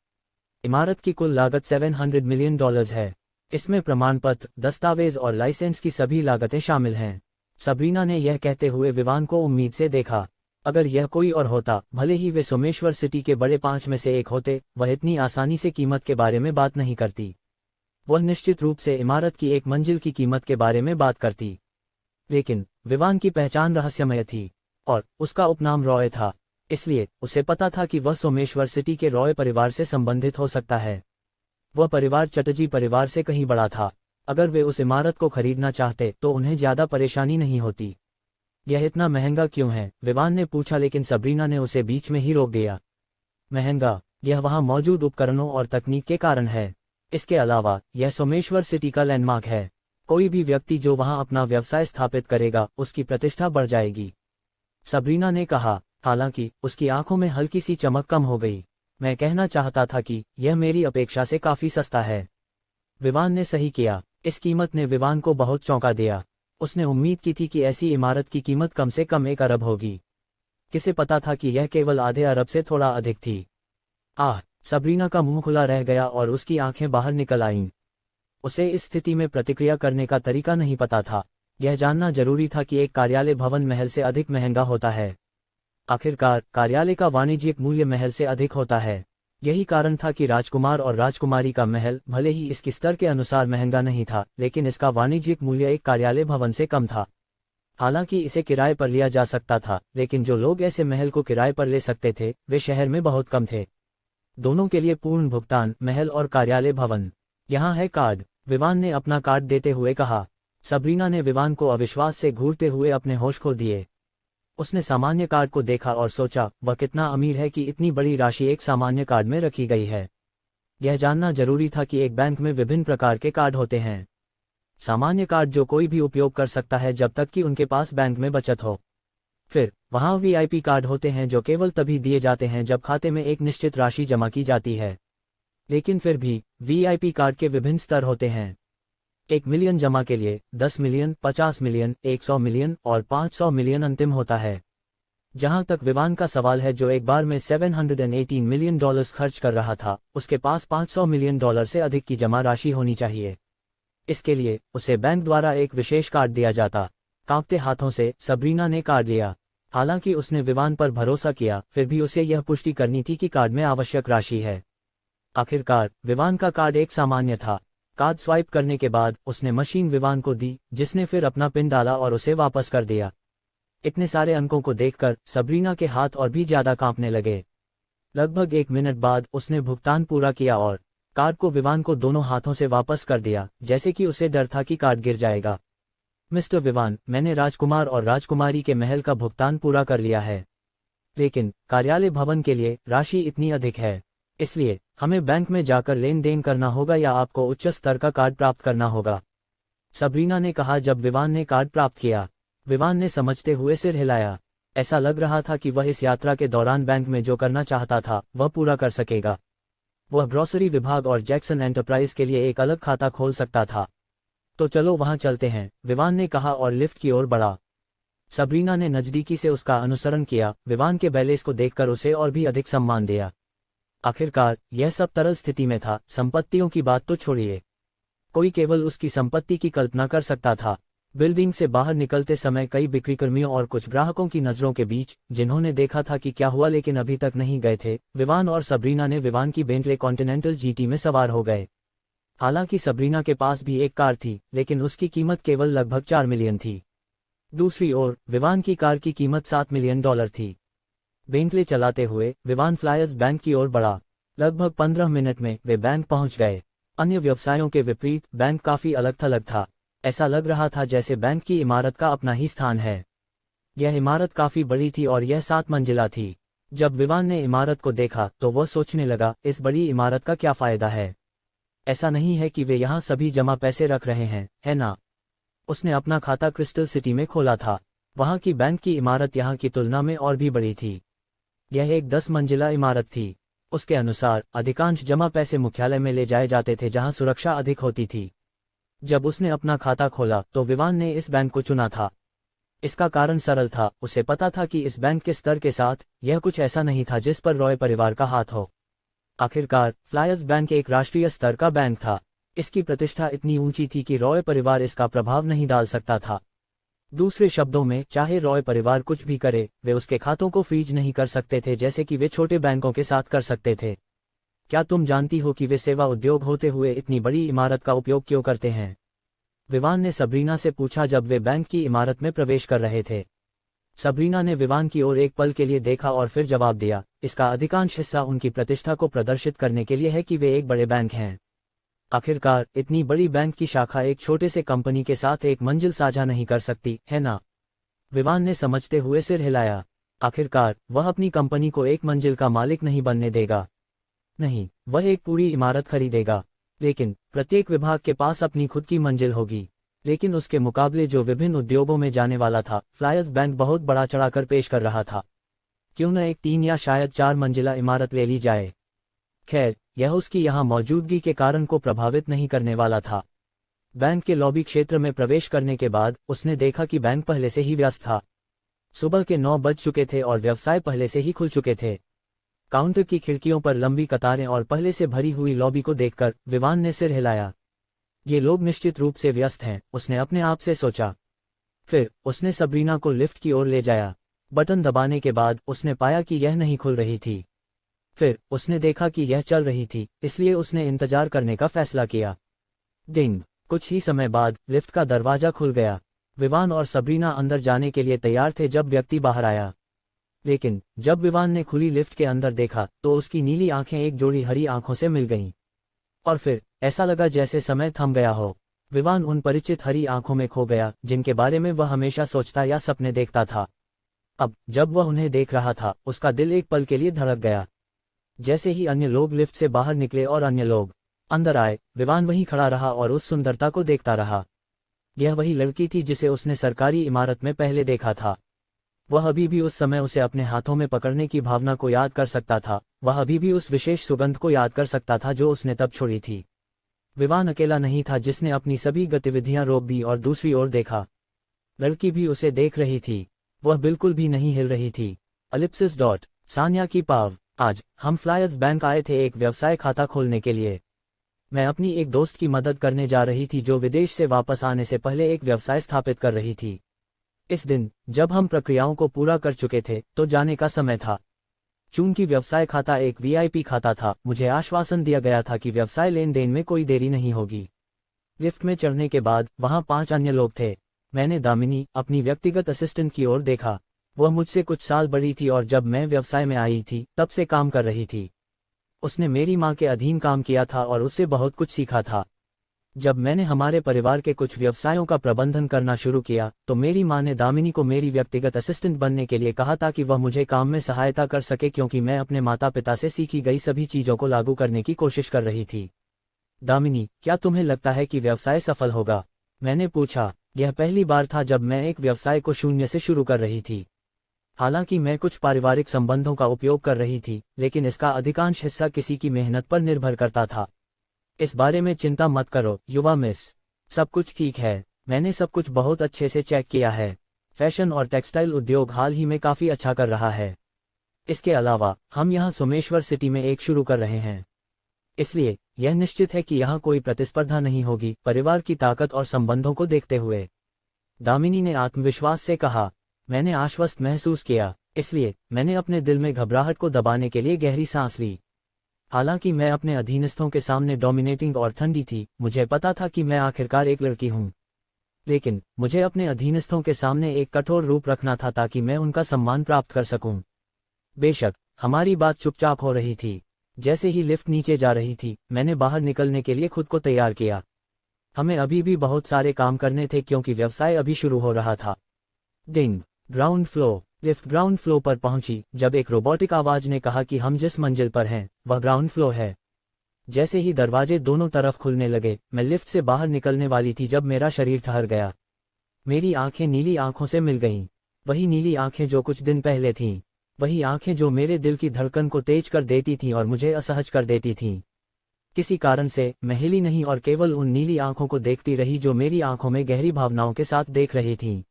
इमारत की कुल लागत $700 मिलियन है। इसमें प्रमाण पत्र, दस्तावेज और लाइसेंस की सभी लागतें शामिल हैं। सबरीना ने यह कहते हुए विवान को उम्मीद से देखा। अगर यह कोई और होता, भले ही वे सोमेश्वर सिटी के बड़े 5 में से एक होते, वह इतनी आसानी से कीमत के बारे में बात नहीं करती। वह निश्चित रूप से इमारत की 1 मंजिल की कीमत के बारे में बात करती। लेकिन विवान की पहचान रहस्यमय थी और उसका उपनाम रॉय था, इसलिए उसे पता था कि वह सोमेश्वर सिटी के रॉय परिवार से संबंधित हो सकता है। वह परिवार चटर्जी परिवार से कहीं बड़ा था। अगर वे उस इमारत को खरीदना चाहते तो उन्हें ज्यादा परेशानी नहीं होती। यह इतना महंगा क्यों है? विवान ने पूछा, लेकिन सबरीना ने उसे बीच में ही रोक दिया। महंगा? यह वहां मौजूद उपकरणों और तकनीक के कारण है। इसके अलावा यह सोमेश्वर सिटी का लैंडमार्क है। कोई भी व्यक्ति जो वहां अपना व्यवसाय स्थापित करेगा, उसकी प्रतिष्ठा बढ़ जाएगी। सबरीना ने कहा। हालांकि उसकी आंखों में हल्की सी चमक कम हो गई। मैं कहना चाहता था कि यह मेरी अपेक्षा से काफी सस्ता है। विवान ने सही किया। इस कीमत ने विवान को बहुत चौंका दिया। उसने उम्मीद की थी कि ऐसी इमारत की कीमत कम से कम 1 अरब होगी। किसे पता था कि यह केवल आधे अरब से थोड़ा अधिक थी। आह! सबरीना का मुंह खुला रह गया और उसकी आंखें बाहर निकल आईं। उसे इस स्थिति में प्रतिक्रिया करने का तरीका नहीं पता था। यह जानना जरूरी था कि एक कार्यालय भवन महल से अधिक महंगा होता है। आखिरकार कार्यालय का वाणिज्यिक मूल्य महल से अधिक होता है। यही कारण था कि राजकुमार और राजकुमारी का महल भले ही इसकी स्तर के अनुसार महंगा नहीं था, लेकिन इसका वाणिज्यिक मूल्य एक कार्यालय भवन से कम था। हालांकि इसे किराए पर लिया जा सकता था, लेकिन जो लोग ऐसे महल को किराए पर ले सकते थे वे शहर में बहुत कम थे। दोनों के लिए पूर्ण भुगतान, महल और कार्यालय भवन। यहाँ है कार्ड। विवान ने अपना कार्ड देते हुए कहा। सबरीना ने विवान को अविश्वास से घूरते हुए अपने होश खो दिए। उसने सामान्य कार्ड को देखा और सोचा, वह कितना अमीर है कि इतनी बड़ी राशि एक सामान्य कार्ड में रखी गई है। यह जानना जरूरी था कि एक बैंक में विभिन्न प्रकार के कार्ड होते हैं। सामान्य कार्ड जो कोई भी उपयोग कर सकता है जब तक कि उनके पास बैंक में बचत हो। फिर वहाँ वीआईपी कार्ड होते हैं जो केवल तभी दिए जाते हैं जब खाते में एक निश्चित राशि जमा की जाती है। लेकिन फिर भी वीआईपी कार्ड के विभिन्न स्तर होते हैं। 1 मिलियन जमा के लिए 10 मिलियन, 50 मिलियन, 100 मिलियन और 500 मिलियन अंतिम होता है। जहां तक विवान का सवाल है, जो एक बार में $718 मिलियन खर्च कर रहा था, उसके पास $500 मिलियन से अधिक की जमा राशि होनी चाहिए। इसके लिए उसे बैंक द्वारा एक विशेष कार्ड दिया जाता। कांपते हाथों से सबरीना ने कार्ड लिया। हालांकि उसने विवान पर भरोसा किया, फिर भी उसे यह पुष्टि करनी थी कि कार्ड में आवश्यक राशि है। आखिरकार विवान का कार्ड एक सामान्य था। कार्ड स्वाइप करने के बाद उसने मशीन विवान को दी, जिसने फिर अपना पिन डाला और उसे वापस कर दिया। इतने सारे अंकों को देखकर सबरीना के हाथ और भी ज्यादा कांपने लगे। लगभग 1 मिनट बाद उसने भुगतान पूरा किया और कार्ड को विवान को दोनों हाथों से वापस कर दिया, जैसे कि उसे डर था कि कार्ड गिर जाएगा। मिस्टर विवान, मैंने राजकुमार और राजकुमारी के महल का भुगतान पूरा कर लिया है, लेकिन कार्यालय भवन के लिए राशि इतनी अधिक है, इसलिए हमें बैंक में जाकर लेन देन करना होगा या आपको उच्च स्तर का कार्ड प्राप्त करना होगा, सबरीना ने कहा। जब विवान ने कार्ड प्राप्त किया, विवान ने समझते हुए सिर हिलाया। ऐसा लग रहा था कि वह इस यात्रा के दौरान बैंक में जो करना चाहता था वह पूरा कर सकेगा। वह ग्रोसरी विभाग और जैक्सन एंटरप्राइज के लिए एक अलग खाता खोल सकता था। तो चलो वहां चलते हैं, विवान ने कहा और लिफ्ट की ओर बढ़ा। सबरीना ने नजदीकी से उसका अनुसरण किया। विवान के बैलेंस को देखकर उसे और भी अधिक सम्मान दिया। आखिरकार यह सब तरल स्थिति में था। संपत्तियों की बात तो छोड़िए, कोई केवल उसकी संपत्ति की कल्पना कर सकता था। बिल्डिंग से बाहर निकलते समय कई बिक्रीकर्मियों और कुछ ग्राहकों की नजरों के बीच, जिन्होंने देखा था कि क्या हुआ लेकिन अभी तक नहीं गए थे, विवान और सबरीना ने विवान की बेंटले कॉन्टिनेंटल जीटी में सवार हो गए। हालांकि सबरीना के पास भी एक कार थी, लेकिन उसकी कीमत केवल लगभग 4 मिलियन थी। दूसरी ओर विवान की कार की कीमत $7 मिलियन थी। बेंटले चलाते हुए विवान फ्लायर्स बैंक की ओर बढ़ा। लगभग 15 मिनट में वे बैंक पहुंच गए। अन्य व्यवसायों के विपरीत बैंक काफी अलग थलग था। ऐसा लग रहा था जैसे बैंक की इमारत का अपना ही स्थान है। यह इमारत काफी बड़ी थी और यह 7 मंजिला थी। जब विवान ने इमारत को देखा तो वह सोचने लगा, इस बड़ी इमारत का क्या फायदा है? ऐसा नहीं है कि वे यहाँ सभी जमा पैसे रख रहे हैं, है ना? उसने अपना खाता क्रिस्टल सिटी में खोला था। वहाँ की बैंक की इमारत यहाँ की तुलना में और भी बड़ी थी। यह एक 10 मंजिला इमारत थी। उसके अनुसार अधिकांश जमा पैसे मुख्यालय में ले जाए जाते थे, जहाँ सुरक्षा अधिक होती थी। जब उसने अपना खाता खोला तो विवान ने इस बैंक को चुना था। इसका कारण सरल था, उसे पता था कि इस बैंक के स्तर के साथ यह कुछ ऐसा नहीं था जिस पर रॉय परिवार का हाथ हो। आखिरकार फ्लायर्स बैंक एक राष्ट्रीय स्तर का बैंक था। इसकी प्रतिष्ठा इतनी ऊंची थी कि रॉय परिवार इसका प्रभाव नहीं डाल सकता था। दूसरे शब्दों में, चाहे रॉय परिवार कुछ भी करे, वे उसके खातों को फ्रीज नहीं कर सकते थे जैसे कि वे छोटे बैंकों के साथ कर सकते थे। क्या तुम जानती हो कि वे सेवा उद्योग होते हुए इतनी बड़ी इमारत का उपयोग क्यों करते हैं? विवान ने सबरीना से पूछा जब वे बैंक की इमारत में प्रवेश कर रहे थे। सबरीना ने विवान की ओर एक पल के लिए देखा और फिर जवाब दिया, इसका अधिकांश हिस्सा उनकी प्रतिष्ठा को प्रदर्शित करने के लिए है कि वे एक बड़े बैंक हैं। आखिरकार इतनी बड़ी बैंक की शाखा एक छोटे से कंपनी के साथ एक मंजिल साझा नहीं कर सकती, है ना? विवान ने समझते हुए सिर हिलाया। आखिरकार वह अपनी कंपनी को एक मंजिल का मालिक नहीं बनने देगा। नहीं, वह एक पूरी इमारत खरीदेगा, लेकिन प्रत्येक विभाग के पास अपनी खुद की मंजिल होगी। लेकिन उसके मुकाबले जो विभिन्न उद्योगों में जाने वाला था, फ्लायर्स बैंक बहुत बड़ा चढ़ाकर पेश कर रहा था। क्यों न एक 3 या शायद 4 मंजिला इमारत ले ली जाए? खैर, यह उसकी यहाँ मौजूदगी के कारण को प्रभावित नहीं करने वाला था। बैंक के लॉबी क्षेत्र में प्रवेश करने के बाद उसने देखा कि बैंक पहले से ही व्यस्त था। सुबह के 9 बज चुके थे और व्यवसाय पहले से ही खुल चुके थे। काउंटर की खिड़कियों पर लंबी कतारें और पहले से भरी हुई लॉबी को देखकर विवान ने सिर हिलाया। ये लोग निश्चित रूप से व्यस्त हैं, उसने अपने आप से सोचा। फिर उसने सबरीना को लिफ्ट की ओर ले जाया। बटन दबाने के बाद उसने पाया कि यह नहीं खुल रही थी। फिर उसने देखा कि यह चल रही थी, इसलिए उसने इंतजार करने का फैसला किया। डिंग। कुछ ही समय बाद लिफ्ट का दरवाजा खुल गया। विवान और सबरीना अंदर जाने के लिए तैयार थे जब व्यक्ति बाहर आया। लेकिन जब विवान ने खुली लिफ्ट के अंदर देखा तो उसकी नीली आंखें एक जोड़ी हरी आंखों से मिल गईं। और फिर ऐसा लगा जैसे समय थम गया हो। विवान उन परिचित हरी आंखों में खो गया जिनके बारे में वह हमेशा सोचता या सपने देखता था। अब जब वह उन्हें देख रहा था, उसका दिल एक पल के लिए धड़क गया। जैसे ही अन्य लोग लिफ्ट से बाहर निकले और अन्य लोग अंदर आए, विवान वहीं खड़ा रहा और उस सुंदरता को देखता रहा। यह वही लड़की थी जिसे उसने सरकारी इमारत में पहले देखा था। वह अभी भी उस समय उसे अपने हाथों में पकड़ने की भावना को याद कर सकता था। वह अभी भी उस विशेष सुगंध को याद कर सकता था जो उसने तब छोड़ी थी। विवान अकेला नहीं था जिसने अपनी सभी गतिविधियां रोक दी और दूसरी ओर देखा। लड़की भी उसे देख रही थी। वह बिल्कुल भी नहीं हिल रही थी। Ellipsis dot. सान्या की पाव। आज हम फ्लायर्स बैंक आए थे एक व्यवसाय खाता खोलने के लिए। मैं अपनी एक दोस्त की मदद करने जा रही थी जो विदेश से वापस आने से पहले एक व्यवसाय स्थापित कर रही थी। इस दिन जब हम प्रक्रियाओं को पूरा कर चुके थे तो जाने का समय था। चूंकि व्यवसाय खाता एक वीआईपी खाता था, मुझे आश्वासन दिया गया था कि व्यवसाय लेन देन में कोई देरी नहीं होगी। लिफ्ट में चढ़ने के बाद वहां 5 अन्य लोग थे। मैंने दामिनी, अपनी व्यक्तिगत असिस्टेंट की ओर देखा। वह मुझसे कुछ साल बड़ी थी और जब मैं व्यवसाय में आई थी तब से काम कर रही थी। उसने मेरी मां के अधीन काम किया था और उससे बहुत कुछ सीखा था। जब मैंने हमारे परिवार के कुछ व्यवसायों का प्रबंधन करना शुरू किया तो मेरी मां ने दामिनी को मेरी व्यक्तिगत असिस्टेंट बनने के लिए कहा ताकि वह मुझे काम में सहायता कर सके क्योंकि मैं अपने माता पिता से सीखी गई सभी चीज़ों को लागू करने की कोशिश कर रही थी। दामिनी, क्या तुम्हें लगता है कि व्यवसाय सफल होगा? मैंने पूछा। यह पहली बार था जब मैं एक व्यवसाय को शून्य से शुरू कर रही थी। हालांकि मैं कुछ पारिवारिक संबंधों का उपयोग कर रही थी, लेकिन इसका अधिकांश हिस्सा किसी की मेहनत पर निर्भर करता था। इस बारे में चिंता मत करो युवा मिस। सब कुछ ठीक है। मैंने सब कुछ बहुत अच्छे से चेक किया है। फैशन और टेक्सटाइल उद्योग हाल ही में काफ़ी अच्छा कर रहा है। इसके अलावा हम यहाँ सोमेश्वर सिटी में एक शुरू कर रहे हैं, इसलिए यह निश्चित है कि यहाँ कोई प्रतिस्पर्धा नहीं होगी परिवार की ताकत और संबंधों को देखते हुए। दामिनी ने आत्मविश्वास से कहा। मैंने आश्वस्त महसूस किया, इसलिए मैंने अपने दिल में घबराहट को दबाने के लिए गहरी सांस ली। हालांकि मैं अपने अधीनस्थों के सामने डोमिनेटिंग और ठंडी थी, मुझे पता था कि मैं आखिरकार एक लड़की हूँ। लेकिन मुझे अपने अधीनस्थों के सामने एक कठोर रूप रखना था ताकि मैं उनका सम्मान प्राप्त कर सकूं। बेशक हमारी बात चुपचाप हो रही थी। जैसे ही लिफ्ट नीचे जा रही थी, मैंने बाहर निकलने के लिए खुद को तैयार किया। हमें अभी भी बहुत सारे काम करने थे क्योंकि व्यवसाय अभी शुरू हो रहा था। Ding. Ground floor. Lift ground floor पर पहुंची जब एक रोबोटिक आवाज ने कहा कि हम जिस मंजिल पर हैं वह ग्राउंड फ्लोर है। जैसे ही दरवाजे दोनों तरफ खुलने लगे, मैं लिफ्ट से बाहर निकलने वाली थी जब मेरा शरीर ठहर गया। मेरी आंखें नीली आंखों से मिल गईं। वही नीली आंखें जो कुछ दिन पहले थीं। वही आंखें जो मेरे दिल की धड़कन को तेज कर देती थीं और मुझे असहज कर देती थीं। किसी कारण से मैं हिली नहीं और केवल उन नीली आंखों को देखती रही जो मेरी आंखों में गहरी भावनाओं के साथ देख रही थीं।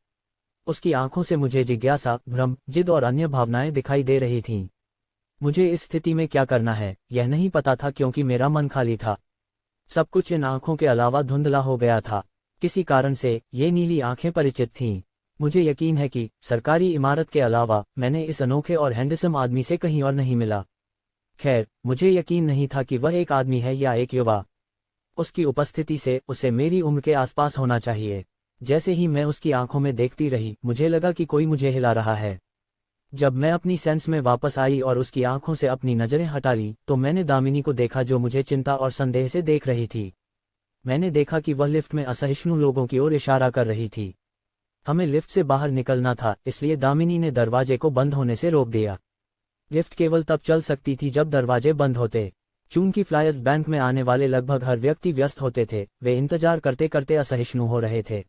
उसकी आंखों से मुझे जिज्ञासा, भ्रम, जिद और अन्य भावनाएं दिखाई दे रही थीं। मुझे इस स्थिति में क्या करना है यह नहीं पता था क्योंकि मेरा मन खाली था। सब कुछ इन आंखों के अलावा धुंधला हो गया था। किसी कारण से ये नीली आंखें परिचित थीं। मुझे यकीन है कि सरकारी इमारत के अलावा मैंने इस अनोखे और हैंडसम आदमी से कहीं और नहीं मिला। खैर, मुझे यकीन नहीं था कि वह एक आदमी है या एक युवा। उसकी उपस्थिति से उसे मेरी उम्र के आसपास होना चाहिए। जैसे ही मैं उसकी आंखों में देखती रही, मुझे लगा कि कोई मुझे हिला रहा है। जब मैं अपनी सेंस में वापस आई और उसकी आंखों से अपनी नजरें हटा ली तो मैंने दामिनी को देखा जो मुझे चिंता और संदेह से देख रही थी। मैंने देखा कि वह लिफ्ट में असहिष्णु लोगों की ओर इशारा कर रही थी। हमें लिफ्ट से बाहर निकलना था, इसलिए दामिनी ने दरवाजे को बंद होने से रोक दिया। लिफ्ट केवल तब चल सकती थी जब दरवाजे बंद होते। चूंकि फ्लायर्स बैंक में आने वाले लगभग हर व्यक्ति व्यस्त होते थे, वे इंतजार करते करते असहिष्णु हो रहे थे।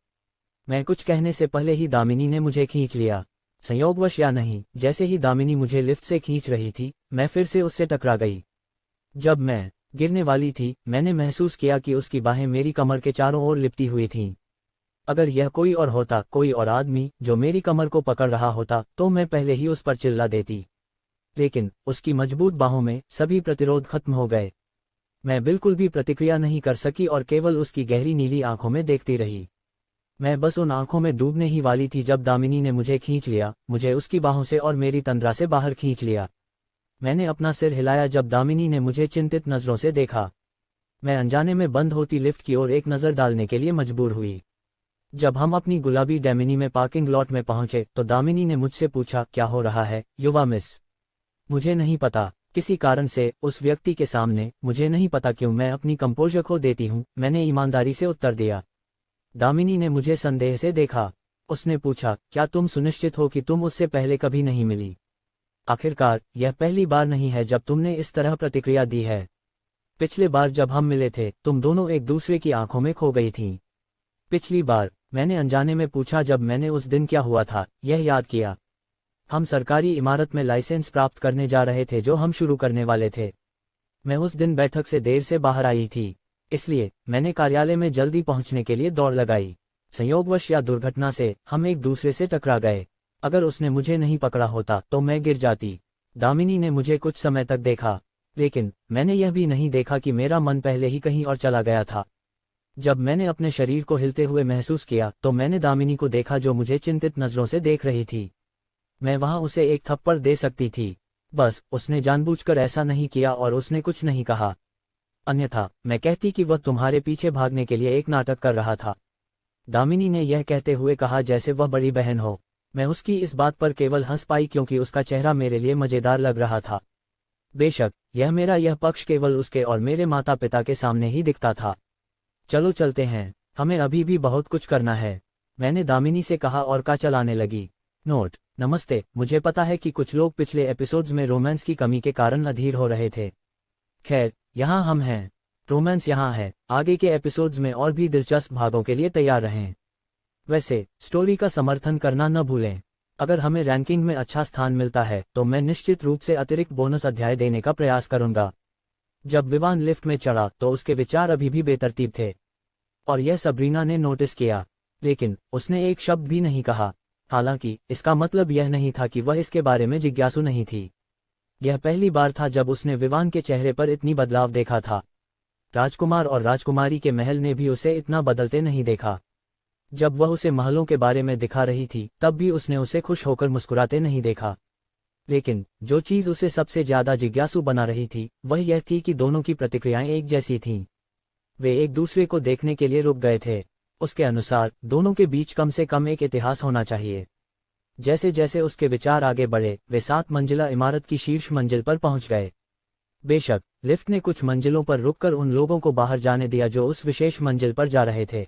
मैं कुछ कहने से पहले ही दामिनी ने मुझे खींच लिया। संयोगवश या नहीं, जैसे ही दामिनी मुझे लिफ्ट से खींच रही थी, मैं फिर से उससे टकरा गई। जब मैं गिरने वाली थी, मैंने महसूस किया कि उसकी बाहें मेरी कमर के चारों ओर लिपटी हुई थीं। अगर यह कोई और होता, कोई और आदमी जो मेरी कमर को पकड़ रहा होता, तो मैं पहले ही उस पर चिल्ला देती। लेकिन उसकी मजबूत बाहों में सभी प्रतिरोध खत्म हो गए। मैं बिल्कुल भी प्रतिक्रिया नहीं कर सकी और केवल उसकी गहरी नीली आंखों में देखती रही। मैं बस उन आंखों में डूबने ही वाली थी जब दामिनी ने मुझे खींच लिया, मुझे उसकी बाहों से और मेरी तंद्रा से बाहर खींच लिया। मैंने अपना सिर हिलाया जब दामिनी ने मुझे चिंतित नजरों से देखा। मैं अनजाने में बंद होती लिफ्ट की ओर एक नज़र डालने के लिए मजबूर हुई। जब हम अपनी गुलाबी डैमिनी में पार्किंग लॉट में पहुंचे तो दामिनी ने मुझसे पूछा, क्या हो रहा है युवा मिस? मुझे नहीं पता, किसी कारण से उस व्यक्ति के सामने, मुझे नहीं पता क्यों मैं अपनी कंपोजर खो देती हूँ, मैंने ईमानदारी से उत्तर दिया। दामिनी ने मुझे संदेह से देखा। उसने पूछा, क्या तुम सुनिश्चित हो कि तुम उससे पहले कभी नहीं मिली? आखिरकार यह पहली बार नहीं है जब तुमने इस तरह प्रतिक्रिया दी है। पिछले बार जब हम मिले थे तुम दोनों एक दूसरे की आंखों में खो गई थीं। पिछली बार? मैंने अनजाने में पूछा जब मैंने उस दिन क्या हुआ था यह याद किया। हम सरकारी इमारत में लाइसेंस प्राप्त करने जा रहे थे जो हम शुरू करने वाले थे। मैं उस दिन बैठक से देर से बाहर आई थी, इसलिए मैंने कार्यालय में जल्दी पहुंचने के लिए दौड़ लगाई। संयोगवश या दुर्घटना से हम एक दूसरे से टकरा गए। अगर उसने मुझे नहीं पकड़ा होता तो मैं गिर जाती। दामिनी ने मुझे कुछ समय तक देखा, लेकिन मैंने यह भी नहीं देखा कि मेरा मन पहले ही कहीं और चला गया था। जब मैंने अपने शरीर को हिलते हुए महसूस किया तो मैंने दामिनी को देखा जो मुझे चिंतित नजरों से देख रही थी। मैं वहां उसे एक थप्पड़ दे सकती थी, बस उसने जानबूझकर ऐसा नहीं किया और उसने कुछ नहीं कहा। अन्यथा मैं कहती कि वह तुम्हारे पीछे भागने के लिए एक नाटक कर रहा था। दामिनी ने यह कहते हुए कहा जैसे वह बड़ी बहन हो। मैं उसकी इस बात पर केवल हंस पाई क्योंकि उसका चेहरा मेरे लिए मजेदार लग रहा था। बेशक यह पक्ष केवल उसके और मेरे माता पिता के सामने ही दिखता था। चलो चलते हैं, हमें अभी भी बहुत कुछ करना है, मैंने दामिनी से कहा और कार चलाने लगी। नोट: नमस्ते, मुझे पता है कि कुछ लोग पिछले एपिसोड्स में रोमांस की कमी के कारण अधीर हो रहे थे। खैर, यहाँ हम हैं, रोमांस यहाँ है। आगे के एपिसोड्स में और भी दिलचस्प भागों के लिए तैयार रहें। वैसे स्टोरी का समर्थन करना न भूलें। अगर हमें रैंकिंग में अच्छा स्थान मिलता है तो मैं निश्चित रूप से अतिरिक्त बोनस अध्याय देने का प्रयास करूंगा। जब विवान लिफ्ट में चढ़ा तो उसके विचार अभी भी बेतरतीब थे, और यह सबरीना ने नोटिस किया, लेकिन उसने एक शब्द भी नहीं कहा। हालांकि इसका मतलब यह नहीं था कि वह इसके बारे में जिज्ञासु नहीं थी। यह पहली बार था जब उसने विवान के चेहरे पर इतनी बदलाव देखा था। राजकुमार और राजकुमारी के महल ने भी उसे इतना बदलते नहीं देखा। जब वह उसे महलों के बारे में दिखा रही थी तब भी उसने उसे खुश होकर मुस्कुराते नहीं देखा। लेकिन जो चीज उसे सबसे ज्यादा जिज्ञासु बना रही थी वह यह थी कि दोनों की प्रतिक्रियाएं एक जैसी थीं। वे एक दूसरे को देखने के लिए रुक गए थे। उसके अनुसार दोनों के बीच कम से कम एक इतिहास होना चाहिए। जैसे जैसे उसके विचार आगे बढ़े वे 7 मंजिला इमारत की शीर्ष मंजिल पर पहुंच गए। बेशक लिफ्ट ने कुछ मंजिलों पर रुककर उन लोगों को बाहर जाने दिया जो उस विशेष मंजिल पर जा रहे थे।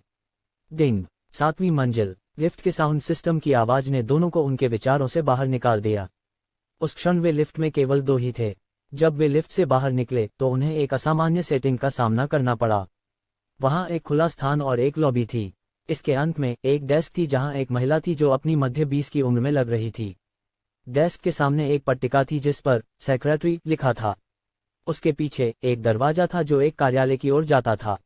डिंग! 7वीं मंजिल। लिफ्ट के साउंड सिस्टम की आवाज ने दोनों को उनके विचारों से बाहर निकाल दिया। उस क्षण वे लिफ्ट में केवल 2 ही थे। जब वे लिफ्ट से बाहर निकले तो उन्हें एक असामान्य सेटिंग का सामना करना पड़ा। वहां एक खुला स्थान और एक लॉबी थी। इसके अंत में एक डेस्क थी जहां एक महिला थी जो अपनी मध्य 20 की उम्र में लग रही थी। डेस्क के सामने एक पट्टिका थी जिस पर सेक्रेटरी लिखा था। उसके पीछे एक दरवाजा था जो एक कार्यालय की ओर जाता था।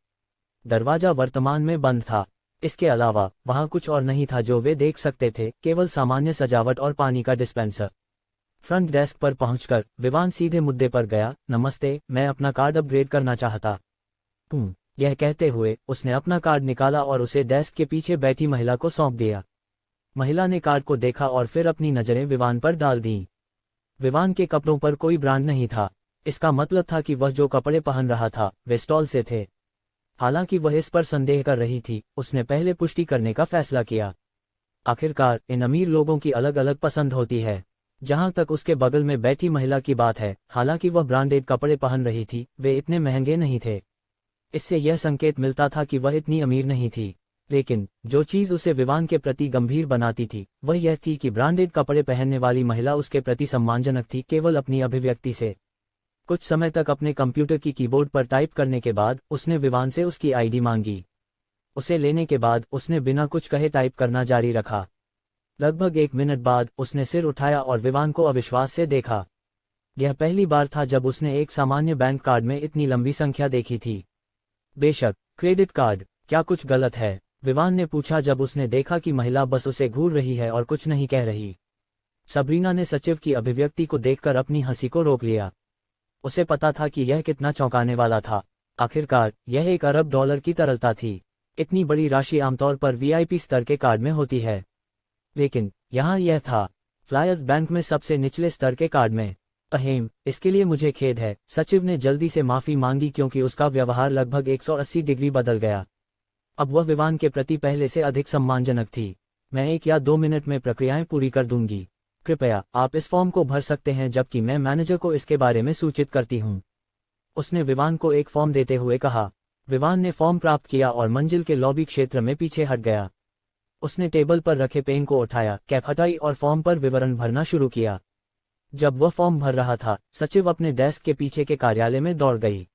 दरवाजा वर्तमान में बंद था। इसके अलावा वहां कुछ और नहीं था जो वे देख सकते थे, केवल सामान्य सजावट और पानी का डिस्पेंसर। फ्रंट डेस्क पर पहुंचकर विवान सीधे मुद्दे पर गया। नमस्ते, मैं अपना कार्ड अपग्रेड करना चाहता हूं। यह कहते हुए उसने अपना कार्ड निकाला और उसे डेस्क के पीछे बैठी महिला को सौंप दिया। महिला ने कार्ड को देखा और फिर अपनी नजरें विवान पर डाल दीं। विवान के कपड़ों पर कोई ब्रांड नहीं था। इसका मतलब था कि वह जो कपड़े पहन रहा था वे स्टॉल से थे। हालांकि वह इस पर संदेह कर रही थी, उसने पहले पुष्टि करने का फैसला किया। आखिरकार इन अमीर लोगों की अलग अलग पसंद होती है। जहां तक उसके बगल में बैठी महिला की बात है, हालांकि वह ब्रांडेड कपड़े पहन रही थी, वे इतने महंगे नहीं थे। इससे यह संकेत मिलता था कि वह इतनी अमीर नहीं थी। लेकिन जो चीज उसे विवान के प्रति गंभीर बनाती थी वह यह थी कि ब्रांडेड कपड़े पहनने वाली महिला उसके प्रति सम्मानजनक थी, केवल अपनी अभिव्यक्ति से। कुछ समय तक अपने कंप्यूटर की कीबोर्ड पर टाइप करने के बाद उसने विवान से उसकी आईडी मांगी। उसे लेने के बाद उसने बिना कुछ कहे टाइप करना जारी रखा। लगभग 1 मिनट बाद उसने सिर उठाया और विवान को अविश्वास से देखा। यह पहली बार था जब उसने एक सामान्य बैंक कार्ड में इतनी लंबी संख्या देखी थी। बेशक, क्रेडिट कार्ड, क्या कुछ गलत है? विवान ने पूछा जब उसने देखा कि महिला बस उसे घूर रही है और कुछ नहीं कह रही। सबरीना ने सचिव की अभिव्यक्ति को देखकर अपनी हंसी को रोक लिया। उसे पता था कि यह कितना चौंकाने वाला था। आखिरकार, यह $1 अरब की तरलता थी। इतनी बड़ी राशि आमतौर पर वीआईपी स्तर के कार्ड में होती है, लेकिन यहाँ यह था, फ्लायर्स बैंक में सबसे निचले स्तर के कार्ड में। अहेम, इसके लिए मुझे खेद है। सचिव ने जल्दी से माफी मांगी क्योंकि उसका व्यवहार लगभग 180 डिग्री बदल गया। अब वह विवान के प्रति पहले से अधिक सम्मानजनक थी। मैं 1 या 2 मिनट में प्रक्रियाएं पूरी कर दूंगी। कृपया आप इस फॉर्म को भर सकते हैं जबकि मैं मैनेजर को इसके बारे में सूचित करती हूँ। उसने विवान को एक फॉर्म देते हुए कहा। विवान ने फॉर्म प्राप्त किया और मंजिल के लॉबी क्षेत्र में पीछे हट गया। उसने टेबल पर रखे पेन को उठाया, कैप हटाई और फॉर्म पर विवरण भरना शुरू किया। जब वह फॉर्म भर रहा था, सचिव अपने डेस्क के पीछे के कार्यालय में दौड़ गई।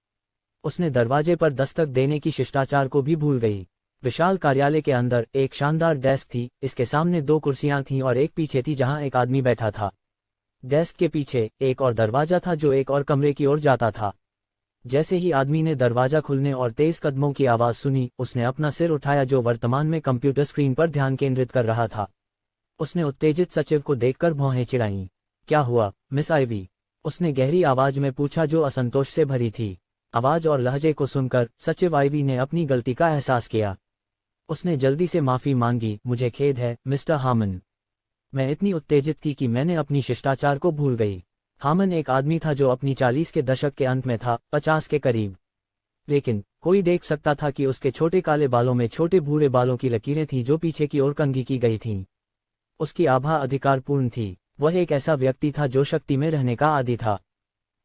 उसने दरवाजे पर दस्तक देने की शिष्टाचार को भी भूल गई। विशाल कार्यालय के अंदर एक शानदार डेस्क थी। इसके सामने 2 कुर्सियां थीं और एक पीछे थी जहां एक आदमी बैठा था। डेस्क के पीछे एक और दरवाजा था जो एक और कमरे की ओर जाता था। जैसे ही आदमी ने दरवाजा खुलने और तेज कदमों की आवाज सुनी, उसने अपना सिर उठाया जो वर्तमान में कंप्यूटर स्क्रीन पर ध्यान केंद्रित कर रहा था। उसने उत्तेजित सचिव को देखकर भौहें चिढ़ाईं। क्या हुआ, मिस आइवी? उसने गहरी आवाज में पूछा जो असंतोष से भरी थी। आवाज और लहजे को सुनकर सचिव आइवी ने अपनी गलती का एहसास किया। उसने जल्दी से माफी मांगी। मुझे खेद है, मिस्टर हामन। मैं इतनी उत्तेजित थी कि मैंने अपनी शिष्टाचार को भूल गई। हामन एक आदमी था जो अपनी 40 के दशक के अंत में था, 50 के करीब। लेकिन कोई देख सकता था कि उसके छोटे काले बालों में छोटे भूरे बालों की लकीरें थीं जो पीछे की ओर कंघी की गई थीं। उसकी आभा अधिकारपूर्ण थी। वह एक ऐसा व्यक्ति था जो शक्ति में रहने का आदी था।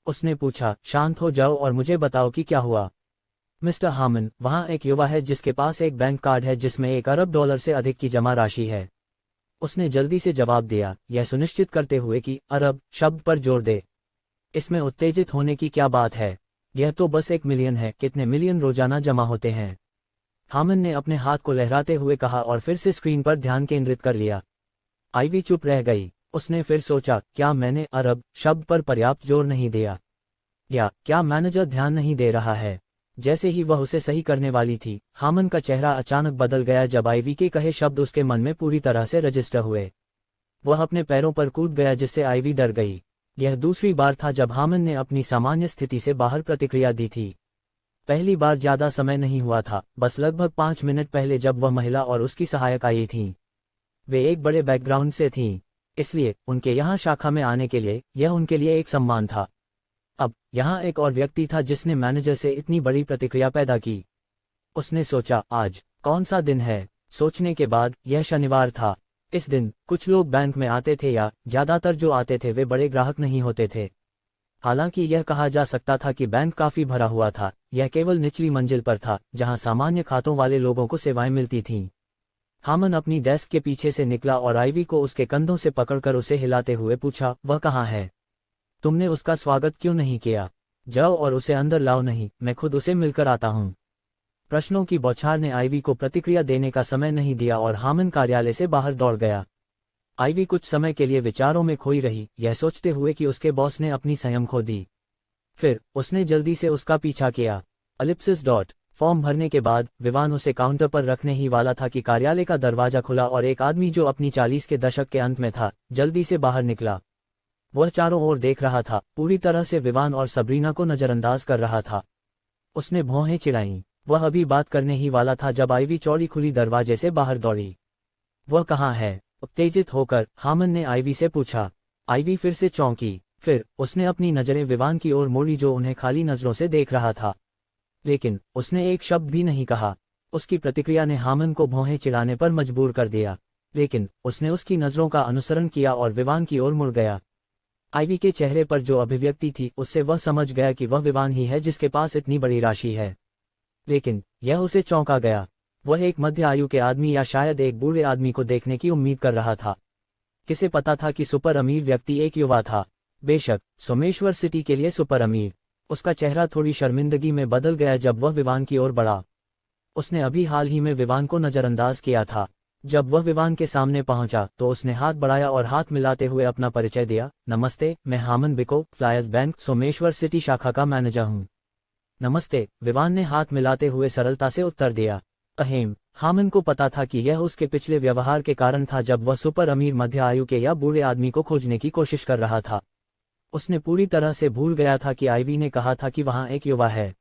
उसने पूछा, शांत हो जाओ और मुझे बताओ कि क्या हुआ। मिस्टर हामन, वहाँ एक युवा है जिसके पास एक बैंक कार्ड है जिसमें $1 अरब से अधिक की जमा राशि है। उसने जल्दी से जवाब दिया, यह सुनिश्चित करते हुए कि अरब शब्द पर जोर दे। इसमें उत्तेजित होने की क्या बात है? यह तो बस 1 मिलियन है। कितने मिलियन रोजाना जमा होते हैं? हामन ने अपने हाथ को लहराते हुए कहा और फिर से स्क्रीन पर ध्यान केंद्रित कर लिया। आइवी चुप रह गई। उसने फिर सोचा, क्या मैंने अरब शब्द पर पर्याप्त जोर नहीं दिया? या क्या मैनेजर ध्यान नहीं दे रहा है? जैसे ही वह उसे सही करने वाली थी, हामन का चेहरा अचानक बदल गया जब आइवी के कहे शब्द उसके मन में पूरी तरह से रजिस्टर हुए। वह अपने पैरों पर कूद गया जिससे आइवी डर गई। यह दूसरी बार था जब हामन ने अपनी सामान्य स्थिति से बाहर प्रतिक्रिया दी थी। पहली बार ज्यादा समय नहीं हुआ था, बस लगभग 5 मिनट पहले जब वह महिला और उसकी सहायक आई थीं। वे एक बड़े बैकग्राउंड से थीं, इसलिए उनके यहाँ शाखा में आने के लिए यह उनके लिए एक सम्मान था। अब यहाँ एक और व्यक्ति था जिसने मैनेजर से इतनी बड़ी प्रतिक्रिया पैदा की। उसने सोचा, आज कौन सा दिन है? सोचने के बाद यह शनिवार था। इस दिन कुछ लोग बैंक में आते थे या ज्यादातर जो आते थे वे बड़े ग्राहक नहीं होते थे। हालांकि यह कहा जा सकता था कि बैंक काफी भरा हुआ था। यह केवल निचली मंजिल पर था जहां सामान्य खातों वाले लोगों को सेवाएं मिलती थीं। हामन अपनी डेस्क के पीछे से निकला और आइवी को उसके कंधों से पकड़कर उसे हिलाते हुए पूछा, वह कहाँ है? तुमने उसका स्वागत क्यों नहीं किया? जाओ और उसे अंदर लाओ। नहीं, मैं खुद उसे मिलकर आता हूँ। प्रश्नों की बौछार ने आइवी को प्रतिक्रिया देने का समय नहीं दिया और हामन कार्यालय से बाहर दौड़ गया। आइवी कुछ समय के लिए विचारों में खोई रही, यह सोचते हुए कि उसके बॉस ने अपनी संयम खो दी। फिर उसने जल्दी से उसका पीछा किया। एलिप्सिस डॉट फॉर्म भरने के बाद विवान उसे काउंटर पर रखने ही वाला था कि कार्यालय का दरवाजा खुला और एक आदमी जो अपनी 40 के दशक के अंत में था, जल्दी से बाहर निकला। वह चारों ओर देख रहा था, पूरी तरह से विवान और सबरीना को नजरअंदाज कर रहा था। उसने भौहें चिढ़ाईं। वह अभी बात करने ही वाला था जब आइवी चौड़ी खुली दरवाजे से बाहर दौड़ी। वह कहाँ है? उत्तेजित होकर हामन ने आइवी से पूछा। आइवी फिर से चौंकी। फिर उसने अपनी नजरें विवान की ओर मोड़ी जो उन्हें खाली नजरों से देख रहा था, लेकिन उसने एक शब्द भी नहीं कहा। उसकी प्रतिक्रिया ने हामन को भौहें चिढ़ाने पर मजबूर कर दिया, लेकिन उसने उसकी नजरों का अनुसरण किया और विवान की ओर मुड़ गया। आइवी के चेहरे पर जो अभिव्यक्ति थी उससे वह समझ गया कि वह विवान ही है जिसके पास इतनी बड़ी राशि है, लेकिन यह उसे चौंका गया। वह एक मध्य आयु के आदमी या शायद एक बूढ़े आदमी को देखने की उम्मीद कर रहा था। किसे पता था कि सुपर अमीर व्यक्ति एक युवा था, बेशक सोमेश्वर सिटी के लिए सुपर अमीर। उसका चेहरा थोड़ी शर्मिंदगी में बदल गया जब वह विवान की ओर बढ़ा। उसने अभी हाल ही में विवान को नजरअंदाज किया था। जब वह विवान के सामने पहुंचा तो उसने हाथ बढ़ाया और हाथ मिलाते हुए अपना परिचय दिया। नमस्ते, मैं हामन बिको, फ्लायर्स बैंक सोमेश्वर सिटी शाखा का मैनेजर हूँ। नमस्ते, विवान ने हाथ मिलाते हुए सरलता से उत्तर दिया। अहेम, हामन को पता था कि यह उसके पिछले व्यवहार के कारण था जब वह सुपर अमीर मध्य आयु के या बूढ़े आदमी को खोजने की कोशिश कर रहा था। उसने पूरी तरह से भूल गया था कि आइवी ने कहा था कि वहां एक युवा है।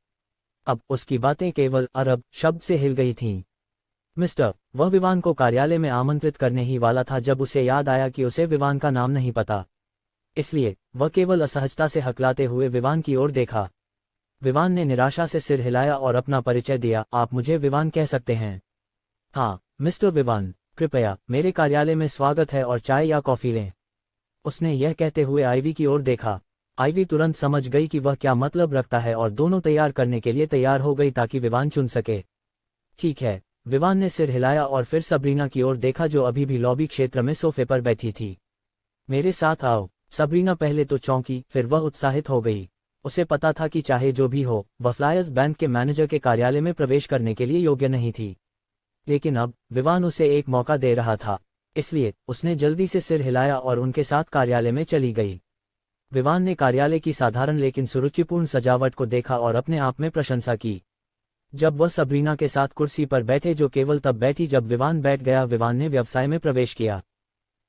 अब उसकी बातें केवल अरब शब्द से हिल गई थीं। मिस्टर, वह विवान को कार्यालय में आमंत्रित करने ही वाला था जब उसे याद आया कि उसे विवान का नाम नहीं पता। इसलिए वह केवल असहजता से हकलाते हुए विवान की ओर देखा। विवान ने निराशा से सिर हिलाया और अपना परिचय दिया। आप मुझे विवान कह सकते हैं। हाँ मिस्टर विवान, कृपया मेरे कार्यालय में स्वागत है और चाय या कॉफी लें। उसने यह कहते हुए आइवी की ओर देखा। आइवी तुरंत समझ गई कि वह क्या मतलब रखता है और दोनों तैयार करने के लिए तैयार हो गई ताकि विवान चुन सके। ठीक है, विवान ने सिर हिलाया और फिर सबरीना की ओर देखा जो अभी भी लॉबी क्षेत्र में सोफे पर बैठी थी। मेरे साथ आओ। सबरीना पहले तो चौंकी, फिर वह उत्साहित हो गई। उसे पता था कि चाहे जो भी हो, वह फ्लायर्स बैंक के मैनेजर के कार्यालय में प्रवेश करने के लिए योग्य नहीं थी। लेकिन अब विवान उसे एक मौका दे रहा था, इसलिए उसने जल्दी से सिर हिलाया और उनके साथ कार्यालय में चली गई। विवान ने कार्यालय की साधारण लेकिन सुरुचिपूर्ण सजावट को देखा और अपने आप में प्रशंसा की। जब वह सबरीना के साथ कुर्सी पर बैठे जो केवल तब बैठी जब विवान बैठ गया, विवान ने व्यवसाय में प्रवेश किया।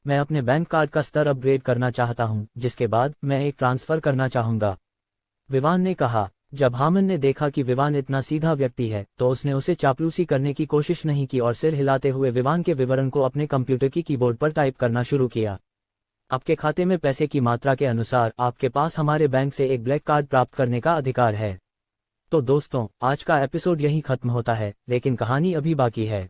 मैं अपने बैंक कार्ड का स्तर अपग्रेड करना चाहता हूं, जिसके बाद मैं एक ट्रांसफर करना चाहूंगा, विवान ने कहा। जब हामन ने देखा कि विवान इतना सीधा व्यक्ति है तो उसने उसे चापलूसी करने की कोशिश नहीं की और सिर हिलाते हुए विवान के विवरण को अपने कंप्यूटर की कीबोर्ड पर टाइप करना शुरू किया। आपके खाते में पैसे की मात्रा के अनुसार आपके पास हमारे बैंक से एक ब्लैक कार्ड प्राप्त करने का अधिकार है। तो दोस्तों, आज का एपिसोड यहीं खत्म होता है, लेकिन कहानी अभी बाकी है।